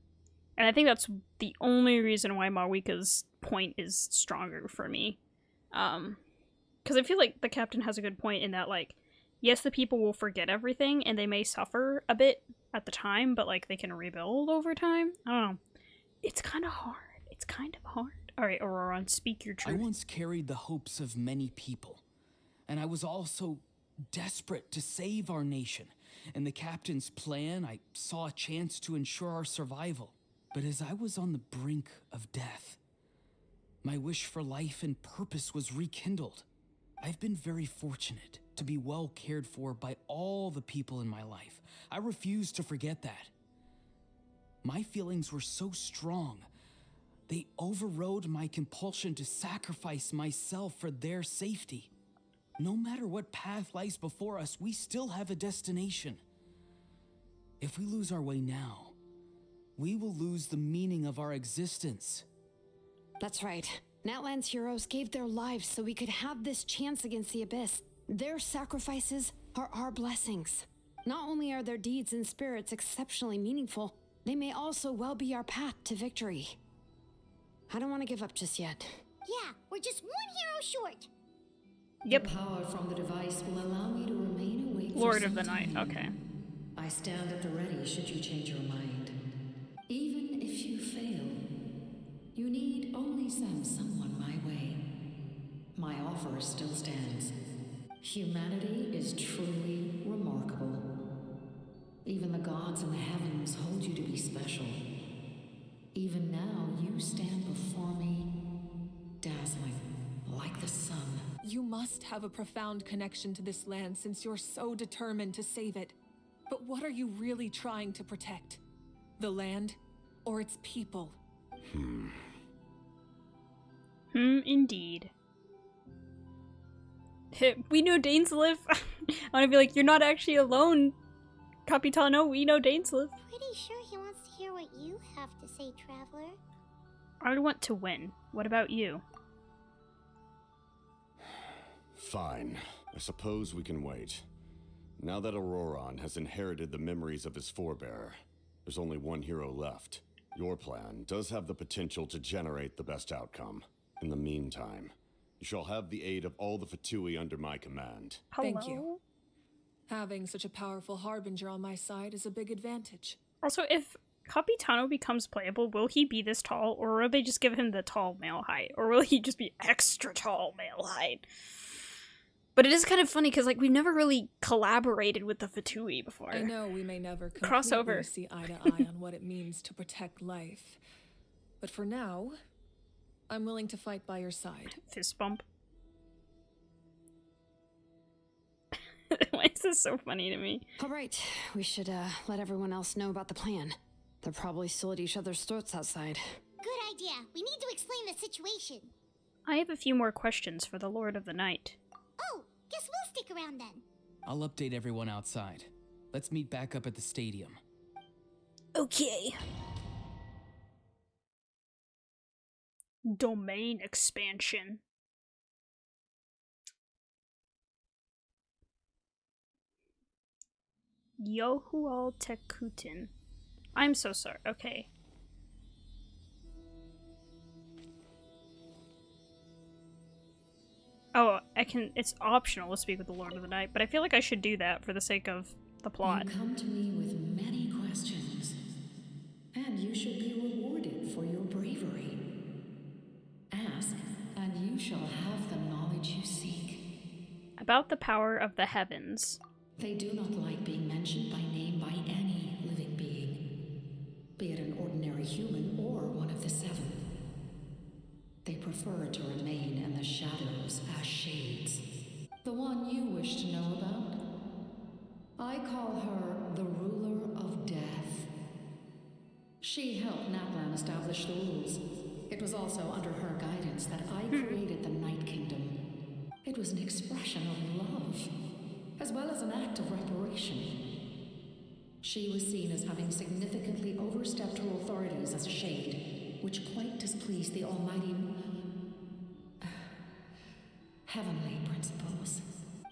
And I think that's the only reason why Mavuika's point is stronger for me. Because I feel like the captain has a good point in that, like, yes, the people will forget everything and they may suffer a bit at the time, but, like, they can rebuild over time. I don't know. It's kind of hard. It's kind of hard. Alright, Auroron, speak your truth. I once carried the hopes of many people, and I was also desperate to save our nation. In the captain's plan, I saw a chance to ensure our survival. But as I was on the brink of death, my wish for life and purpose was rekindled. I've been very fortunate to be well cared for by all the people in my life. I refuse to forget that. My feelings were so strong, they overrode my compulsion to sacrifice myself for their safety. No matter what path lies before us, we still have a destination. If we lose our way now, we will lose the meaning of our existence. That's right. Natlan's heroes gave their lives so we could have this chance against the Abyss. Their sacrifices are our blessings. Not only are their deeds and spirits exceptionally meaningful, they may also well be our path to victory. I don't want to give up just yet. Yeah, we're just one hero short. Yep. The power from the device will allow me to remain awake Lord for of the some Night, time. okay. I stand at the ready should you change your mind. Even if you fail, you need only send someone my way. My offer still stands. Humanity is truly remarkable. Even the gods in the heavens hold you to be special. Even now, you stand before me, dazzling, like the sun. You must have a profound connection to this land since you're so determined to save it. But what are you really trying to protect? The land or its people? Indeed. We know Danes live. I want to be like, you're not actually alone, Capitano. We know Danes live. Pretty sure he wants to hear what you have to say, Traveler. I want to win. What about you? Fine. I suppose we can wait. Now that Auroron has inherited the memories of his forebearer, there's only one hero left. Your plan does have the potential to generate the best outcome. In the meantime, you shall have the aid of all the Fatui under my command. Thank you. Having such a powerful harbinger on my side is a big advantage. Also, if Capitano becomes playable, will he be this tall, or will they just give him the tall male height? Or will he just be extra tall male height? But it is kind of funny, because, like, we've never really collaborated with the Fatui before. I know we may never Crossover. completely see eye to eye on what it means to protect life. But for now, I'm willing to fight by your side. Fist bump. Why is this so funny to me? All right, we should let everyone else know about the plan. They're probably still at each other's throats outside. Good idea. We need to explain the situation. I have a few more questions for the Lord of the Night. Oh, guess we'll stick around then. I'll update everyone outside. Let's meet back up at the stadium. Okay. Domain expansion. Yohual Tekutin. I'm so sorry. Okay. Oh, it's optional to speak with the Lord of the Night, but I feel like I should do that for the sake of the plot. You come to me with many questions, and you should be rewarded for your bravery. Ask, and you shall have the knowledge you seek. About the power of the heavens. They do not like being mentioned by name by any living being, be it an ordinary human or one of the seven. They prefer to remain in the shadows as shades. The one you wish to know about? I call her the ruler of death. She helped Natlan establish the rules. It was also under her guidance that I created the Night Kingdom. It was an expression of love, as well as an act of reparation. She was seen as having significantly overstepped her authorities as a shade, which quite displeased the almighty heavenly principles.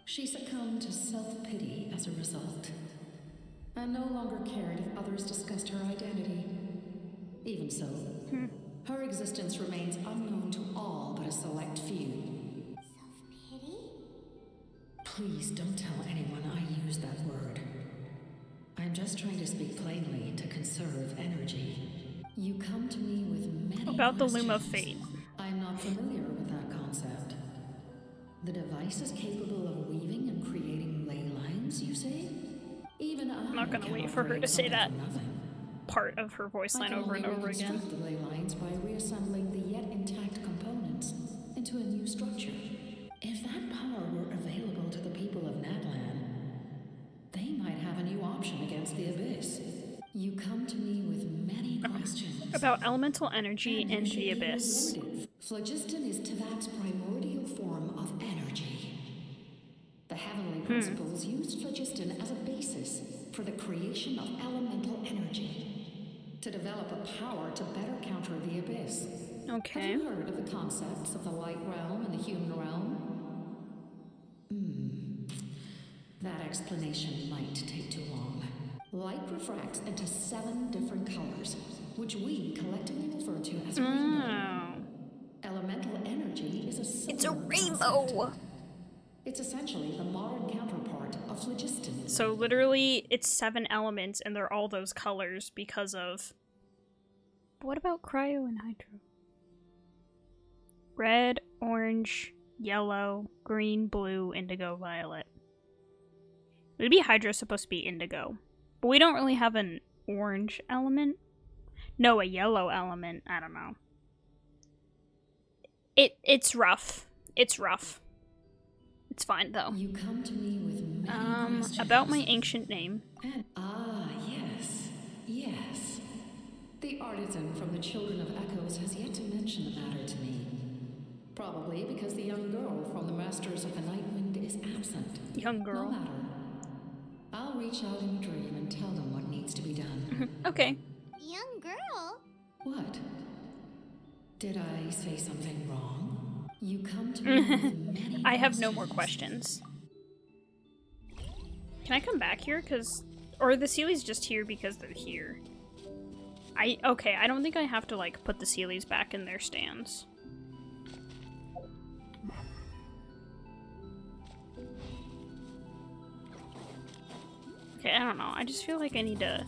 She succumbed to self-pity as a result, and no longer cared if others discussed her identity. Even so, her existence remains unknown to all but a select few. Self-pity? Please don't tell anyone I use that word. I'm just trying to speak plainly to conserve energy. You come to me with many About the questions. Loom of Fate. I'm not familiar with that concept. The device is capable of weaving and creating ley lines, you say? Even I'm not gonna wait cannot for her create to say something that from nothing. part of her voice line over and over again. I can only reconstruct the ley lines by reassembling the yet intact components into a new structure. If that power were available to the people of Natlan, they might have a new option against the Abyss. You come to me with many questions. About elemental energy and the Abyss. Phlogiston is Teyvat's primordial form of energy. The heavenly principles used phlogiston as a basis for the creation of elemental energy, to develop a power to better counter the Abyss. Okay. Have you heard of the concepts of the light realm and the human realm? That explanation might take too long. Light refracts into 7 different colors, which we collectively refer to as a rainbow. Elemental energy is a similar rainbow! Concept. It's essentially the modern counterpart of phlogiston. So literally, it's 7 elements, and they're all those colors because of... What about cryo and hydro? Red, orange, yellow, green, blue, indigo, violet. Maybe hydro's supposed to be indigo. But we don't really have an orange element. No, a yellow element. I don't know. It's rough. It's rough. It's fine though. You come to me with many questions. About my ancient name. Yes. Yes. The artisan from the Children of Echoes has yet to mention the matter to me. Probably because the young girl from the Masters of the Nightwind is absent. Young girl. No matter. I'll reach out in a dream and tell them what needs to be done. Okay. Young girl? What? Did I say something wrong? You come to me with many I have no more questions. Can I come back here? Or are the Sealies just here because they're here? Okay, I don't think I have to, like, put the Sealies back in their stands. Okay, I don't know. I just feel like I need to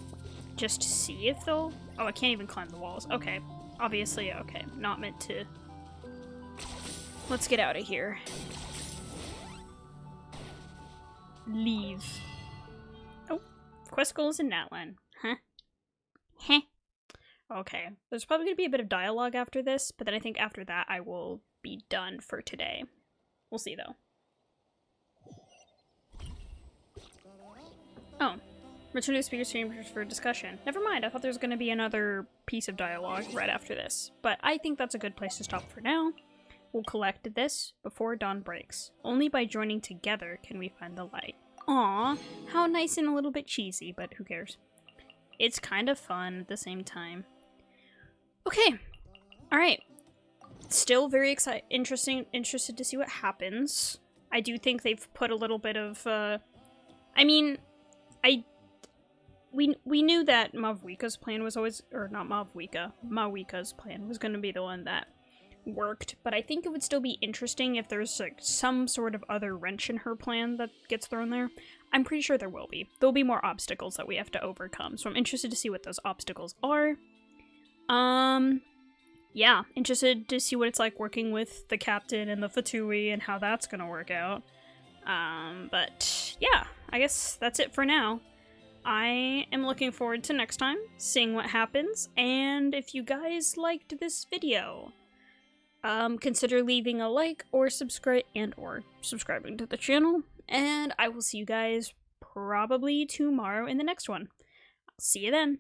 just see if they'll... Oh, I can't even climb the walls. Okay. Obviously, okay. Not meant to... Let's get out of here. Leave. Oh, quest goals in Natlan. Huh? Heh. Okay. There's probably going to be a bit of dialogue after this, but then I think after that I will be done for today. We'll see, though. Oh. Return to the speaker's chambers for discussion. Never mind, I thought there was going to be another piece of dialogue right after this. But I think that's a good place to stop for now. We'll collect this before dawn breaks. Only by joining together can we find the light. Aww, how nice and a little bit cheesy, but who cares? It's kind of fun at the same time. Okay, alright. Still very interested to see what happens. I do think they've put a little bit of, we knew that Mavuika's plan was always, or not Mavuika, Mawika's plan was going to be the one that worked, but I think it would still be interesting if there's like some sort of other wrench in her plan that gets thrown there. I'm pretty sure there will be. There'll be more obstacles that we have to overcome, so I'm interested to see what those obstacles are. Yeah, interested to see what it's like working with the captain and the Fatui and how that's gonna work out. But yeah, I guess that's it for now. I am looking forward to next time, seeing what happens, and if you guys liked this video, consider leaving a like or subscribing to the channel, and I will see you guys probably tomorrow in the next one. I'll see you then.